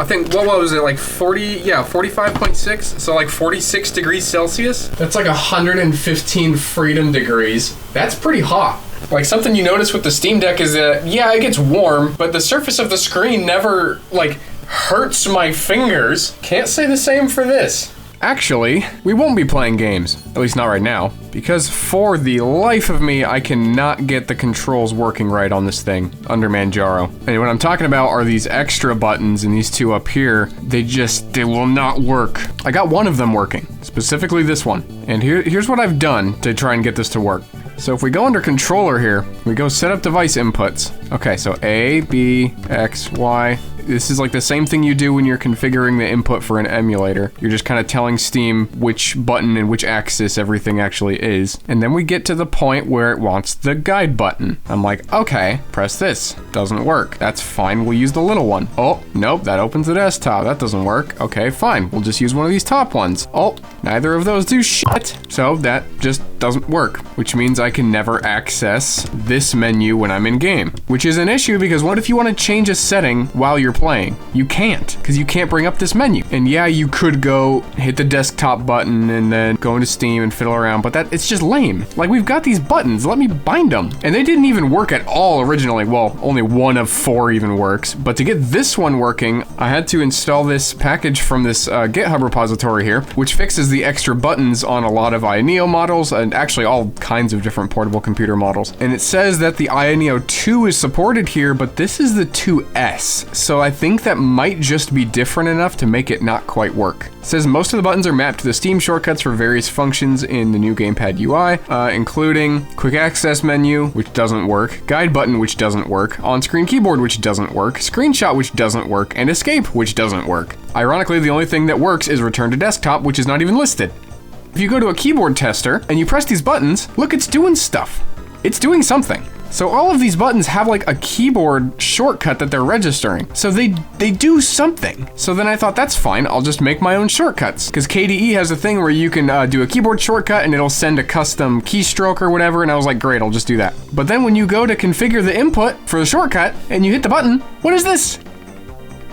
I think, what was it, like 45.6? So like 46 degrees Celsius? That's like 115 freedom degrees. That's pretty hot. Like, something you notice with the Steam Deck is that, yeah, it gets warm, but the surface of the screen never, like, hurts my fingers. Can't say the same for this. Actually, we won't be playing games, at least not right now, because for the life of me, I cannot get the controls working right on this thing under Manjaro. And what I'm talking about are these extra buttons and these 2 up here. They will not work. I got one of them working, specifically this one. And here's what I've done to try and get this to work. So if we go under controller here, we go set up device inputs. Okay, so A, B, X, Y. This is like the same thing you do when you're configuring the input for an emulator. You're just kind of telling Steam which button and which axis everything actually is. And then we get to the point where it wants the guide button. I'm like, okay, press this. Doesn't work. That's fine. We'll use the little one. Oh, nope, that opens the desktop. That doesn't work. Okay, fine. We'll just use one of these top ones. Oh, neither of those do shit. So that just doesn't work, which means I can never access this menu when I'm in game, which is an issue because what if you want to change a setting while you're playing? You can't, because you can't bring up this menu. And yeah, you could go hit the desktop button and then go into Steam and fiddle around, but it's just lame. Like, we've got these buttons, let me bind them. And they didn't even work at all originally. Well, only one of 4 even works, but to get this one working, I had to install this package from this GitHub repository here, which fixes the extra buttons on a lot of Ayaneo models, and actually all kinds of different portable computer models. And it says that the Ayaneo 2 is supported here, but this is the 2S. So I think that might just be different enough to make it not quite work. It says most of the buttons are mapped to the Steam shortcuts for various functions in the new gamepad UI, including quick access menu, which doesn't work, guide button, which doesn't work, on-screen keyboard, which doesn't work, screenshot, which doesn't work, and escape, which doesn't work. Ironically, the only thing that works is return to desktop, which is not even listed. If you go to a keyboard tester and you press these buttons, look, it's doing stuff. It's doing something. So all of these buttons have like a keyboard shortcut that they're registering. So they do something. So then I thought, that's fine, I'll just make my own shortcuts. Because KDE has a thing where you can do a keyboard shortcut and it'll send a custom keystroke or whatever, and I was like, great, I'll just do that. But then when you go to configure the input for the shortcut and you hit the button, what is this?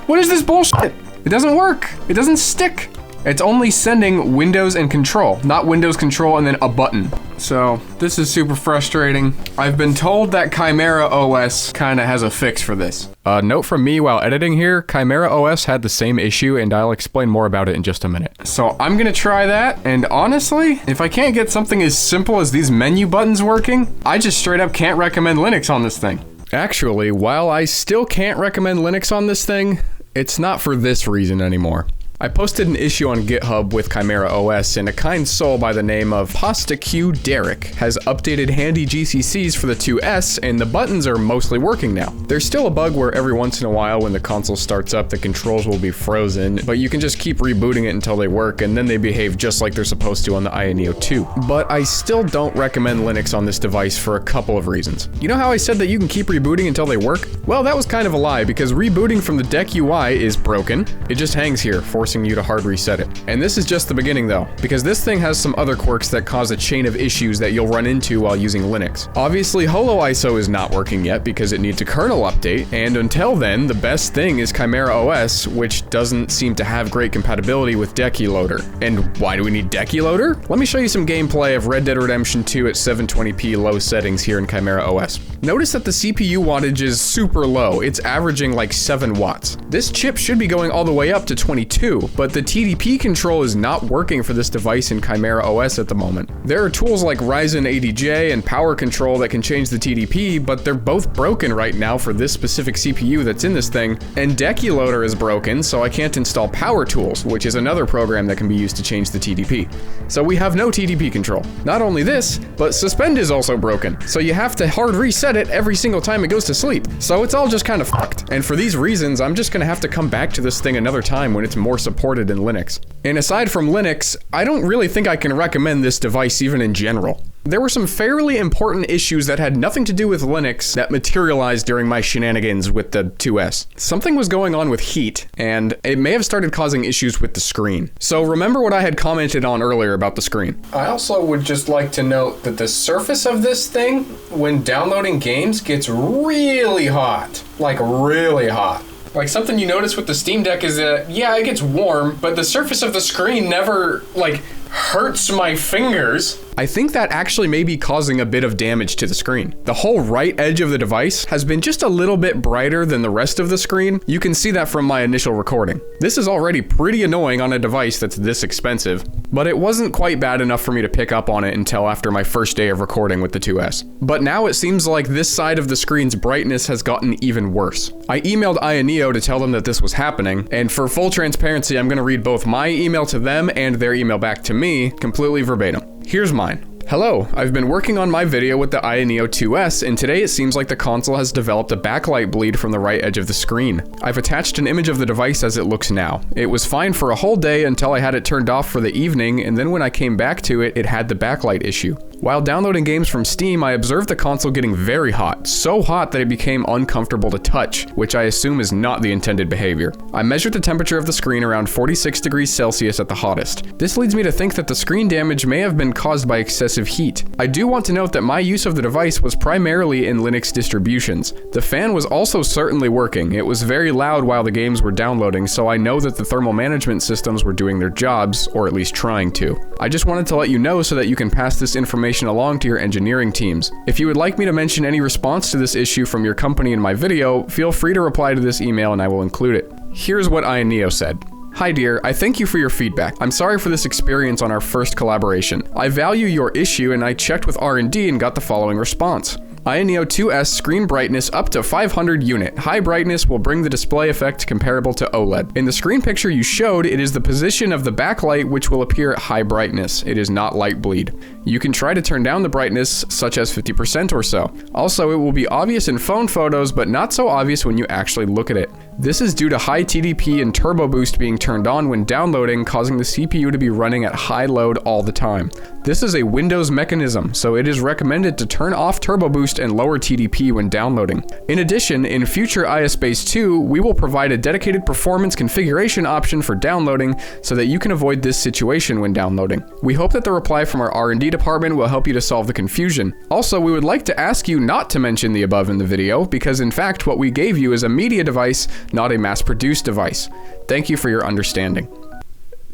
What is this bullshit? It doesn't work. It doesn't stick. It's only sending Windows and Control, not Windows Control and then a button. So this is super frustrating. I've been told that Chimera OS kind of has a fix for this. Note from me while editing here, Chimera OS had the same issue, and I'll explain more about it in just a minute. So I'm gonna try that, and honestly, if I can't get something as simple as these menu buttons working, I just straight up can't recommend Linux on this thing. Actually, while I still can't recommend Linux on this thing, it's not for this reason anymore. I posted an issue on GitHub with Chimera OS, and a kind soul by the name of PastaQ Derek has updated handy GCCs for the 2S, and the buttons are mostly working now. There's still a bug where every once in a while when the console starts up, the controls will be frozen, but you can just keep rebooting it until they work, and then they behave just like they're supposed to on the Ayaneo 2. But I still don't recommend Linux on this device for a couple of reasons. You know how I said that you can keep rebooting until they work? Well, that was kind of a lie, because rebooting from the deck UI is broken. It just hangs here, forcing you to hard reset it. And this is just the beginning though, because this thing has some other quirks that cause a chain of issues that you'll run into while using Linux. Obviously, Holo ISO is not working yet because it needs a kernel update, and until then, the best thing is Chimera OS, which doesn't seem to have great compatibility with Decky Loader. And why do we need Decky Loader? Let me show you some gameplay of Red Dead Redemption 2 at 720p low settings here in Chimera OS. Notice that the CPU wattage is super low. It's averaging like 7 watts. This chip should be going all the way up to 22, but the TDP control is not working for this device in Chimera OS at the moment. There are tools like Ryzen ADJ and Power Control that can change the TDP, but they're both broken right now for this specific CPU that's in this thing, and Decky Loader is broken, so I can't install Power Tools, which is another program that can be used to change the TDP. So we have no TDP control. Not only this, but Suspend is also broken, so you have to hard reset it every single time it goes to sleep. So it's all just kind of fucked. And for these reasons, I'm just gonna have to come back to this thing another time when it's more supported in Linux. And aside from Linux, I don't really think I can recommend this device even in general. There were some fairly important issues that had nothing to do with Linux that materialized during my shenanigans with the 2S. Something was going on with heat, and it may have started causing issues with the screen. So remember what I had commented on earlier about the screen. I also would just like to note that the surface of this thing, when downloading games, gets really hot. Like really hot. Like, something you notice with the Steam Deck is that, yeah, it gets warm, but the surface of the screen never, like, hurts my fingers. I think that actually may be causing a bit of damage to the screen. The whole right edge of the device has been just a little bit brighter than the rest of the screen. You can see that from my initial recording. This is already pretty annoying on a device that's this expensive, but it wasn't quite bad enough for me to pick up on it until after my first day of recording with the 2S. But now it seems like this side of the screen's brightness has gotten even worse. I emailed Ayaneo to tell them that this was happening, and for full transparency, I'm gonna read both my email to them and their email back to me, completely verbatim. Here's mine. Hello, I've been working on my video with the Ayaneo 2S, and today it seems like the console has developed a backlight bleed from the right edge of the screen. I've attached an image of the device as it looks now. It was fine for a whole day until I had it turned off for the evening, and then when I came back to it, it had the backlight issue. While downloading games from Steam, I observed the console getting very hot, so hot that it became uncomfortable to touch, which I assume is not the intended behavior. I measured the temperature of the screen around 46 degrees Celsius at the hottest. This leads me to think that the screen damage may have been caused by excessive heat. I do want to note that my use of the device was primarily in Linux distributions. The fan was also certainly working. It was very loud while the games were downloading, so I know that the thermal management systems were doing their jobs, or at least trying to. I just wanted to let you know so that you can pass this information along to your engineering teams. If you would like me to mention any response to this issue from your company in my video, feel free to reply to this email and I will include it. Here's what Ayaneo said. Hi dear, I thank you for your feedback. I'm sorry for this experience on our first collaboration. I value your issue and I checked with R&D and got the following response. Ayaneo 2S screen brightness up to 500 unit. High brightness will bring the display effect comparable to OLED. In the screen picture you showed, it is the position of the backlight which will appear at high brightness. It is not light bleed. You can try to turn down the brightness, such as 50% or so. Also, it will be obvious in phone photos, but not so obvious when you actually look at it. This is due to high TDP and turbo boost being turned on when downloading, causing the CPU to be running at high load all the time. This is a Windows mechanism, so it is recommended to turn off turbo boost and lower TDP when downloading. In addition, in future ISpace 2, we will provide a dedicated performance configuration option for downloading so that you can avoid this situation when downloading. We hope that the reply from our R&D department will help you to solve the confusion. Also, we would like to ask you not to mention the above in the video, because in fact what we gave you is a media device, not a mass-produced device. Thank you for your understanding.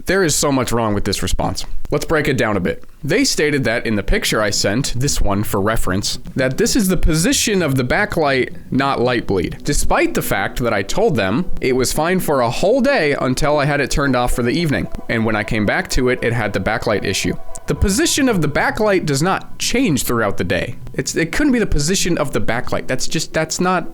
There is so much wrong with this response. Let's break it down a bit. They stated that in the picture I sent, this one for reference, that this is the position of the backlight, not light bleed, despite the fact that I told them it was fine for a whole day until I had it turned off for the evening, and when I came back to it, it had the backlight issue. The position of the backlight does not change throughout the day. It couldn't be the position of the backlight. That's not...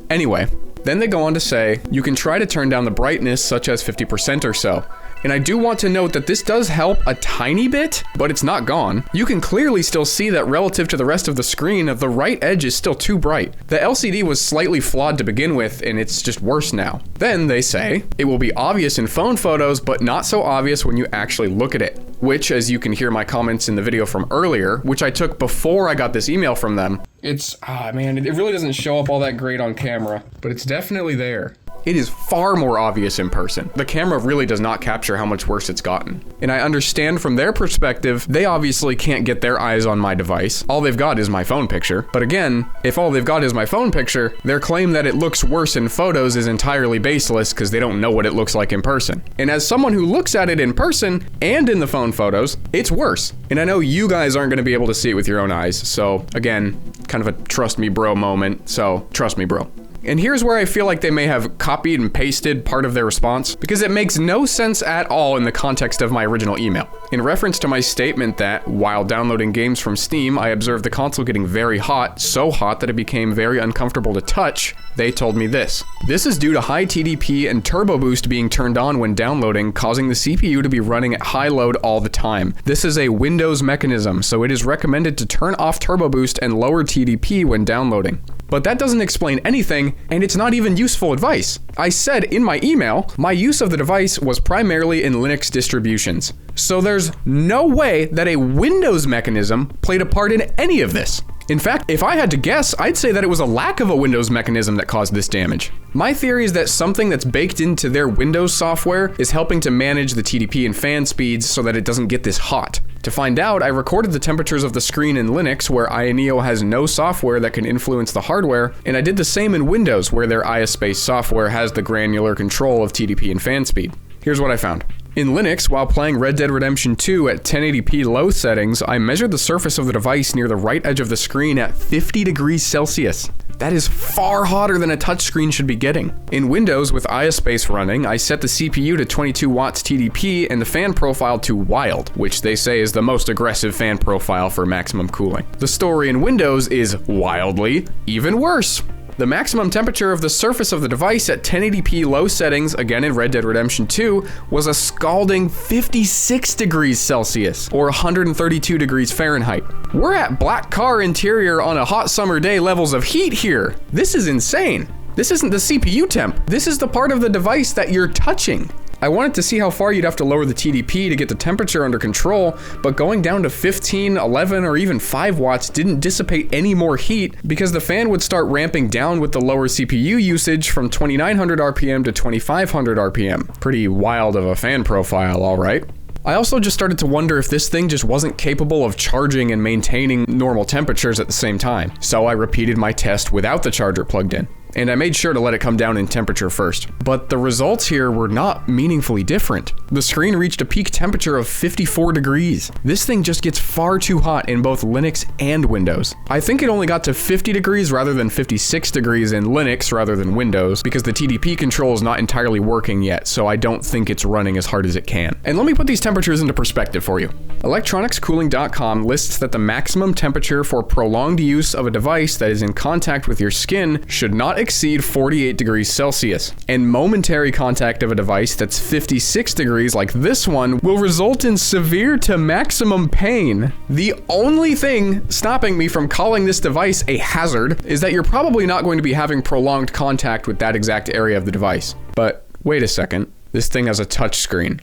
Anyway. Then they go on to say, you can try to turn down the brightness such as 50% or so. And I do want to note that this does help a tiny bit, but it's not gone. You can clearly still see that relative to the rest of the screen, the right edge is still too bright. The LCD was slightly flawed to begin with, and it's just worse now. Then they say, it will be obvious in phone photos, but not so obvious when you actually look at it. Which, as you can hear my comments in the video from earlier, which I took before I got this email from them, it really doesn't show up all that great on camera, but it's definitely there. It is far more obvious in person. The camera really does not capture how much worse it's gotten. And I understand from their perspective, they obviously can't get their eyes on my device. All they've got is my phone picture. But again, if all they've got is my phone picture, their claim that it looks worse in photos is entirely baseless because they don't know what it looks like in person. And as someone who looks at it in person and in the phone photos, it's worse. And I know you guys aren't going to be able to see it with your own eyes. So again, kind of a trust me bro moment. So trust me bro. And here's where I feel like they may have copied and pasted part of their response, because it makes no sense at all in the context of my original email. In reference to my statement that, while downloading games from Steam, I observed the console getting very hot, so hot that it became very uncomfortable to touch, they told me this. This is due to high TDP and turbo boost being turned on when downloading, causing the CPU to be running at high load all the time. This is a Windows mechanism, so it is recommended to turn off turbo boost and lower TDP when downloading. But that doesn't explain anything, and it's not even useful advice. I said in my email, my use of the device was primarily in Linux distributions. So there's no way that a Windows mechanism played a part in any of this. In fact, if I had to guess, I'd say that it was a lack of a Windows mechanism that caused this damage. My theory is that something that's baked into their Windows software is helping to manage the TDP and fan speeds so that it doesn't get this hot. To find out, I recorded the temperatures of the screen in Linux, where Ayaneo has no software that can influence the hardware, and I did the same in Windows, where their ISpace software has the granular control of TDP and fan speed. Here's what I found. In Linux, while playing Red Dead Redemption 2 at 1080p low settings, I measured the surface of the device near the right edge of the screen at 50 degrees Celsius. That is far hotter than a touchscreen should be getting. In Windows, with ISpace running, I set the CPU to 22 watts TDP and the fan profile to Wild, which they say is the most aggressive fan profile for maximum cooling. The story in Windows is wildly even worse. The maximum temperature of the surface of the device at 1080p low settings, again in Red Dead Redemption 2, was a scalding 56 degrees Celsius, or 132 degrees Fahrenheit. We're at black car interior on a hot summer day levels of heat here. This is insane. This isn't the CPU temp. This is the part of the device that you're touching. I wanted to see how far you'd have to lower the TDP to get the temperature under control, but going down to 15, 11, or even 5 watts didn't dissipate any more heat because the fan would start ramping down with the lower CPU usage from 2900 RPM to 2500 RPM. Pretty wild of a fan profile, all right. I also just started to wonder if this thing just wasn't capable of charging and maintaining normal temperatures at the same time. So I repeated my test without the charger plugged in. And I made sure to let it come down in temperature first. But the results here were not meaningfully different. The screen reached a peak temperature of 54 degrees. This thing just gets far too hot in both Linux and Windows. I think it only got to 50 degrees rather than 56 degrees in Linux rather than Windows, because the TDP control is not entirely working yet, so I don't think it's running as hard as it can. And let me put these temperatures into perspective for you. Electronicscooling.com lists that the maximum temperature for prolonged use of a device that is in contact with your skin should not exceed 48 degrees Celsius, and momentary contact of a device that's 56 degrees like this one will result in severe to maximum pain. The only thing stopping me from calling this device a hazard is that you're probably not going to be having prolonged contact with that exact area of the device. But wait a second, this thing has a touch screen.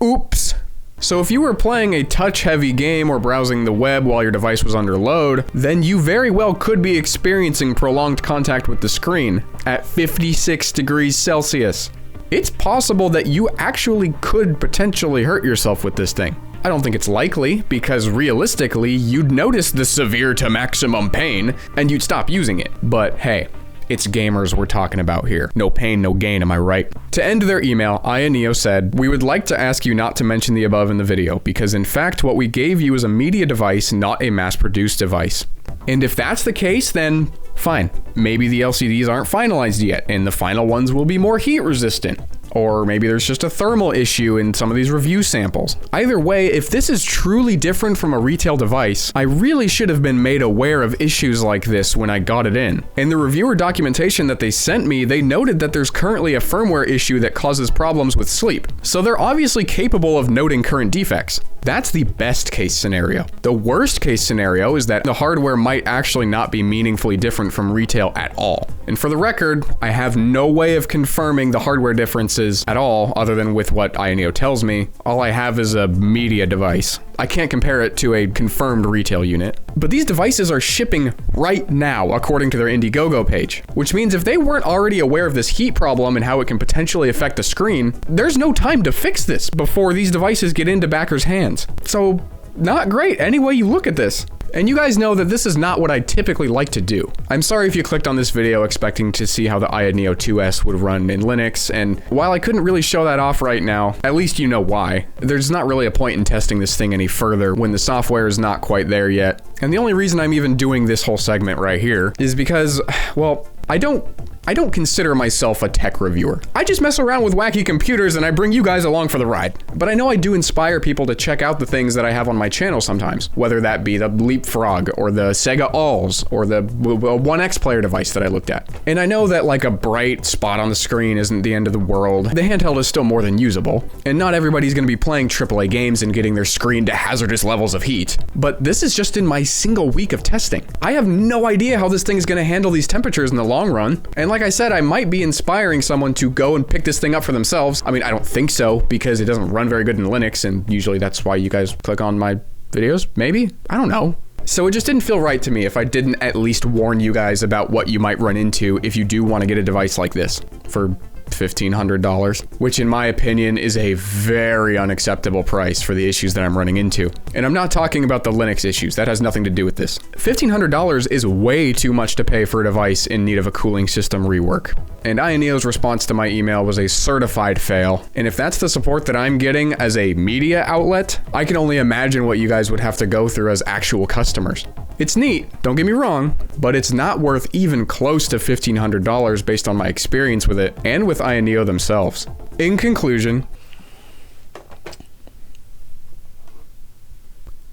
Oops. So if you were playing a touch-heavy game or browsing the web while your device was under load, then you very well could be experiencing prolonged contact with the screen at 56 degrees Celsius. It's possible that you actually could potentially hurt yourself with this thing. I don't think it's likely, because realistically, you'd notice the severe to maximum pain, and you'd stop using it. But hey, it's gamers we're talking about here. No pain, no gain, am I right? To end their email, Ayaneo said, "We would like to ask you not to mention the above in the video, because in fact what we gave you is a media device, not a mass-produced device. And if that's the case, then fine. Maybe the LCDs aren't finalized yet, and the final ones will be more heat resistant. Or maybe there's just a thermal issue in some of these review samples. Either way, if this is truly different from a retail device, I really should have been made aware of issues like this when I got it in. In the reviewer documentation that they sent me, they noted that there's currently a firmware issue that causes problems with sleep. So they're obviously capable of noting current defects. That's the best case scenario. The worst case scenario is that the hardware might actually not be meaningfully different from retail at all. And for the record, I have no way of confirming the hardware differences at all, other than with what Ayaneo tells me. All I have is a media device. I can't compare it to a confirmed retail unit. But these devices are shipping right now, according to their Indiegogo page. Which means if they weren't already aware of this heat problem and how it can potentially affect the screen, there's no time to fix this before these devices get into backers' hands. So, not great any way you look at this. And you guys know that this is not what I typically like to do. I'm sorry if you clicked on this video expecting to see how the Ayaneo 2S would run in Linux, and while I couldn't really show that off right now, at least you know why. There's not really a point in testing this thing any further when the software is not quite there yet. And the only reason I'm even doing this whole segment right here is because, well, I don't consider myself a tech reviewer. I just mess around with wacky computers and I bring you guys along for the ride. But I know I do inspire people to check out the things that I have on my channel sometimes, whether that be the Leapfrog or the Sega Alls or the 1X player device that I looked at. And I know that like a bright spot on the screen isn't the end of the world. The handheld is still more than usable, and not everybody's gonna be playing AAA games and getting their screen to hazardous levels of heat. But this is just in my single week of testing. I have no idea how this thing is gonna handle these temperatures in the long run, and like I said, I might be inspiring someone to go and pick this thing up for themselves. I mean, I don't think so, because it doesn't run very good in Linux, and usually that's why you guys click on my videos, maybe? I don't know. So it just didn't feel right to me if I didn't at least warn you guys about what you might run into if you do want to get a device like this for $1,500, which in my opinion is a very unacceptable price for the issues that I'm running into. And I'm not talking about the Linux issues, that has nothing to do with this. $1,500 is way too much to pay for a device in need of a cooling system rework. And Ayaneo's response to my email was a certified fail. And if that's the support that I'm getting as a media outlet, I can only imagine what you guys would have to go through as actual customers. It's neat, don't get me wrong, but it's not worth even close to $1,500 based on my experience with it and with Ayaneo themselves. In conclusion,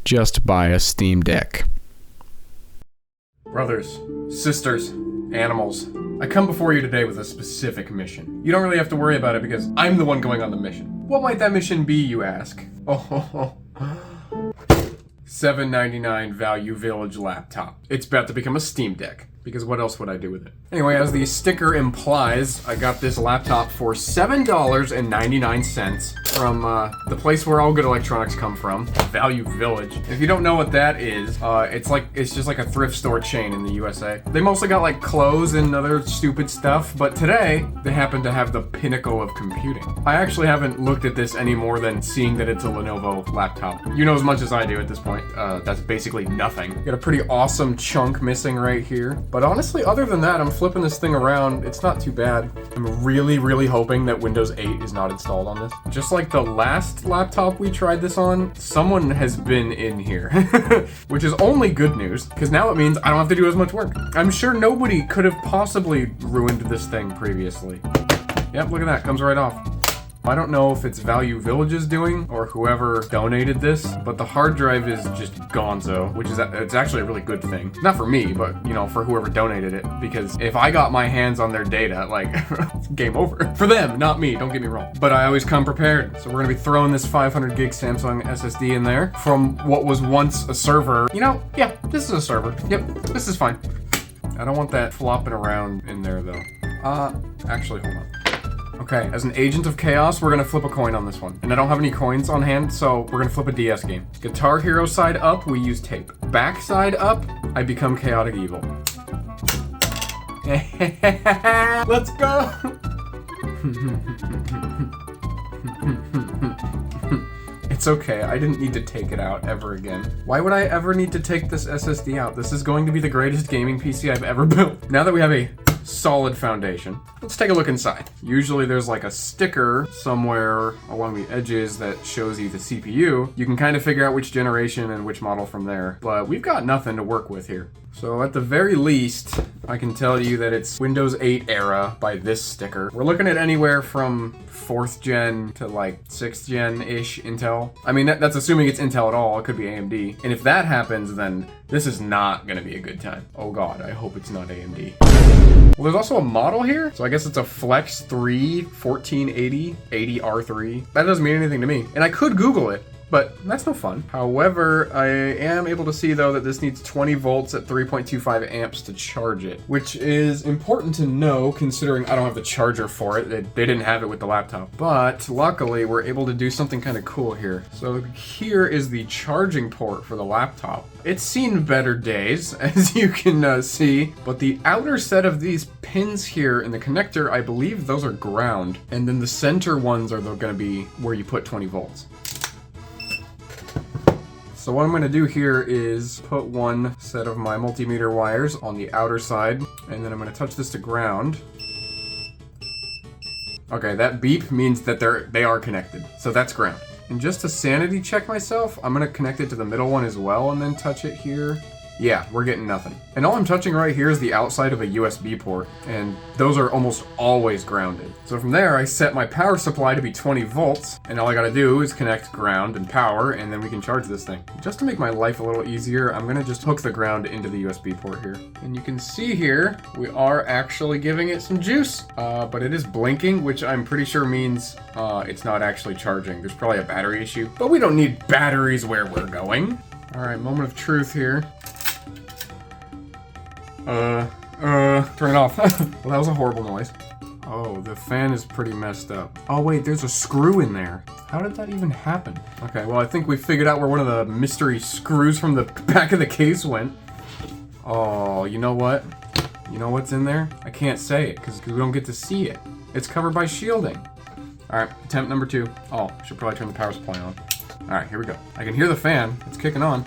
just buy a Steam Deck. Brothers, sisters, Animals, I come before you today with a specific mission. You don't really have to worry about it because I'm the one going on the mission. What might that mission be, you ask? Oh, $7.99 value village laptop. It's about to become a Steam Deck. Because what else would I do with it? Anyway, as the sticker implies, I got this laptop for $7.99 from the place where all good electronics come from, Value Village. If you don't know what that is, it's just like a thrift store chain in the USA. They mostly got like clothes and other stupid stuff, but today they happen to have the pinnacle of computing. I actually haven't looked at this any more than seeing that it's a Lenovo laptop. You know as much as I do at this point. That's basically nothing. Got a pretty awesome chunk missing right here. But honestly, other than that, I'm flipping this thing around. It's not too bad. I'm really, really hoping that Windows 8 is not installed on this. Just like the last laptop we tried this on, someone has been in here. Which is only good news, because now it means I don't have to do as much work. I'm sure nobody could have possibly ruined this thing previously. Yep, look at that. Comes right off. I don't know if it's Value Village's doing or whoever donated this, but the hard drive is just gonzo, which is it's actually a really good thing. Not for me, but you know, for whoever donated it, because if I got my hands on their data, like, game over. For them, not me, don't get me wrong. But I always come prepared, so we're gonna be throwing this 500 gig Samsung SSD in there from what was once a server. You know, yeah, this is a server. Yep, this is fine. I don't want that flopping around in there though. Actually, hold on. Okay, as an agent of chaos, we're gonna flip a coin on this one. And I don't have any coins on hand, so we're gonna flip a DS game. Guitar Hero side up, we use tape. Back side up, I become chaotic evil. Let's go! It's okay, I didn't need to take it out ever again. Why would I ever need to take this SSD out? This is going to be the greatest gaming PC I've ever built. Now that we have a solid foundation, let's take a look inside. Usually there's like a sticker somewhere along the edges that shows you the CPU. You can kind of figure out which generation and which model from there, but we've got nothing to work with here. So at the very least, I can tell you that it's Windows 8 era by this sticker. We're looking at anywhere from 4th gen to like 6th gen-ish Intel. I mean, that's assuming it's Intel at all. It could be AMD. And if that happens, then this is not gonna be a good time. Oh God, I hope it's not AMD. Well, there's also a model here. So I guess it's a Flex 3 1480 80R3. That doesn't mean anything to me. And I could Google it, but that's no fun. However, I am able to see though that this needs 20 volts at 3.25 amps to charge it, which is important to know considering I don't have the charger for it. They didn't have it with the laptop, but luckily we're able to do something kind of cool here. So here is the charging port for the laptop. It's seen better days, as you can see, but the outer set of these pins here in the connector, I believe those are ground, and then the center ones are going to be where you put 20 volts. So what I'm going to do here is put one set of my multimeter wires on the outer side, and then I'm going to touch this to ground. Okay, that beep means that they are connected, so that's ground. And just to sanity check myself, I'm going to connect it to the middle one as well and then touch it here. Yeah, we're getting nothing. And all I'm touching right here is the outside of a USB port, and those are almost always grounded. So from there, I set my power supply to be 20 volts, and all I gotta do is connect ground and power, and then we can charge this thing. Just to make my life a little easier, I'm gonna just hook the ground into the USB port here. And you can see here, we are actually giving it some juice, but it is blinking, which I'm pretty sure means it's not actually charging. There's probably a battery issue, but we don't need batteries where we're going. All right, moment of truth here. Turn it off. Well, that was a horrible noise. Oh, the fan is pretty messed up. Oh wait, there's a screw in there. How did that even happen? Okay, well I think we figured out where one of the mystery screws from the back of the case went. Oh, you know what? You know what's in there? I can't say it because we don't get to see it. It's covered by shielding. All right, attempt number 2. Oh, should probably turn the power supply on. All right, here we go. I can hear the fan. It's kicking on.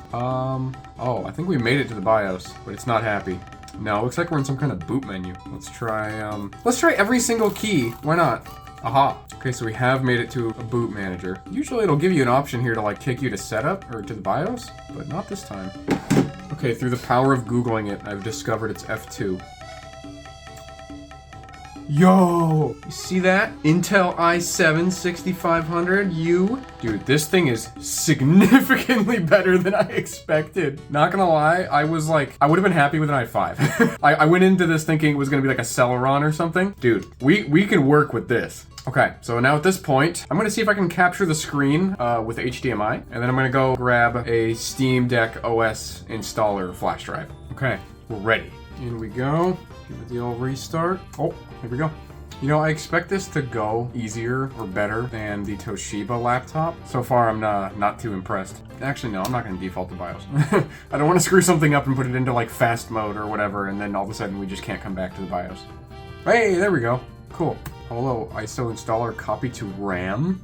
Oh, I think we made it to the BIOS, but it's not happy. No, it looks like we're in some kind of boot menu. Let's try every single key. Why not? Aha. Okay, so we have made it to a boot manager. Usually it'll give you an option here to like kick you to setup or to the BIOS, but not this time. Okay, through the power of Googling it, I've discovered it's F2. Yo, you see that? Intel i7-6500U? Dude, this thing is significantly better than I expected. Not gonna lie, I was like, I would have been happy with an i5. I went into this thinking it was gonna be like a Celeron or something. Dude, we can work with this. Okay, so now at this point, I'm gonna see if I can capture the screen with HDMI, and then I'm gonna go grab a Steam Deck OS installer flash drive. Okay, we're ready. In we go. Give it the old restart. Oh, here we go. You know, I expect this to go easier or better than the Toshiba laptop. So far, I'm not too impressed. Actually, no, I'm not gonna default to BIOS. I don't wanna screw something up and put it into like fast mode or whatever, and then all of a sudden we just can't come back to the BIOS. Hey, there we go. Cool. Hello, ISO installer copy to RAM.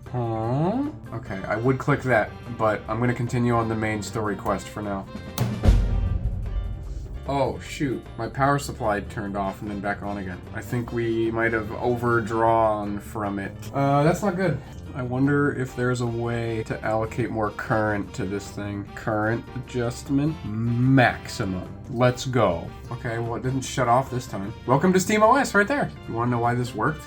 Okay, I would click that, but I'm gonna continue on the main story quest for now. Oh, shoot. My power supply turned off and then back on again. I think we might have overdrawn from it. That's not good. I wonder if there's a way to allocate more current to this thing. Current adjustment maximum. Let's go. Okay, well, it didn't shut off this time. Welcome to SteamOS right there. You wanna know why this worked?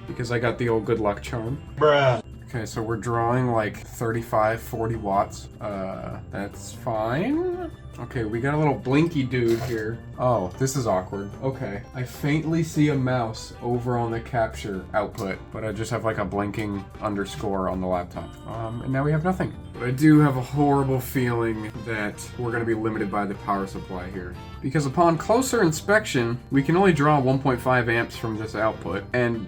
Because I got the old good luck charm. Bruh. Okay, so we're drawing like 35, 40 watts. That's fine. Okay, we got a little blinky dude here. Oh, this is awkward. Okay, I faintly see a mouse over on the capture output, but I just have like a blinking underscore on the laptop. And now we have nothing. But I do have a horrible feeling that we're gonna be limited by the power supply here. Because upon closer inspection, we can only draw 1.5 amps from this output. And,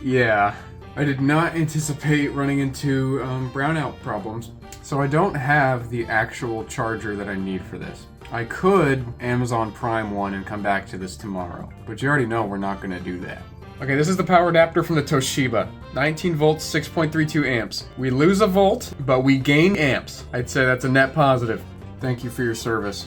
yeah. I did not anticipate running into brownout problems. So I don't have the actual charger that I need for this. I could Amazon Prime one and come back to this tomorrow, but you already know we're not gonna do that. Okay, this is the power adapter from the Toshiba. 19 volts, 6.32 amps. We lose a volt, but we gain amps. I'd say that's a net positive. Thank you for your service.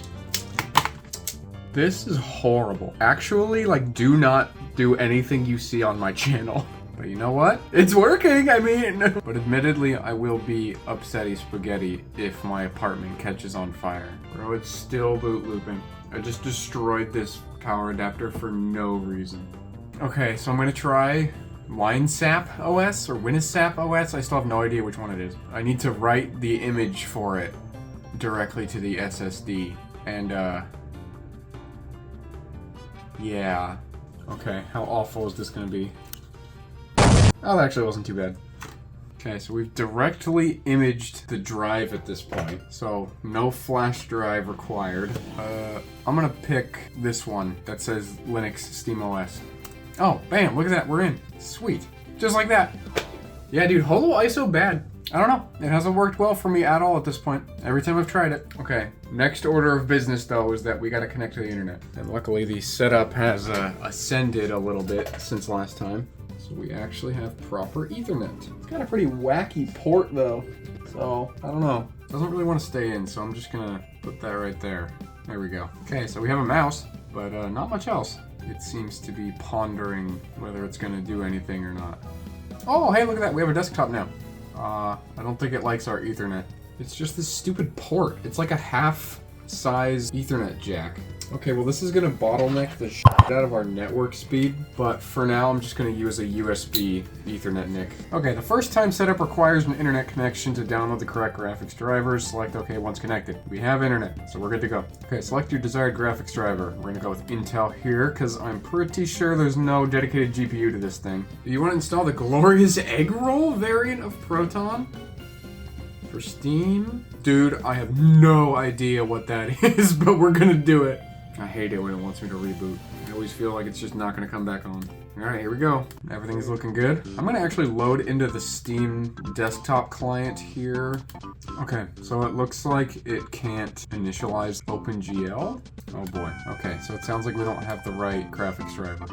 This is horrible. Actually, like, do not do anything you see on my channel. But you know what? It's working, I mean! But admittedly, I will be upsetty spaghetti if my apartment catches on fire. Bro, it's still boot looping. I just destroyed this power adapter for no reason. Okay, so I'm gonna try WineSap OS or WinSap OS. I still have no idea which one it is. I need to write the image for it directly to the SSD. And, yeah. Okay, how awful is this gonna be? Oh, that actually wasn't too bad. Okay, so we've directly imaged the drive at this point, so no flash drive required. I'm gonna pick this one that says Linux SteamOS. Oh, bam, look at that, we're in. Sweet. Just like that. Yeah, dude, Holo ISO bad. I don't know. It hasn't worked well for me at all at this point. Every time I've tried it. Okay, next order of business, though, is that we gotta connect to the internet. And luckily, the setup has ascended a little bit since last time. So we actually have proper Ethernet. It's got a pretty wacky port though, so I don't know. Doesn't really want to stay in, so I'm just gonna put that right there. There we go. Okay, so we have a mouse, but not much else. It seems to be pondering whether it's gonna do anything or not. Oh, hey, look at that, we have a desktop now. I don't think it likes our Ethernet. It's just this stupid port. It's like a half-size Ethernet jack. Okay, well this is gonna bottleneck the shit out of our network speed, but for now I'm just gonna use a USB Ethernet NIC. Okay, the first time setup requires an internet connection to download the correct graphics drivers. Select OK once connected. We have internet, so we're good to go. Okay, select your desired graphics driver. We're gonna go with Intel here, because I'm pretty sure there's no dedicated GPU to this thing. Do you want to install the glorious egg roll variant of Proton? For Steam? Dude, I have no idea what that is, but we're gonna do it. I hate it when it wants me to reboot. I always feel like it's just not gonna come back on. Alright, here we go. Everything's looking good. I'm gonna actually load into the Steam desktop client here. Okay, so it looks like it can't initialize OpenGL. Oh boy. Okay, so it sounds like we don't have the right graphics driver.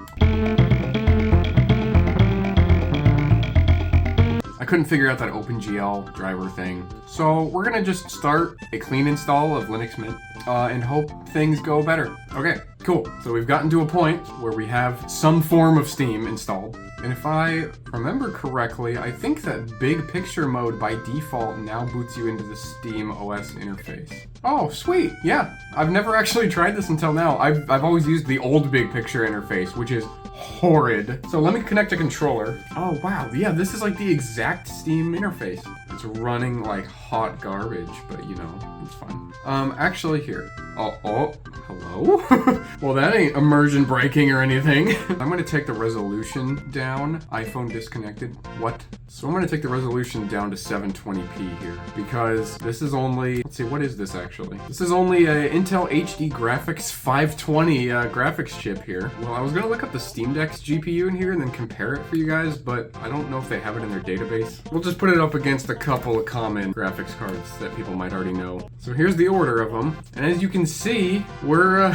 I couldn't figure out that OpenGL driver thing. So we're gonna just start a clean install of Linux Mint and hope things go better. Okay, Cool, so we've gotten to a point where we have some form of Steam installed. And if I remember correctly, I think that big picture mode by default now boots you into the SteamOS interface. Oh, sweet, yeah. I've never actually tried this until now. I've always used the old big picture interface, which is horrid. So let me connect a controller. Oh wow, yeah, this is like the exact Steam interface. It's running like hot garbage, but you know, it's fine. Actually here. Oh, hello? Well, that ain't immersion breaking or anything. I'm gonna take the resolution down. iPhone disconnected. What? So I'm gonna take the resolution down to 720p here because this is only, let's see, what is this actually? This is only a Intel HD Graphics 520 graphics chip here. Well, I was gonna look up the Steam Deck's GPU in here and then compare it for you guys, but I don't know if they have it in their database. We'll just put it up against a couple of common graphics cards that people might already know. So here's the order of them, and as you can see, we're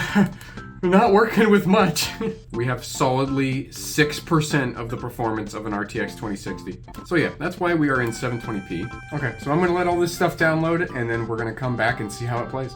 not working with much. We have solidly 6% of the performance of an RTX 2060. So yeah, that's why we are in 720p. Okay, so I'm gonna let all this stuff download, and then we're gonna come back and see how it plays.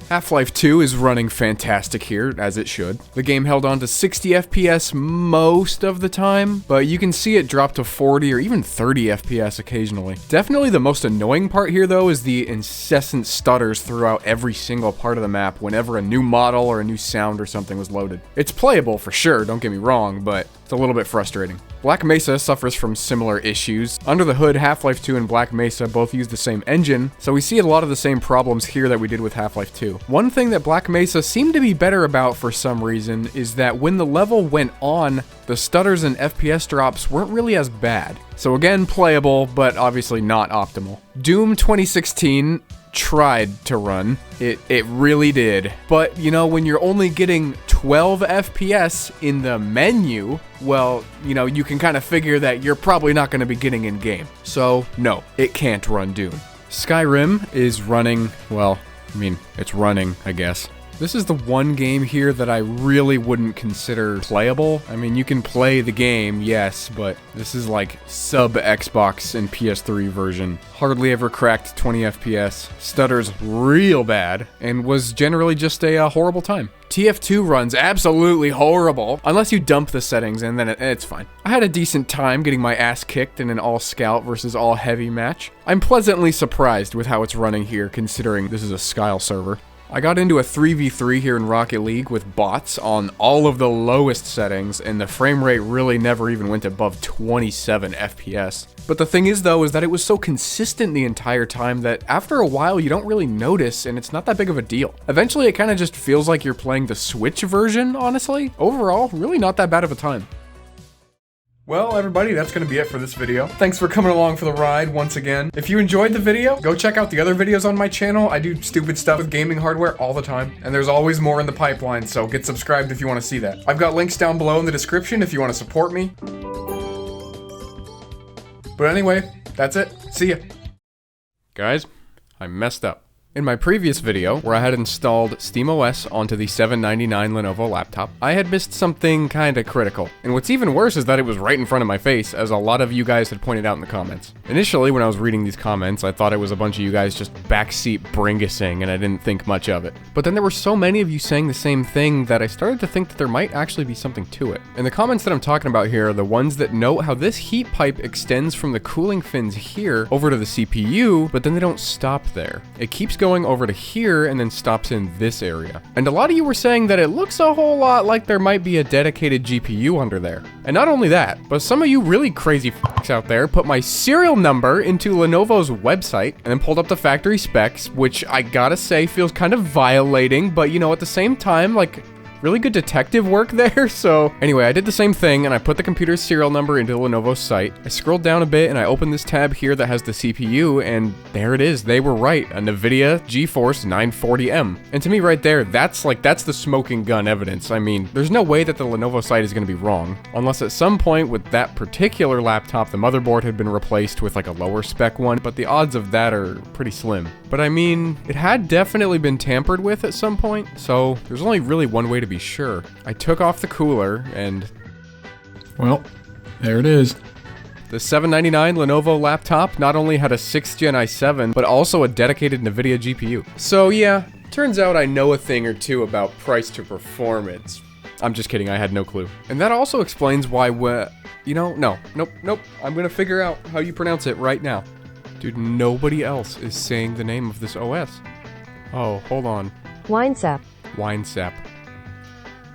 Half-Life 2 is running fantastic here, as it should. The game held on to 60 FPS most of the time, but you can see it drop to 40 or even 30 FPS occasionally. Definitely the most annoying part here, though, is the incessant stutters throughout every single part of the map whenever a new model or a new sound or something was loaded. It's playable for sure, don't get me wrong, but it's a little bit frustrating. Black Mesa suffers from similar issues. Under the hood, Half-Life 2 and Black Mesa both use the same engine, so we see a lot of the same problems here that we did with Half-Life 2. One thing that Black Mesa seemed to be better about for some reason is that when the level went on, the stutters and FPS drops weren't really as bad. So again, playable, but obviously not optimal. Doom 2016 tried to run. It really did. But, you know, when you're only getting 12 FPS in the menu, well, you know, you can kind of figure that you're probably not going to be getting in game. So, no, it can't run Doom. Skyrim is running, well, I mean, it's running, I guess. This is the one game here that I really wouldn't consider playable. I mean, you can play the game, yes, but this is like sub-Xbox and PS3 version. Hardly ever cracked 20 FPS, stutters real bad, and was generally just a horrible time. TF2 runs absolutely horrible, unless you dump the settings and then it's fine. I had a decent time getting my ass kicked in an all-scout versus all-heavy match. I'm pleasantly surprised with how it's running here, considering this is a Skyle server. I got into a 3v3 here in Rocket League with bots on all of the lowest settings, and the frame rate really never even went above 27 FPS. But the thing is though, is that it was so consistent the entire time that after a while you don't really notice, and it's not that big of a deal. Eventually it kind of just feels like you're playing the Switch version, honestly. Overall, really not that bad of a time. Well, everybody, that's going to be it for this video. Thanks for coming along for the ride once again. If you enjoyed the video, go check out the other videos on my channel. I do stupid stuff with gaming hardware all the time, and there's always more in the pipeline, so get subscribed if you want to see that. I've got links down below in the description if you want to support me. But anyway, that's it. See ya. Guys, I messed up. In my previous video, where I had installed SteamOS onto the $799 Lenovo laptop, I had missed something kinda critical. And what's even worse is that it was right in front of my face, as a lot of you guys had pointed out in the comments. Initially, when I was reading these comments, I thought it was a bunch of you guys just backseat Bringusing, and I didn't think much of it. But then there were so many of you saying the same thing that I started to think that there might actually be something to it. And the comments that I'm talking about here are the ones that note how this heat pipe extends from the cooling fins here over to the CPU, but then they don't stop there. It keeps going over to here and then stops in this area. And a lot of you were saying that it looks a whole lot like there might be a dedicated GPU under there. And not only that, but some of you really crazy f***s out there put my serial number into Lenovo's website and then pulled up the factory specs, which I gotta say feels kind of violating, but you know, at the same time, like, really good detective work there. So anyway, I did the same thing and I put the computer's serial number into Lenovo's site. I scrolled down a bit and I opened this tab here that has the CPU, and there it is. They were right, a NVIDIA GeForce 940M. And to me right there, that's the smoking gun evidence. I mean, there's no way that the Lenovo site is gonna be wrong, unless at some point with that particular laptop, the motherboard had been replaced with like a lower spec one, but the odds of that are pretty slim. But I mean, it had definitely been tampered with at some point, so there's only really one way to be sure. I took off the cooler and, well, there it is. The $799 Lenovo laptop not only had a 6th Gen i7, but also a dedicated NVIDIA GPU. So yeah, turns out I know a thing or two about price to performance. I'm just kidding, I had no clue. And that also explains why nope. I'm gonna figure out how you pronounce it right now. Dude, nobody else is saying the name of this OS. Oh, hold on. Winesap. Winesap.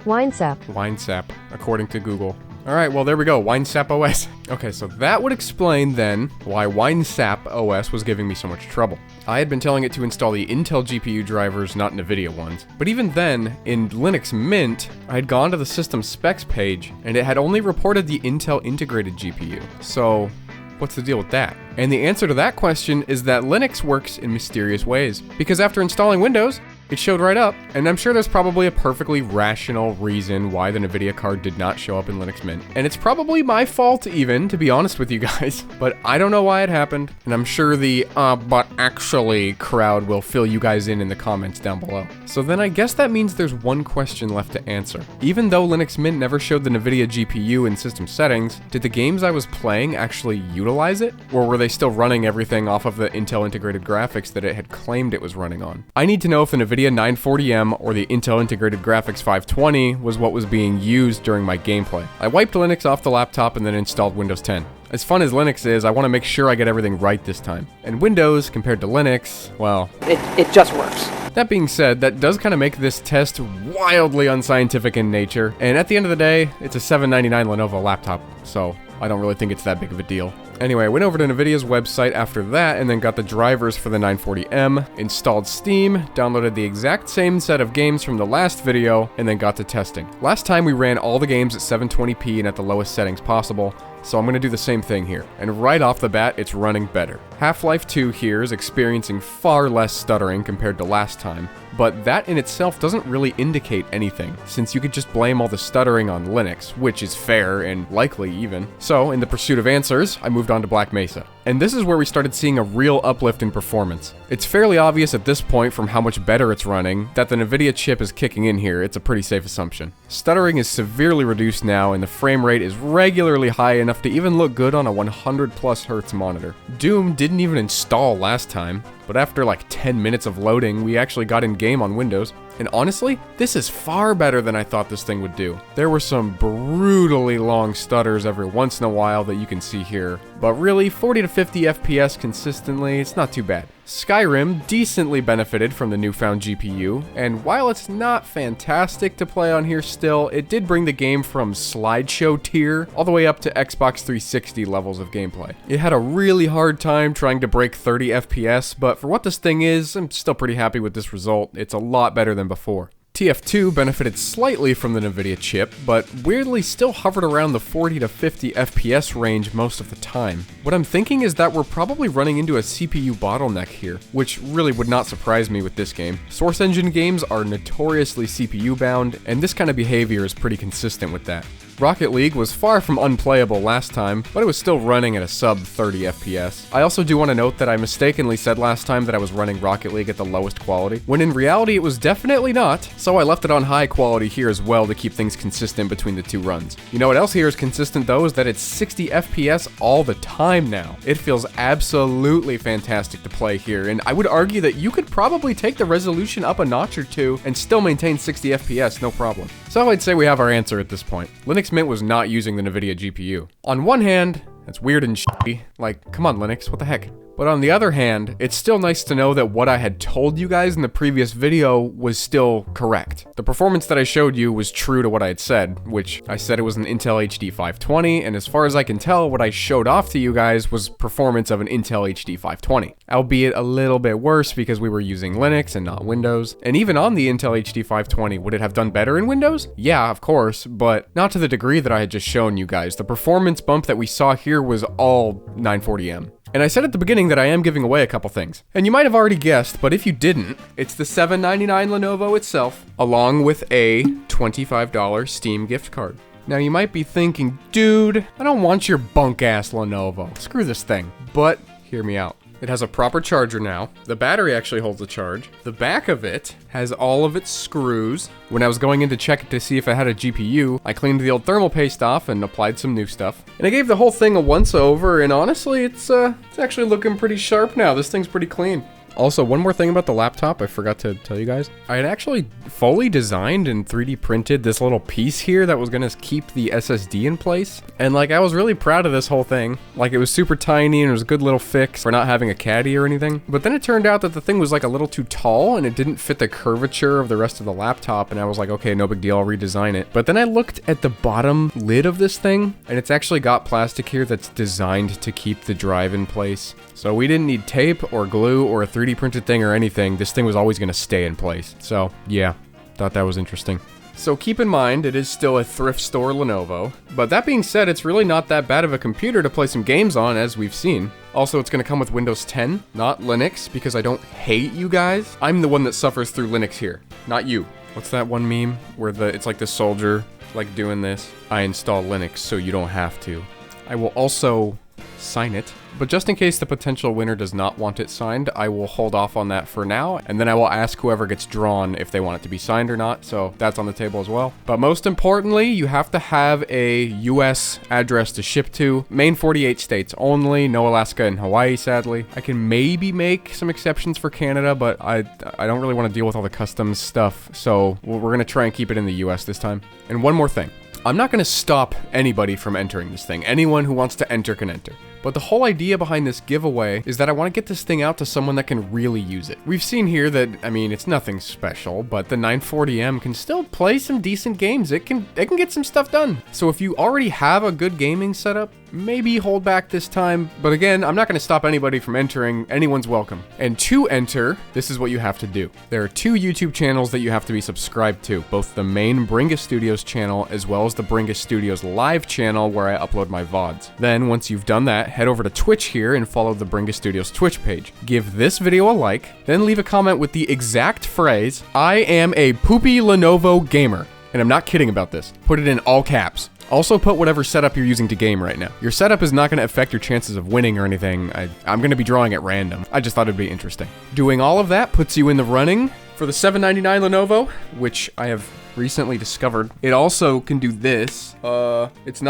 Winesap. Winesap, according to Google. Alright, well there we go, Winesap OS. Okay, so that would explain then why Winesap OS was giving me so much trouble. I had been telling it to install the Intel GPU drivers, not NVIDIA ones. But even then, in Linux Mint, I had gone to the system specs page, and it had only reported the Intel integrated GPU. So, what's the deal with that? And the answer to that question is that Linux works in mysterious ways. Because after installing Windows, it showed right up, and I'm sure there's probably a perfectly rational reason why the NVIDIA card did not show up in Linux Mint. And it's probably my fault even, to be honest with you guys, but I don't know why it happened, and I'm sure the but actually crowd will fill you guys in the comments down below. So then I guess that means there's one question left to answer. Even though Linux Mint never showed the NVIDIA GPU in system settings, did the games I was playing actually utilize it? Or were they still running everything off of the Intel integrated graphics that it had claimed it was running on? I need to know if the NVIDIA 940M or the Intel Integrated Graphics 520 was what was being used during my gameplay. I wiped Linux off the laptop and then installed Windows 10. As fun as Linux is, I want to make sure I get everything right this time. And Windows, compared to Linux, well... It just works. That being said, that does kind of make this test wildly unscientific in nature, and at the end of the day, it's a $799 Lenovo laptop, so I don't really think it's that big of a deal. Anyway, I went over to NVIDIA's website after that and then got the drivers for the 940M, installed Steam, downloaded the exact same set of games from the last video, and then got to testing. Last time we ran all the games at 720p and at the lowest settings possible, so I'm going to do the same thing here. And right off the bat, it's running better. Half-Life 2 here is experiencing far less stuttering compared to last time, but that in itself doesn't really indicate anything, since you could just blame all the stuttering on Linux, which is fair and likely even. So, in the pursuit of answers, I moved on to Black Mesa. And this is where we started seeing a real uplift in performance. It's fairly obvious at this point from how much better it's running that the NVIDIA chip is kicking in here. It's a pretty safe assumption. Stuttering is severely reduced now, and the frame rate is regularly high enough to even look good on a 100+ hertz monitor. Doom didn't even install last time, but after like 10 minutes of loading, we actually got in game on Windows. And honestly, this is far better than I thought this thing would do. There were some brutally long stutters every once in a while that you can see here, but really 40 to 50 FPS consistently, it's not too bad. Skyrim decently benefited from the newfound GPU, and while it's not fantastic to play on here still, it did bring the game from slideshow tier all the way up to Xbox 360 levels of gameplay. It had a really hard time trying to break 30 FPS, but for what this thing is, I'm still pretty happy with this result. It's a lot better than before. TF2 benefited slightly from the NVIDIA chip, but weirdly still hovered around the 40 to 50 FPS range most of the time. What I'm thinking is that we're probably running into a CPU bottleneck here, which really would not surprise me with this game. Source engine games are notoriously CPU bound, and this kind of behavior is pretty consistent with that. Rocket League was far from unplayable last time, but it was still running at a sub 30 FPS. I also do want to note that I mistakenly said last time that I was running Rocket League at the lowest quality, when in reality it was definitely not, so I left it on high quality here as well to keep things consistent between the two runs. You know what else here is consistent though, is that it's 60 FPS all the time now. It feels absolutely fantastic to play here, and I would argue that you could probably take the resolution up a notch or two and still maintain 60 FPS, no problem. So I'd say we have our answer at this point. Linux Mint was not using the NVIDIA GPU. On one hand, that's weird and shitty, like, come on Linux, what the heck? But on the other hand, it's still nice to know that what I had told you guys in the previous video was still correct. The performance that I showed you was true to what I had said, which I said it was an Intel HD 520, and as far as I can tell, what I showed off to you guys was performance of an Intel HD 520. Albeit a little bit worse because we were using Linux and not Windows. And even on the Intel HD 520, would it have done better in Windows? Yeah, of course, but not to the degree that I had just shown you guys. The performance bump that we saw here was all 940M. And I said at the beginning that I am giving away a couple things. And you might have already guessed, but if you didn't, it's the $799 Lenovo itself, along with a $25 Steam gift card. Now you might be thinking, dude, I don't want your bunk-ass Lenovo. Screw this thing. But hear me out. It has a proper charger now. The battery actually holds the charge. The back of it has all of its screws. When I was going in to check it to see if it had a GPU, I cleaned the old thermal paste off and applied some new stuff. And I gave the whole thing a once over, and honestly, it's actually looking pretty sharp now. This thing's pretty clean. Also, one more thing about the laptop I forgot to tell you guys. I had actually fully designed and 3D printed this little piece here that was gonna keep the SSD in place. And like, I was really proud of this whole thing. Like, it was super tiny and it was a good little fix for not having a caddy or anything. But then it turned out that the thing was like a little too tall and it didn't fit the curvature of the rest of the laptop. And I was like, okay, no big deal, I'll redesign it. But then I looked at the bottom lid of this thing and it's actually got plastic here that's designed to keep the drive in place. So we didn't need tape or glue or a 3D printed thing or anything. This thing was always going to stay in place. So yeah, thought that was interesting. So keep in mind, it is still a thrift store Lenovo. But that being said, it's really not that bad of a computer to play some games on, as we've seen. Also, it's going to come with Windows 10, not Linux, because I don't hate you guys. I'm the one that suffers through Linux here, not you. What's that one meme where it's like the soldier, like doing this? I install Linux so you don't have to. I will also sign it. But just in case the potential winner does not want it signed, I will hold off on that for now, and then I will ask whoever gets drawn if they want it to be signed or not, so that's on the table as well. But most importantly, you have to have a US address to ship to. Main 48 states only, no Alaska and Hawaii, sadly. I can maybe make some exceptions for Canada, but I don't really want to deal with all the customs stuff, so we're going to try and keep it in the US this time. And one more thing. I'm not going to stop anybody from entering this thing. Anyone who wants to enter can enter. But the whole idea behind this giveaway is that I want to get this thing out to someone that can really use it. We've seen here that, I mean, it's nothing special, but the 940M can still play some decent games. It can get some stuff done. So if you already have a good gaming setup, maybe hold back this time. But again, I'm not going to stop anybody from entering. Anyone's welcome. And to enter, this is what you have to do. There are 2 YouTube channels that you have to be subscribed to, both the main Bringus Studios channel as well as the Bringus Studios live channel where I upload my VODs. Then once you've done that, head over to Twitch here and follow the Bringus Studios Twitch page. Give this video a like, then leave a comment with the exact phrase, "I am a poopy Lenovo gamer." And I'm not kidding about this. Put it in all caps. Also put whatever setup you're using to game right now. Your setup is not going to affect your chances of winning or anything. I'm going to be drawing at random. I just thought it'd be interesting. Doing all of that puts you in the running for the $799 Lenovo, which I have recently discovered. It also can do this. It's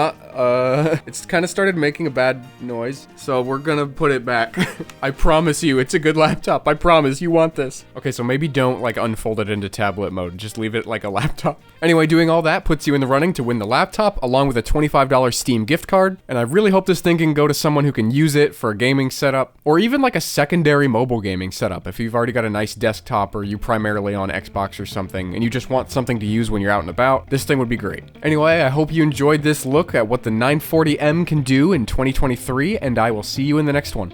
kind of started making a bad noise, so we're gonna put it back. I promise you, it's a good laptop. I promise you want this. Okay, so maybe don't like unfold it into tablet mode. Just leave it like a laptop. Anyway, doing all that puts you in the running to win the laptop along with a $25 Steam gift card. And I really hope this thing can go to someone who can use it for a gaming setup or even like a secondary mobile gaming setup. If you've already got a nice desktop or you primarily on Xbox or something and you just want something to use when you're out and about, this thing would be great. Anyway, I hope you enjoyed this look at what the 940M can do in 2023, and I will see you in the next one.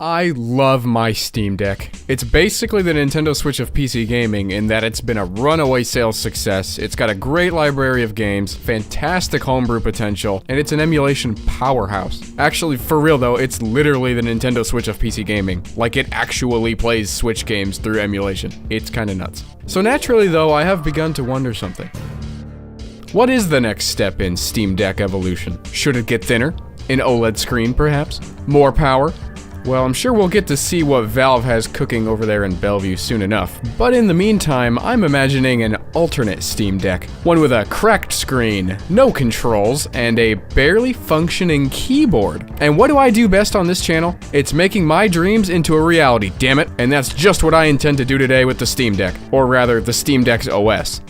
I love my Steam Deck. It's basically the Nintendo Switch of PC gaming in that it's been a runaway sales success, it's got a great library of games, fantastic homebrew potential, and it's an emulation powerhouse. Actually, for real though, it's literally the Nintendo Switch of PC gaming. Like, it actually plays Switch games through emulation. It's kinda nuts. So naturally though, I have begun to wonder something. What is the next step in Steam Deck evolution? Should it get thinner? An OLED screen, perhaps? More power? Well, I'm sure we'll get to see what Valve has cooking over there in Bellevue soon enough. But in the meantime, I'm imagining an alternate Steam Deck. One with a cracked screen, no controls, and a barely functioning keyboard. And what do I do best on this channel? It's making my dreams into a reality, damn it. And that's just what I intend to do today with the Steam Deck. Or rather, the Steam Deck's OS.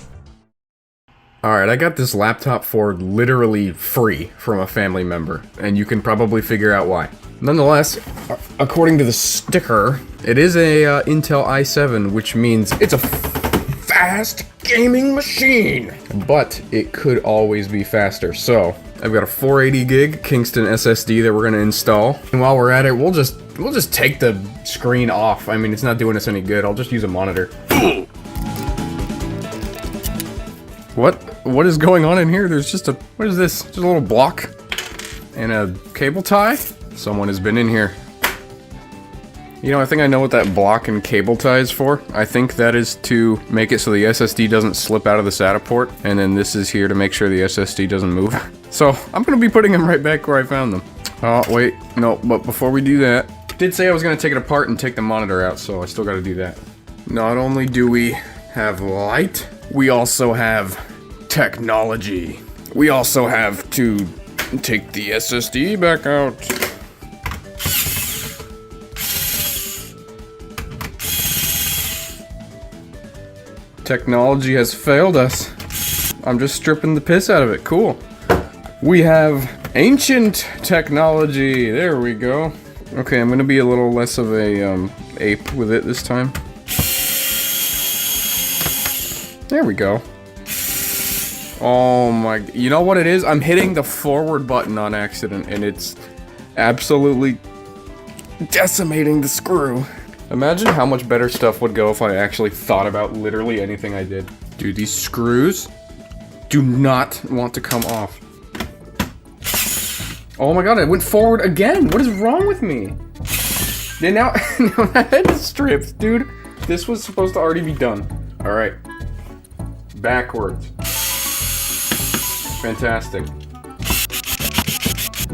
Alright, I got this laptop for literally free from a family member, and you can probably figure out why. Nonetheless, according to the sticker, it is a Intel i7, which means it's a fast gaming machine! But it could always be faster, so I've got a 480 gig Kingston SSD that we're gonna install. And while we're at it, we'll just take the screen off. I mean, it's not doing us any good. I'll just use a monitor. What is going on in here? There's just a, what is this? Just a little block and a cable tie? Someone has been in here. You know, I think I know what that block and cable tie is for. I think that is to make it so the SSD doesn't slip out of the SATA port, and then this is here to make sure the SSD doesn't move. So, I'm gonna be putting them right back where I found them. Oh, wait, no, but before we do that, Did say I was gonna take it apart and take the monitor out, so I still gotta do that. Not only do we have light, we also have technology. We also have to take the SSD back out. Technology has failed us. I'm just stripping the piss out of it. Cool. We have ancient technology. There we go. Okay, I'm gonna be a little less of a ape with it this time. There we go. Oh my, you know what it is? I'm hitting the forward button on accident and it's absolutely decimating the screw. Imagine how much better stuff would go if I actually thought about literally anything I did. Dude, these screws do not want to come off. Oh my god, I went forward again! What is wrong with me? And now my head is stripped, dude. This was supposed to already be done. Alright. Backwards. Fantastic.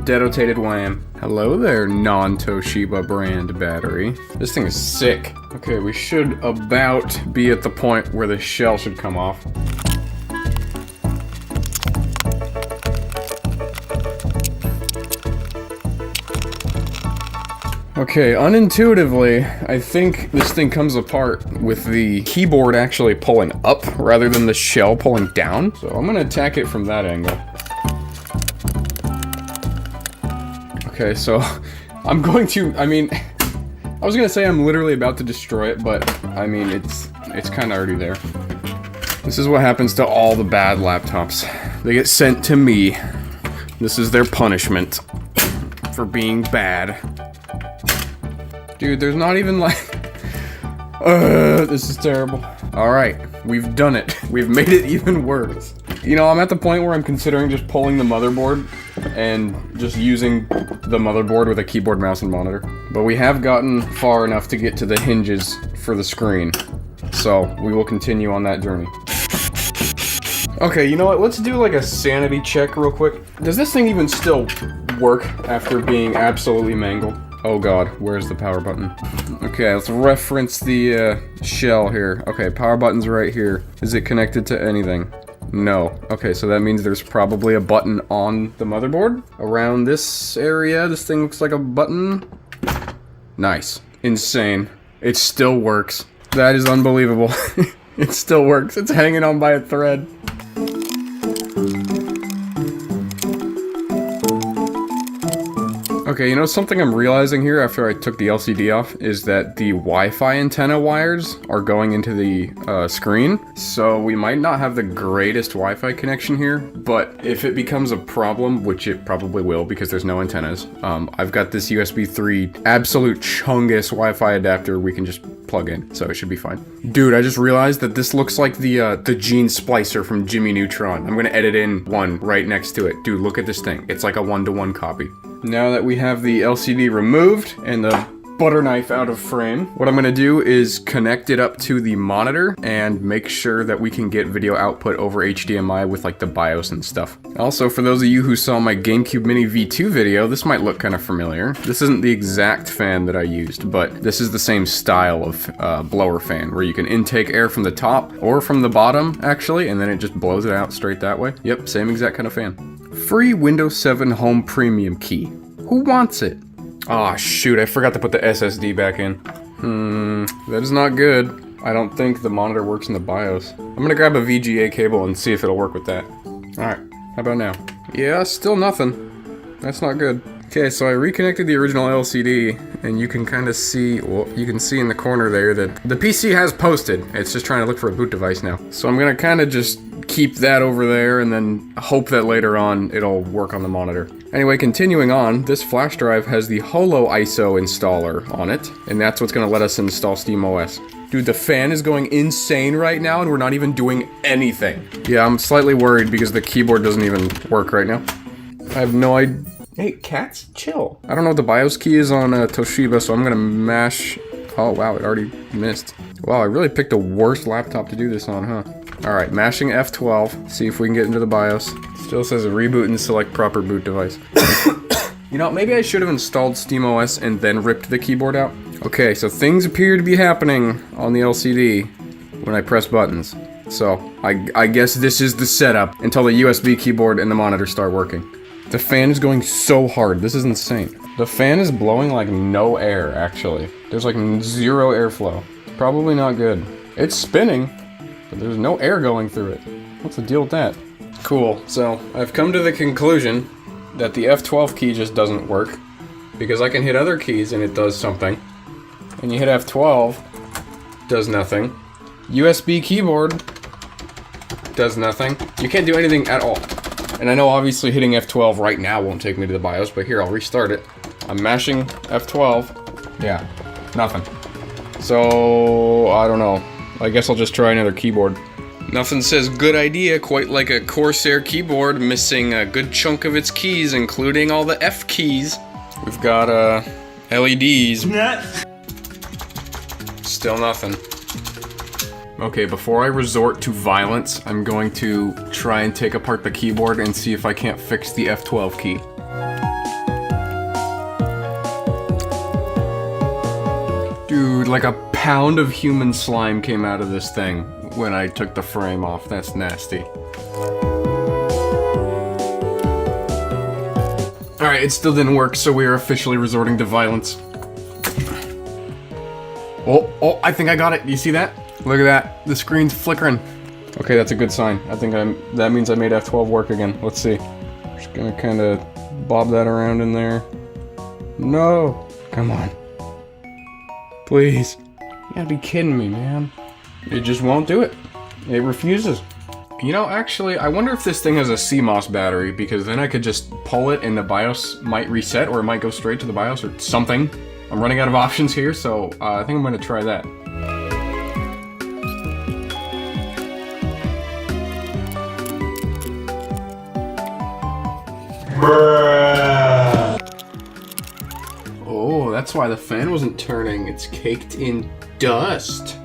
Detonated wham. Hello there, non-Toshiba brand battery. This thing is sick. Okay, we should about be at the point where the shell should come off. Okay, unintuitively, I think this thing comes apart with the keyboard actually pulling up rather than the shell pulling down. So I'm gonna attack it from that angle. Okay, so I'm going to, I was gonna say I'm literally about to destroy it, but I mean, it's kind of already there. This is what happens to all the bad laptops. They get sent to me. This is their punishment for being bad. Dude, there's not even like... this is terrible. Alright, we've done it. We've made it even worse. You know, I'm at the point where I'm considering just pulling the motherboard and just using the motherboard with a keyboard, mouse, and monitor. But we have gotten far enough to get to the hinges for the screen. So, we will continue on that journey. Okay, you know what? Let's do like a sanity check real quick. Does this thing even still work after being absolutely mangled? Oh god, where's the power button? Okay, let's reference the shell here. Okay, power button's right here. Is it connected to anything? No. Okay, so that means there's probably a button on the motherboard. Around this area, this thing looks like a button. Nice. Insane. It still works. That is unbelievable. It still works. It's hanging on by a thread. Okay, you know something I'm realizing here after I took the LCD off is that the Wi-Fi antenna wires are going into the screen, so we might not have the greatest Wi-Fi connection here, but if it becomes a problem, which it probably will because there's no antennas, I've got this USB 3 absolute chungus Wi-Fi adapter we can just plug in, so it should be fine. Dude, I just realized that this looks like the gene splicer from Jimmy Neutron. I'm gonna edit in one right next to it. Dude, look at this thing. It's like a 1-to-1 copy. Now that we have the LCD removed and the butter knife out of frame, what I'm gonna do is connect it up to the monitor and make sure that we can get video output over HDMI with like the BIOS and stuff. Also, for those of you who saw my GameCube Mini V2 video, this might look kind of familiar. This isn't the exact fan that I used, but this is the same style of blower fan where you can intake air from the top or from the bottom actually, and then it just blows it out straight that way. Yep, same exact kind of fan. Free Windows 7 Home Premium key. Who wants it? Aw, shoot, I forgot to put the SSD back in. That is not good. I don't think the monitor works in the BIOS. I'm gonna grab a VGA cable and see if it'll work with that. Alright, how about now? Yeah, still nothing. That's not good. Okay, so I reconnected the original LCD, and you can kind of see, well, you can see in the corner there that the PC has posted. It's just trying to look for a boot device now. So I'm gonna kind of just keep that over there and then hope that later on it'll work on the monitor. Anyway, continuing on, this flash drive has the Holo ISO installer on it, and that's what's gonna let us install SteamOS. Dude, the fan is going insane right now and we're not even doing anything. Yeah, I'm slightly worried because the keyboard doesn't even work right now. I have no idea. Hey, cats, chill. I don't know what the BIOS key is on Toshiba, so I'm gonna mash... Oh, wow, it already missed. Wow, I really picked the worst laptop to do this on, huh? Alright, mashing F12. See if we can get into the BIOS. Still says reboot and select proper boot device. You know, maybe I should have installed SteamOS and then ripped the keyboard out. Okay, so things appear to be happening on the LCD when I press buttons. So, I guess this is the setup until the USB keyboard and the monitor start working. The fan is going so hard, this is insane. The fan is blowing like no air, actually. There's like 0 airflow. Probably not good. It's spinning, but there's no air going through it. What's the deal with that? Cool, so I've come to the conclusion that the F12 key just doesn't work, because I can hit other keys and it does something. When you hit F12, does nothing. USB keyboard does nothing. You can't do anything at all. And I know obviously hitting F12 right now won't take me to the BIOS, but here, I'll restart it. I'm mashing F12. Yeah, nothing. So, I don't know. I guess I'll just try another keyboard. Nothing says good idea quite like a Corsair keyboard missing a good chunk of its keys, including all the F keys. We've got, LEDs. Still nothing. Okay, before I resort to violence, I'm going to try and take apart the keyboard and see if I can't fix the F12 key. Dude, like a pound of human slime came out of this thing when I took the frame off. That's nasty. Alright, it still didn't work, so we are officially resorting to violence. Oh, I think I got it. Do you see that? Look at that. The screen's flickering. Okay, that's a good sign. I think that means I made F12 work again. Let's see. Just gonna kind of bob that around in there. No! Come on. Please. You gotta be kidding me, man. It just won't do it. It refuses. You know, actually, I wonder if this thing has a CMOS battery, because then I could just pull it and the BIOS might reset, or it might go straight to the BIOS or something. I'm running out of options here, so I think I'm gonna try that. Oh, that's why the fan wasn't turning. It's caked in dust.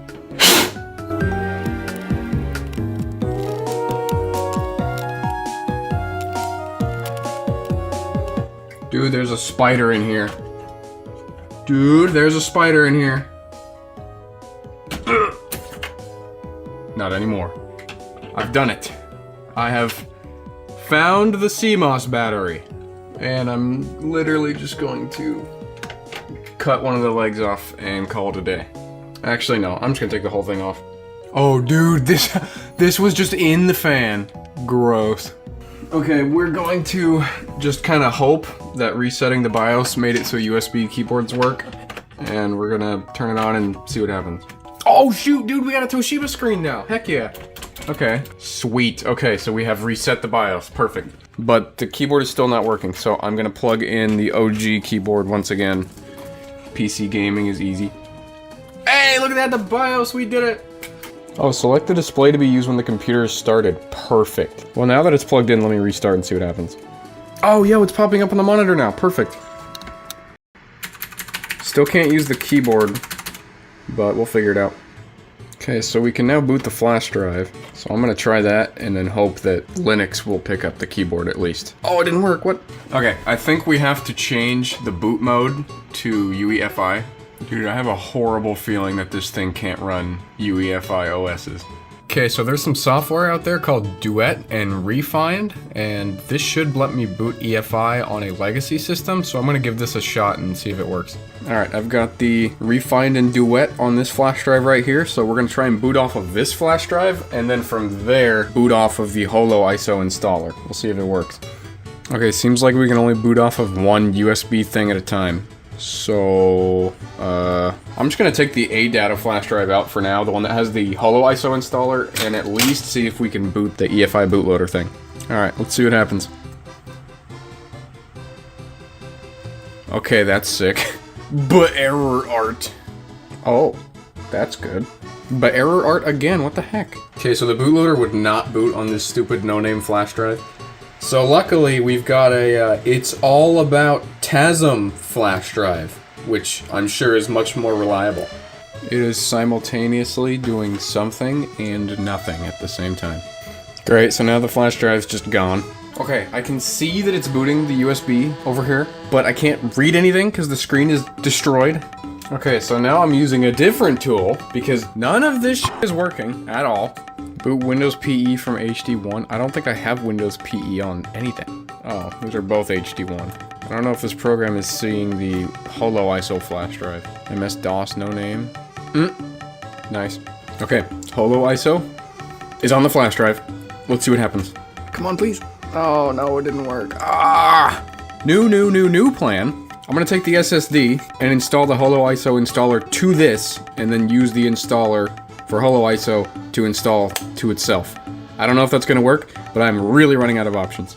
Dude, there's a spider in here. Dude, there's a spider in here. Not anymore. I've done it. I have found the CMOS battery. And I'm literally just going to cut one of the legs off and call it a day. Actually, no. I'm just gonna take the whole thing off. Oh, dude, this was just in the fan. Gross. Okay, we're going to just kind of hope that resetting the BIOS made it so USB keyboards work. And we're gonna turn it on and see what happens. Oh shoot, dude, we got a Toshiba screen now. Heck yeah. Okay, sweet. Okay, so we have reset the BIOS. Perfect. But the keyboard is still not working, so I'm gonna plug in the OG keyboard once again. PC gaming is easy. Hey, look at that, the BIOS, we did it! Oh, select the display to be used when the computer is started. Perfect. Well, now that it's plugged in, let me restart and see what happens. Oh, yo, it's popping up on the monitor now. Perfect. Still can't use the keyboard, but we'll figure it out. Okay, so we can now boot the flash drive. So I'm gonna try that and then hope that Linux will pick up the keyboard at least. Oh, it didn't work, what? Okay, I think we have to change the boot mode to UEFI. Dude, I have a horrible feeling that this thing can't run UEFI OSs. Okay, so there's some software out there called Duet and Refind, and this should let me boot EFI on a legacy system, so I'm gonna give this a shot and see if it works. Alright, I've got the Refind and Duet on this flash drive right here, so we're gonna try and boot off of this flash drive, and then from there, boot off of the Holo ISO installer. We'll see if it works. Okay, seems like we can only boot off of one USB thing at a time. So, I'm just gonna take the ADATA flash drive out for now, the one that has the Holo ISO installer, and at least see if we can boot the EFI bootloader thing. Alright, let's see what happens. Okay, that's sick. But error art. Oh, that's good. But error art again, what the heck? Okay, so the bootloader would not boot on this stupid no-name flash drive. So luckily, we've got a, It's All About TASM flash drive, which I'm sure is much more reliable. It is simultaneously doing something and nothing at the same time. Great, so now the flash drive's just gone. Okay, I can see that it's booting the USB over here, but I can't read anything because the screen is destroyed. Okay, so now I'm using a different tool because none of this shit is working at all. Boot Windows PE from HD1. I don't think I have Windows PE on anything. Oh, these are both HD1. I don't know if this program is seeing the Holo ISO flash drive. MS-DOS, no name. Nice. Okay, Holo ISO is on the flash drive. Let's see what happens. Come on, please. Oh, no, it didn't work. New plan. I'm gonna take the SSD and install the Holo ISO installer to this, and then use the installer for Holo ISO to install to itself. I don't know if that's gonna work, but I'm really running out of options.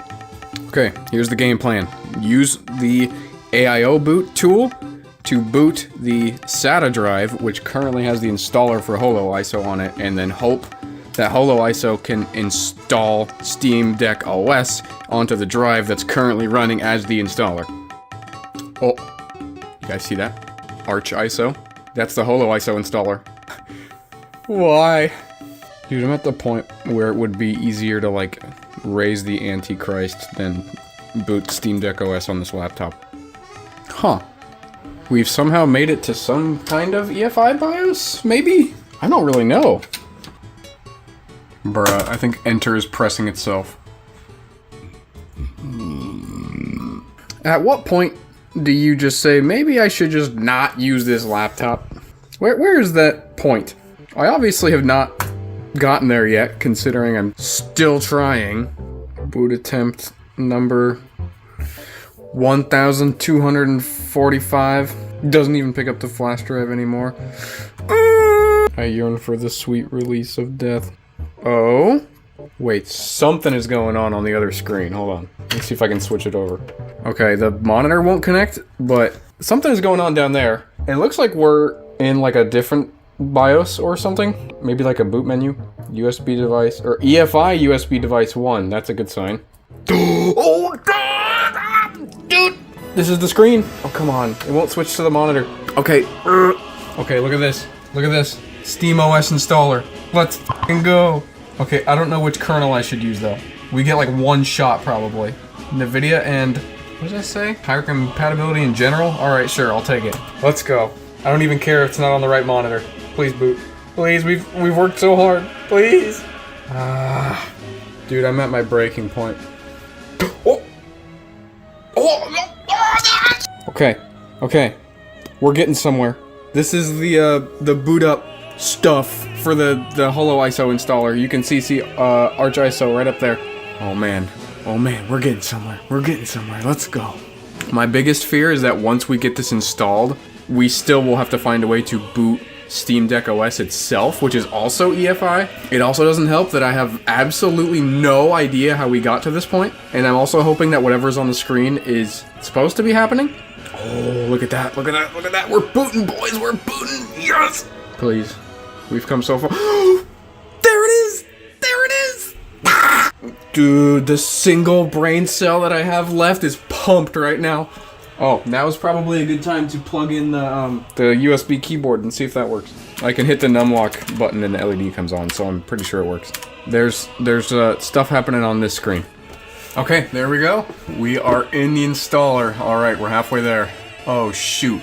Okay, here's the game plan. Use the AIO boot tool to boot the SATA drive, which currently has the installer for Holo ISO on it, and then hope that Holo ISO can install Steam Deck OS onto the drive that's currently running as the installer. Oh, you guys see that? Arch ISO? That's the Holo ISO installer. Why? Dude, I'm at the point where it would be easier to, like, raise the Antichrist than boot Steam Deck OS on this laptop. Huh. We've somehow made it to some kind of EFI BIOS, maybe? I don't really know. Bruh, I think Enter is pressing itself. At what point do you just say, maybe I should just not use this laptop? Where is that point? I obviously have not gotten there yet, considering I'm still trying. Boot attempt number 1245. Doesn't even pick up the flash drive anymore. I yearn for the sweet release of death. Oh? Wait, something is going on the other screen. Hold on. Let's see if I can switch it over. Okay, the monitor won't connect, but something is going on down there. It looks like we're in like a different BIOS or something. Maybe like a boot menu. USB device, or EFI USB device 1. That's a good sign. Oh, dude! This is the screen. Oh, come on. It won't switch to the monitor. Okay. Okay, look at this. Look at this. SteamOS installer. Let's f***ing go. Okay, I don't know which kernel I should use, though. We get like one shot, probably. NVIDIA and... what did I say? Higher compatibility in general? Alright, sure, I'll take it. Let's go. I don't even care if it's not on the right monitor. Please boot. Please, we've worked so hard. Please. Dude, I'm at my breaking point. Okay. We're getting somewhere. This is the boot up stuff for the Holo ISO installer. You can see Arch ISO right up there. Oh man, we're getting somewhere. Let's go. My biggest fear is that once we get this installed, we still will have to find a way to boot Steam Deck OS itself, which is also EFI. It also doesn't help that I have absolutely no idea how we got to this point, and I'm also hoping that whatever's on the screen is supposed to be happening. Oh, look at that. We're booting, boys. We're booting. Yes! Please. We've come so far. There it is! Dude, the single brain cell that I have left is pumped right now. Oh, now is probably a good time to plug in the USB keyboard and see if that works. I can hit the numlock button and the LED comes on, so I'm pretty sure it works. There's stuff happening on this screen. Okay, there we go. We are in the installer. Alright, we're halfway there. Oh, shoot.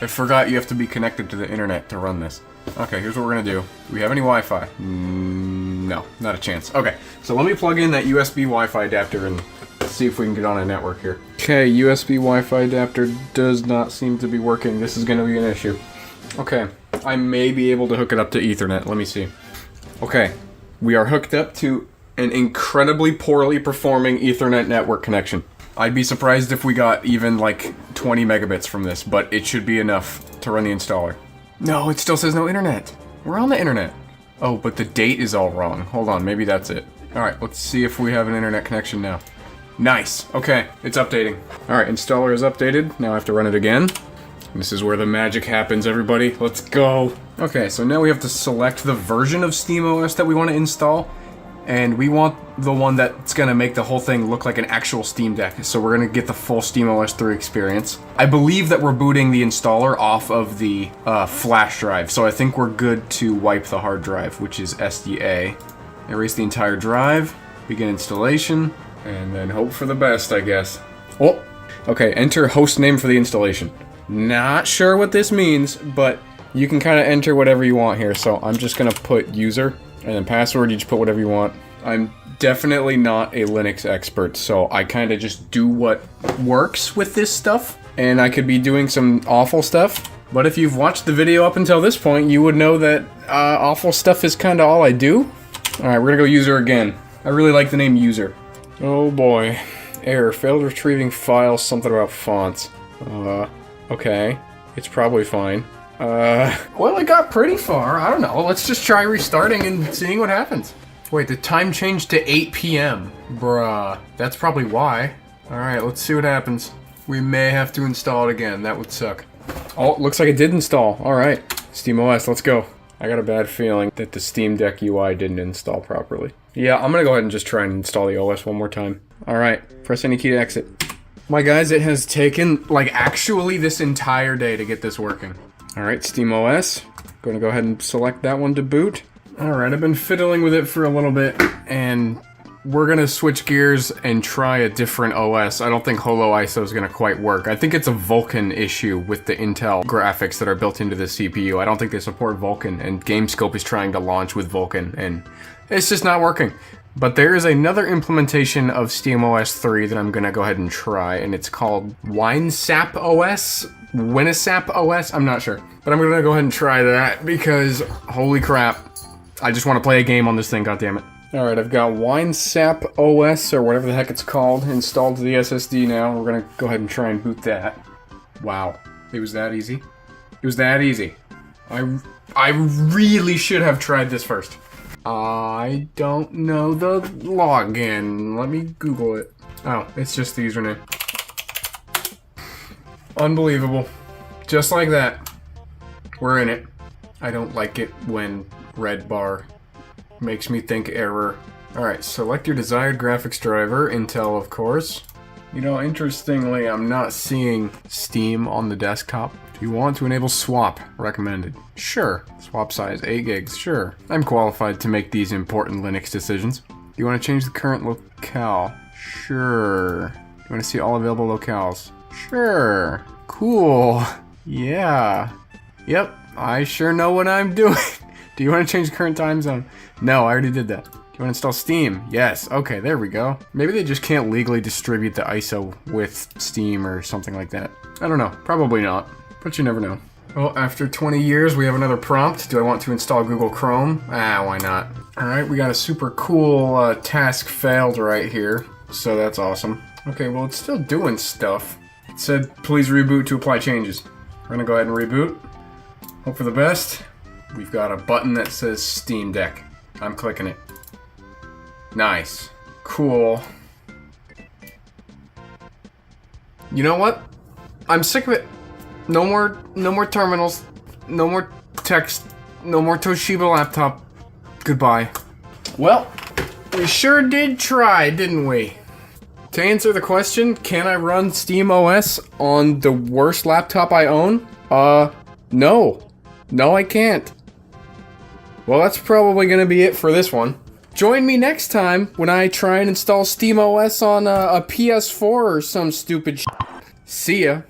I forgot you have to be connected to the internet to run this. Okay, here's what we're gonna do. Do we have any Wi-Fi? No, not a chance. Okay, so let me plug in that USB Wi-Fi adapter and see if we can get on a network here. Okay, USB Wi-Fi adapter does not seem to be working. This is gonna be an issue. Okay, I may be able to hook it up to Ethernet. Let me see. Okay, we are hooked up to an incredibly poorly performing Ethernet network connection. I'd be surprised if we got even like 20 megabits from this, but it should be enough to run the installer. No, it still says no internet. We're on the internet. Oh, but the date is all wrong. Hold on, maybe that's it. Alright, let's see if we have an internet connection now. Nice. Okay, it's updating. Alright, installer is updated. Now I have to run it again. This is where the magic happens, everybody. Let's go. Okay, so now we have to select the version of SteamOS that we want to install. And we want the one that's going to make the whole thing look like an actual Steam Deck. So we're going to get the full SteamOS 3 experience. I believe that we're booting the installer off of the flash drive. So I think we're good to wipe the hard drive, which is SDA. Erase the entire drive. Begin installation. And then hope for the best, I guess. Oh, okay, enter host name for the installation. Not sure what this means, but you can kind of enter whatever you want here. So I'm just gonna put user, and then password, you just put whatever you want. I'm definitely not a Linux expert, so I kind of just do what works with this stuff. And I could be doing some awful stuff, but if you've watched the video up until this point, you would know that awful stuff is kind of all I do. Alright, we're gonna go user again. I really like the name user. Oh boy. Error, failed retrieving files, something about fonts. Okay. It's probably fine. Well, it got pretty far. I don't know. Let's just try restarting and seeing what happens. Wait, the time changed to 8 p.m. Bruh. That's probably why. Alright, let's see what happens. We may have to install it again. That would suck. Oh, looks like it did install. Alright. SteamOS, let's go. I got a bad feeling that the Steam Deck UI didn't install properly. Yeah, I'm gonna go ahead and just try and install the OS one more time. Alright, press any key to exit. My guys, it has taken, like, actually this entire day to get this working. Alright, SteamOS. Gonna go ahead and select that one to boot. Alright, I've been fiddling with it for a little bit, and we're gonna switch gears and try a different OS. I don't think Holo ISO is gonna quite work. I think it's a Vulkan issue with the Intel graphics that are built into the CPU. I don't think they support Vulkan, and GameScope is trying to launch with Vulkan, and it's just not working. But there is another implementation of SteamOS 3 that I'm gonna go ahead and try, and it's called WineSap OS? Winesap OS? I'm not sure. But I'm gonna go ahead and try that, because holy crap, I just want to play a game on this thing, goddammit. Alright, I've got WineSap OS, or whatever the heck it's called, installed to the SSD now. We're gonna go ahead and try and boot that. Wow. It was that easy? It was that easy. I really should have tried this first. I don't know the login. Let me Google it. Oh, it's just the username. Unbelievable. Just like that. We're in it. I don't like it when red bar makes me think error. Alright, select your desired graphics driver, Intel of course. You know, interestingly, I'm not seeing Steam on the desktop. Do you want to enable swap? Recommended. Sure. Swap size 8 gigs. Sure. I'm qualified to make these important Linux decisions. Do you want to change the current locale? Sure. Do you want to see all available locales? Sure. Cool. Yeah. Yep. I sure know what I'm doing. Do you want to change the current time zone? No, I already did that. Do you want to install Steam? Yes. Okay, there we go. Maybe they just can't legally distribute the ISO with Steam or something like that. I don't know. Probably not. But you never know. Well, after 20 years, we have another prompt. Do I want to install Google Chrome? Why not? Alright, we got a super cool task failed right here. So that's awesome. Okay, well, it's still doing stuff. It said, please reboot to apply changes. We're gonna go ahead and reboot. Hope for the best. We've got a button that says Steam Deck. I'm clicking it. Nice. Cool. You know what? I'm sick of it. No more terminals. No more text. No more Toshiba laptop. Goodbye. Well, we sure did try, didn't we? To answer the question, can I run SteamOS on the worst laptop I own? No. No, I can't. Well, that's probably gonna be it for this one. Join me next time when I try and install SteamOS on a PS4 or some stupid shit. See ya.